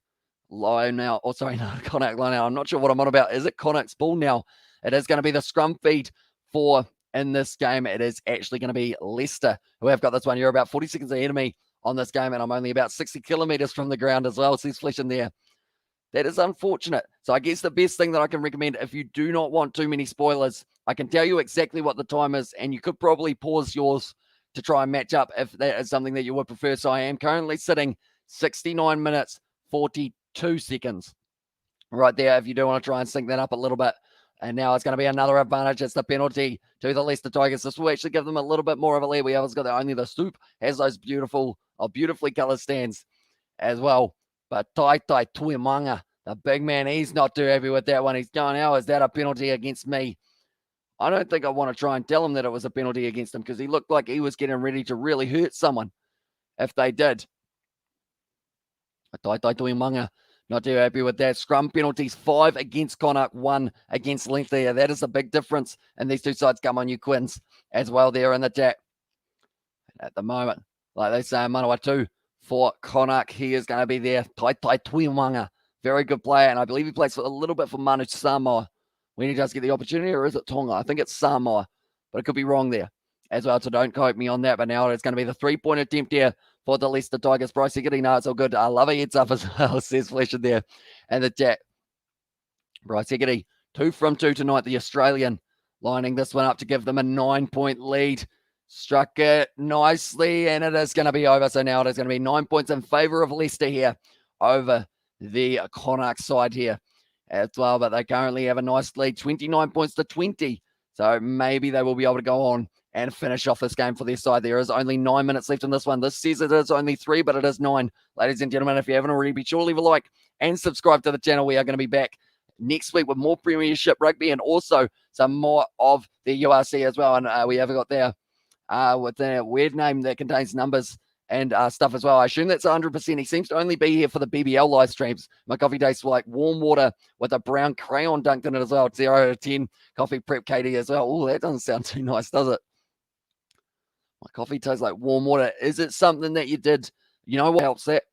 line now? Oh, sorry, no, Connacht line now. I'm not sure what I'm on about. Is it Connacht's ball now? It is going to be the scrum feed for, in this game, it is actually going to be Leicester who have got this one. You're about 40 seconds ahead of me on this game, and I'm only about 60 kilometers from the ground as well. So he's flashing there. That is unfortunate. So I guess the best thing that I can recommend, if you do not want too many spoilers, I can tell you exactly what the time is, and you could probably pause yours to try and match up if that is something that you would prefer. So I am currently sitting 69 minutes, 42 seconds right there, if you do want to try and sync that up a little bit. And now it's going to be another advantage. It's the penalty to the Leicester Tigers. This will actually give them a little bit more of a lead. We have got only the Stoop has those beautifully coloured stands as well. But Tai Tuimanga, the big man, he's not too happy with that one. He's going, how is that a penalty against me? I don't think I want to try and tell him that it was a penalty against him, because he looked like he was getting ready to really hurt someone if they did. Tai Tuimanga, not too happy with that. Scrum penalties, 5 against Connacht, 1 against Leicester. That is a big difference. And these two sides, come on, you Quins, as well there in the chat. at the moment. Like they say, Manawatu for Connacht. He is going to be there. Tai Tuiwanga, very good player. And I believe he plays for a little bit for Manu Samoa when he does get the opportunity, or is it Tonga? I think it's Samoa, but it could be wrong there as well. So don't quote me on that. But now it's going to be the 3-point attempt here for the Leicester Tigers. Bryce Higgity, no, it's all good. I love a heads up as well, says Flesh in there. And the chat. Bryce Higgity, 2 from 2 tonight. The Australian lining this one up to give them a 9-point lead. Struck it nicely, and it is going to be over. So now it is going to be 9 points in favour of Leicester here over the Connacht side here as well. But they currently have a nice lead, 29 points to 20. So maybe they will be able to go on and finish off this game for their side. There is only 9 minutes left in this one. This says it is only 3, but it is 9. Ladies and gentlemen, if you haven't already, be sure to leave a like and subscribe to the channel. We are going to be back next week with more Premiership rugby and also some more of the URC as well. And we have got there with a weird name that contains numbers and stuff as well. I assume that's 100%. He seems to only be here for the BBL live streams. My coffee tastes like warm water with a brown crayon dunked in it as well. 0 to 10. Coffee prep Katie as well. Oh, that doesn't sound too nice, does it? My coffee tastes like warm water. Is it something that you did? You know what helps that?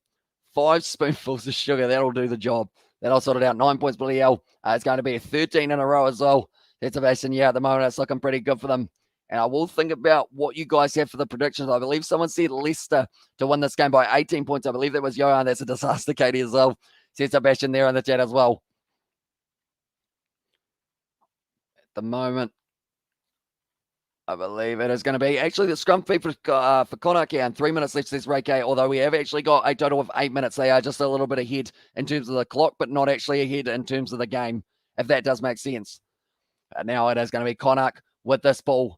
5 spoonfuls of sugar. That'll do the job. That'll sort it out. 9 points, Billy L. It's going to be a 13 in a row as well. That's a Sebastian. Yeah, at the moment, it's looking pretty good for them. And I will think about what you guys have for the predictions. I believe someone said Leicester to win this game by 18 points. I believe that was Johan. That's a disaster, Katie, as well. Says Sebastian there in the chat as well. At the moment, I believe it is going to be actually the scrum feed for Connacht here. And 3 minutes left, says Ray K. Although we have actually got a total of 8 minutes. They are just a little bit ahead in terms of the clock, but not actually ahead in terms of the game, if that does make sense. But now it is going to be Connacht with this ball.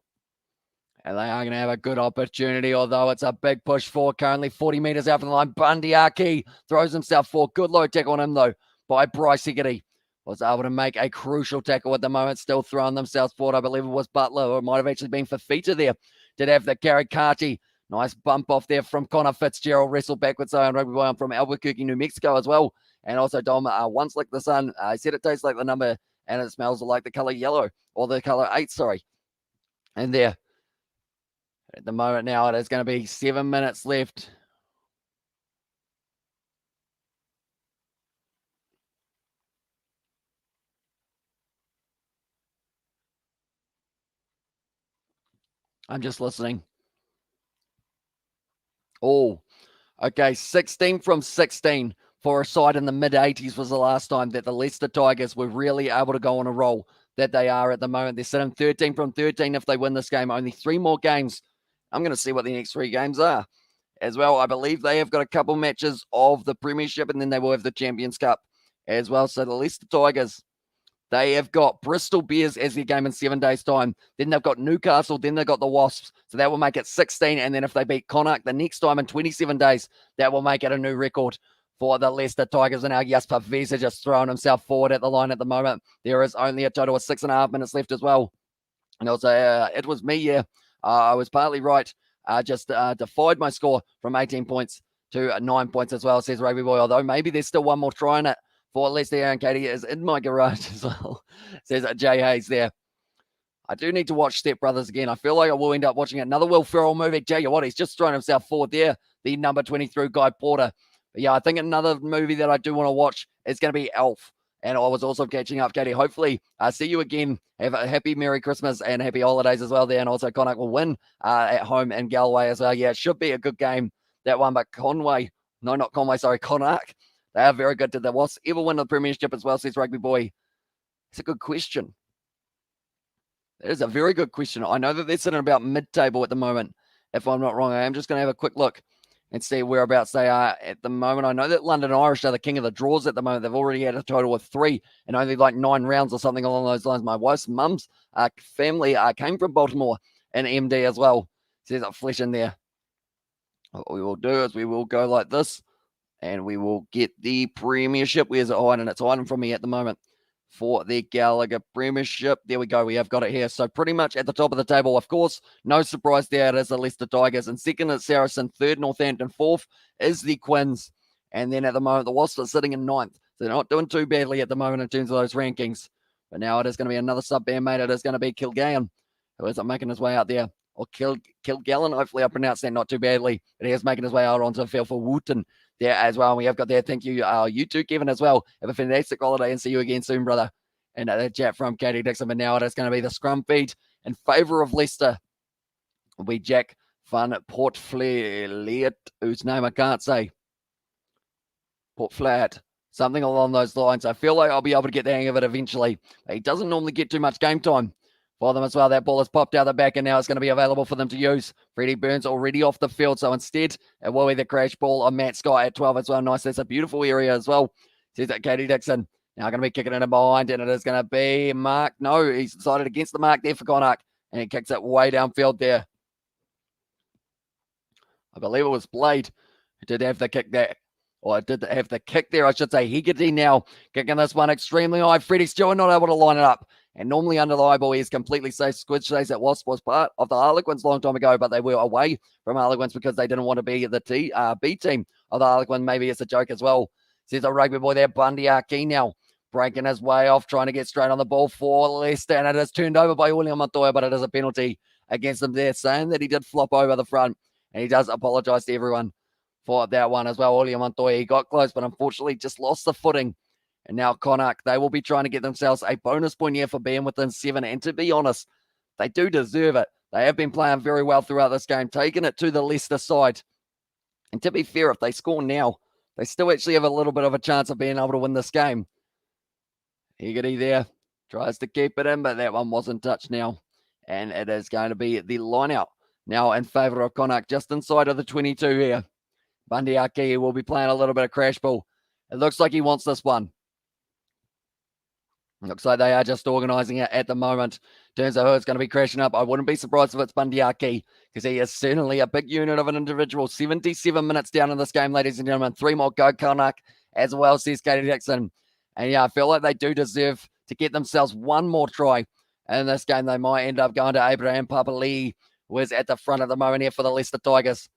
And they are going to have a good opportunity, although it's a big push forward. Currently 40 metres out from the line. Bundyaki throws himself forward. Good low tackle on him, though, by Bryce Higgity. Was able to make a crucial tackle at the moment. Still throwing themselves forward. I believe it was Butler, or it might have actually been Fafita there. Did have the carry. Carty. Nice bump off there from Connor Fitzgerald. Wrestled backwards on Rugby Boy from Albuquerque, New Mexico as well. And also Dom, once like the sun. He said it tastes like the number and it smells like the colour yellow. Or the colour 8, sorry. And there. At the moment now, it is going to be 7 minutes left. I'm just listening. Oh, okay. 16 from 16 for a side in the mid-80s was the last time that the Leicester Tigers were really able to go on a roll that they are at the moment. They're sitting 13 from 13 if they win this game. Only 3 more games. I'm going to see what the next 3 games are as well. I believe they have got a couple matches of the Premiership, and then they will have the Champions Cup as well. So the Leicester Tigers, they have got Bristol Bears as their game in 7 days' time. Then they've got Newcastle. Then they've got the Wasps. So that will make it 16. And then if they beat Connacht the next time in 27 days, that will make it a new record for the Leicester Tigers. And now Jasper Wiese just throwing himself forward at the line at the moment. There is only a total of 6.5 minutes left as well. And also, it was me, yeah. I was partly right. Just defied my score from 18 points to 9 points as well, says Rugby Boy. Although maybe there's still one more try in it for Leicester, and Katie is in my garage as well, says Jay Hayes there. I do need to watch Step Brothers again. I feel like I will end up watching another Will Ferrell movie. Jay, what? He's just thrown himself forward there. The number 23 Guy Porter. But yeah, I think another movie that I do want to watch is going to be Elf. And I was also catching up, Katie. Hopefully, see you again. Have a happy Merry Christmas and happy holidays as well there. And also, Connacht will win at home in Galway as well. Yeah, it should be a good game, that one. But Connacht. They are very good. Did the Wasps ever win the Premiership as well, says Rugby Boy? It's a good question. That is a very good question. I know that they're sitting about mid-table at the moment, if I'm not wrong. I am just going to have a quick look and see whereabouts they are at the moment. I know that London Irish are the king of the draws at the moment. They've already had a total of 3 and only like 9 rounds or something along those lines. My wife's mum's family came from Baltimore and MD as well. Says up flesh in there. What we will do is we will go like this and we will get the Premiership. Where's it hiding? It's hiding from me at the moment for the Gallagher Premiership. There we go. We have got it here. So pretty much at the top of the table, of course, no surprise there. It is the Leicester Tigers. And second is Saracen. Third, Northampton. Fourth is the Quins. And then at the moment, the Wasps are sitting in 9th. So they're not doing too badly at the moment in terms of those rankings. But now it is going to be another sub-band, mate. It is going to be Kilgallen, who isn't making his way out there or Kilgallen. Hopefully I pronounced that not too badly. But he is making his way out onto the field for Wooten there as well. And we have got there, thank you, you too, Kevin, as well. Have a fantastic holiday and see you again soon, brother. And the chat from Katie Dixon. But now it is going to be the scrum feed in favour of Leicester. Will be Jack van Portfleet, whose name I can't say. Portfleet. Something along those lines. I feel like I'll be able to get the hang of it eventually. He doesn't normally get too much game time for them as well. That ball has popped out the back and now it's going to be available for them to use. Freddie Burns already off the field. So instead, it will be the crash ball on Matt Scott at 12 as well. Nice. That's a beautiful area as well. Says that Katie Dixon. Now going to be kicking it in behind and it is going to be Mark. No, he's decided against the mark there for Connacht. And he kicks it way downfield there. I believe it was Blade who did have the kick there. Or did have the kick there, I should say. Hegarty now kicking this one extremely high. Freddie still not able to line it up. And normally under the eyeball, he is completely safe. Squid says that was part of the Harlequins a long time ago, but they were away from Harlequins because they didn't want to be the B team of the Harlequins. Maybe it's a joke as well. Says a rugby boy there, Bundy Arki now breaking his way off, trying to get straight on the ball for Leicester. And it is turned over by William Montoya, but it is a penalty against him there, saying that he did flop over the front. And he does apologise to everyone for that one as well. William Montoya, he got close, but unfortunately just lost the footing. And now Connacht, they will be trying to get themselves a bonus point here for being within 7. And to be honest, they do deserve it. They have been playing very well throughout this game, taking it to the Leicester side. And to be fair, if they score now, they still actually have a little bit of a chance of being able to win this game. Hegarty there tries to keep it in, but that one wasn't touched now. And it is going to be the line out now in favour of Connacht, just inside of the 22 here. Bundy Aki will be playing a little bit of crash ball. It looks like he wants this one. Looks like they are just organising it at the moment. Turns out who it's going to be crashing up. I wouldn't be surprised if it's Bundy Aki, because he is certainly a big unit of an individual. 77 minutes down in this game, ladies and gentlemen. 3 more go Connacht as well, says Katie Dixon. And yeah, I feel like they do deserve to get themselves one more try in this game. They might end up going to Abraham Papali, who is at the front at the moment here for the Leicester Tigers.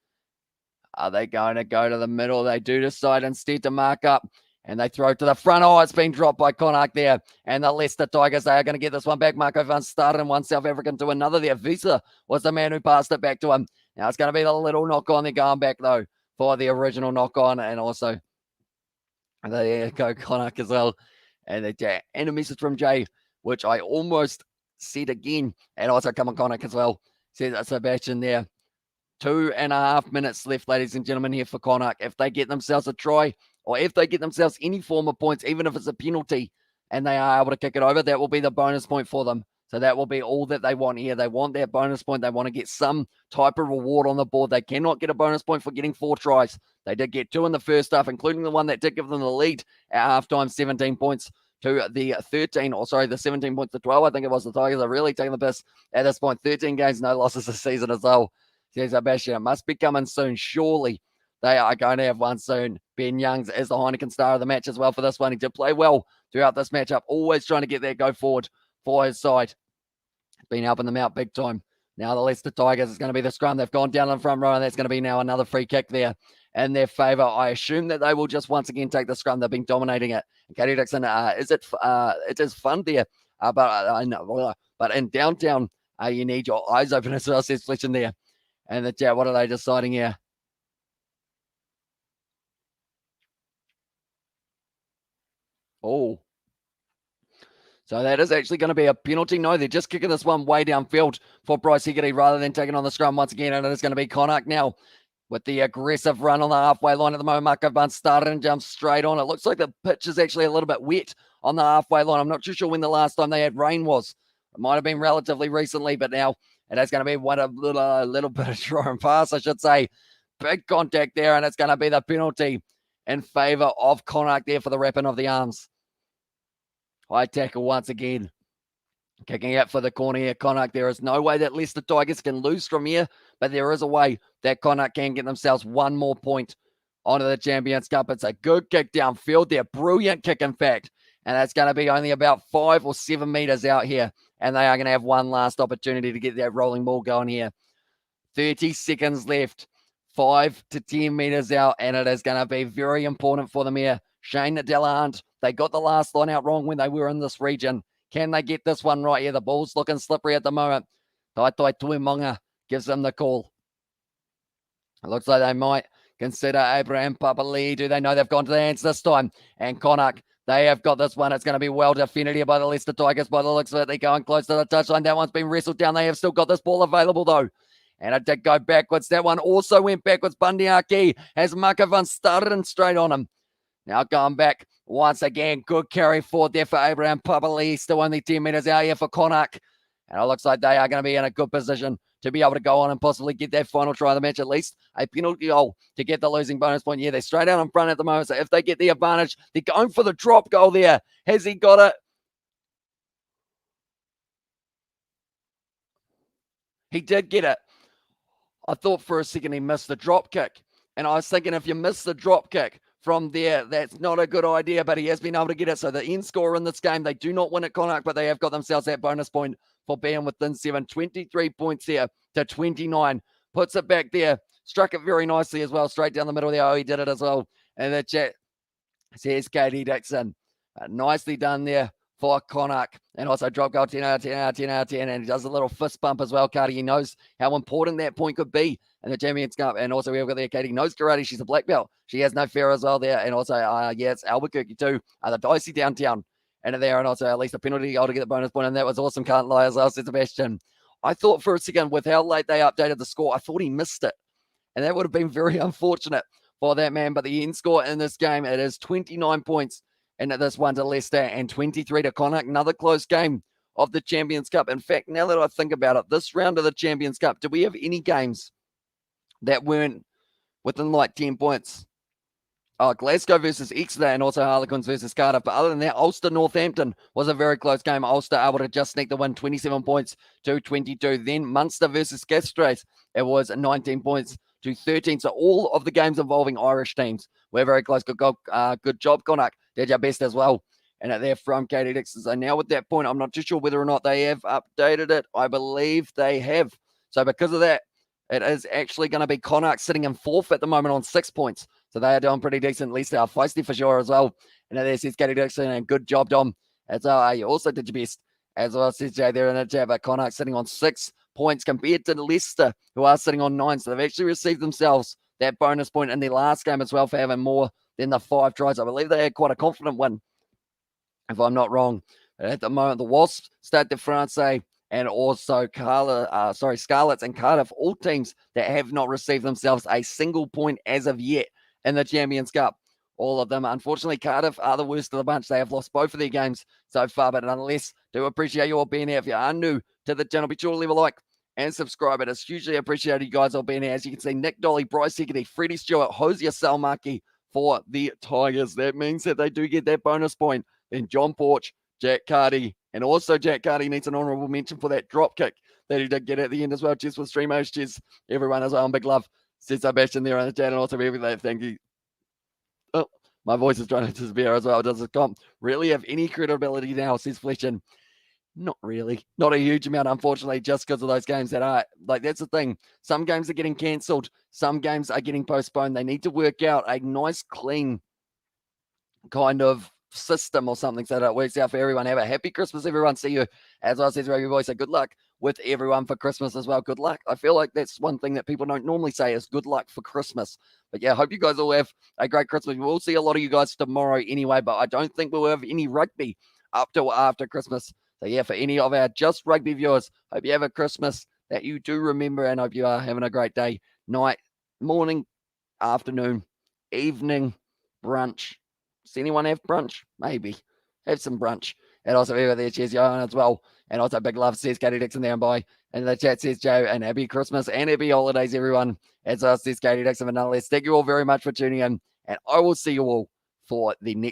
Are they going to go to the middle? They do decide instead to mark up. And they throw to the front. Oh, it's been dropped by Connacht there. And the Leicester Tigers, they are going to get this one back. Marco van Staden, one South African to another there. Visa was the man who passed it back to him. Now it's going to be the little knock on. They're going back, though, for the original knock on. And also, there go Connacht as well. And a message from Jay, which I almost said again. And also come on Connacht as well. Says Sebastian there. 2.5 minutes left, ladies and gentlemen, here for Connacht. If they get themselves a try, or if they get themselves any form of points, even if it's a penalty, and they are able to kick it over, that will be the bonus point for them. So that will be all that they want here. They want that bonus point. They want to get some type of reward on the board. They cannot get a bonus point for getting 4 tries. They did get 2 in the first half, including the one that did give them the lead at halftime, 17 points to the 17 points to 12. I think it was. The Tigers are really taking the piss at this point. 13 games, no losses this season as well. Says Sebastian, it must be coming soon. Surely they are going to have one soon. Ben Youngs is the Heineken star of the match as well for this one. He did play well throughout this matchup, always trying to get that go forward for his side. Been helping them out big time. Now the Leicester Tigers is going to be the scrum. They've gone down in the front row, and that's going to be now another free kick there in their favour. I assume that they will just once again take the scrum. They've been dominating it. Katie Dixon, it is fun there, but in downtown, you need your eyes open as well, says Fletcher there. And the chat, what are they deciding here? Oh. So that is actually going to be a penalty. No, they're just kicking this one way downfield for Bryce Hegarty rather than taking on the scrum once again. And it is going to be Connacht now with the aggressive run on the halfway line at the moment. Marco van Staden jumps straight on. It looks like the pitch is actually a little bit wet on the halfway line. I'm not too sure when the last time they had rain was. It might have been relatively recently, but now it is going to be a little bit of draw and pass, I should say. Big contact there, and it's going to be the penalty in favour of Connacht there for the wrapping of the arms. High tackle once again. Kicking out for the corner here, Connacht. There is no way that Leicester Tigers can lose from here, but there is a way that Connacht can get themselves one more point onto the Champions Cup. It's a good kick downfield there. Brilliant kick, in fact. And that's going to be only about 5 or 7 metres out here. And they are going to have one last opportunity to get that rolling ball going here. 30 seconds left. 5 to 10 metres out. And it is going to be very important for them here. Shane Delahunt, they got the last line out wrong when they were in this region. Can they get this one right here? The ball's looking slippery at the moment. Tai Tuimonga gives them the call. It looks like they might consider Abraham Papali. Do they know they've gone to the hands this time? And Connacht, they have got this one. It's going to be well defended here by the Leicester Tigers by the looks of it. They're going close to the touchline. That one's been wrestled down. They have still got this ball available though. And it did go backwards. That one also went backwards. Bundyaki has Maka van Starden straight on him. Now going back once again. Good carry forward there for Abraham Papali. Still only 10 metres out here for Connacht. And it looks like they are going to be in a good position to be able to go on and possibly get that final try of the match, at least a penalty goal to get the losing bonus point. Yeah, they're straight out in front at the moment. So if they get the advantage, they're going for the drop goal there. Has he got it? He did get it. I thought for a second he missed the drop kick. And I was thinking if you miss the drop kick from there, that's not a good idea, but he has been able to get it. So the end score in this game, they do not win at Connacht, but they have got themselves that bonus point for being within 7. 23 points here to 29. Puts it back there. Struck it very nicely as well, straight down the middle there. Oh, he did it as well. And the chat says Katie Dixon. Nicely done there for Connacht. And also drop goal 10 out of 10 out of 10 out of 10. And he does a little fist bump as well, Cardi. He knows how important that point could be in the Champions Cup. And also we've got there Katie knows karate. She's a black belt. She has no fear as well there. And also, yeah, it's Albuquerque too. The Dicey downtown. And there, and also at least a penalty goal to get the bonus point. And that was awesome. Can't lie as well, said Sebastian. I thought for a second with how late they updated the score, I thought he missed it. And that would have been very unfortunate for that man. But the end score in this game, it is 29 points in this one to Leicester and 23 to Connacht. Another close game of the Champions Cup. In fact, now that I think about it, this round of the Champions Cup, do we have any games that weren't within like 10 points? Glasgow versus Exeter and also Harlequins versus Cardiff. But other than that, Ulster Northampton was a very close game. Ulster able to just sneak the win, 27 points to 22. Then Munster versus Castries, it was 19 points to 13. So all of the games involving Irish teams were very close. Good job, Connacht. Did your best as well. And they're from Katie Dixon. So now with that point, I'm not too sure whether or not they have updated it. I believe they have. So because of that, it is actually going to be Connacht sitting in fourth at the moment on 6 points. So they are doing pretty decent. At least they are feisty for sure as well. And there says Katie Dixon, and good job, Dom. As you also did your best. As well, says Jay there in the chat, but Connacht sitting on 6 points compared to Leicester, who are sitting on 9. So they've actually received themselves that bonus point in their last game as well for having more than the 5 tries. I believe they had quite a confident win, if I'm not wrong. But at the moment, the Wasps, Stade de France, and also Scarlets and Cardiff, all teams that have not received themselves a single point as of yet in the Champions Cup. All of them. Unfortunately, Cardiff are the worst of the bunch. They have lost both of their games so far, but nonetheless, do appreciate you all being here. If you are new to the channel, be sure to leave a like and subscribe. It is hugely appreciated you guys all being here. As you can see, Nick Dolly, Bryce Heckerty, Freddie Stewart, Hosier Salmaki for the Tigers. That means that they do get that bonus point. Then John Porch, Jack Carty, and also Jack Carty needs an honourable mention for that drop kick that he did get at the end as well. Cheers for stream host. Cheers everyone as well. And big love. Says Sebastian there on the chat, and also everything. Thank you. Oh, my voice is trying to disappear as well. Does the comp really have any credibility now? Says Fletchen. Not really. Not a huge amount, unfortunately, just because of those games that are, like, that's the thing. Some games are getting cancelled. Some games are getting postponed. They need to work out a nice, clean kind of system or something so that it works out for everyone. Have a happy Christmas, everyone. See you, as I said, Rugby Boy. So good luck with everyone for Christmas as well. Good luck. I feel like that's one thing that people don't normally say is good luck for Christmas. But yeah, I hope you guys all have a great Christmas. We'll see a lot of you guys tomorrow anyway, but I don't think we'll have any rugby up till after Christmas. So yeah, for any of our Just Rugby viewers, hope you have a Christmas that you do remember, and hope you are having a great day, night, morning, afternoon, evening, brunch. Does anyone have brunch? Maybe. Have some brunch. And also over there, cheers, Johan, as well. And also big love, says Katie Dixon there and bye. And the chat says, Joe, and happy Christmas and happy holidays, everyone. As says Katie Dixon, but nonetheless, thank you all very much for tuning in. And I will see you all for the next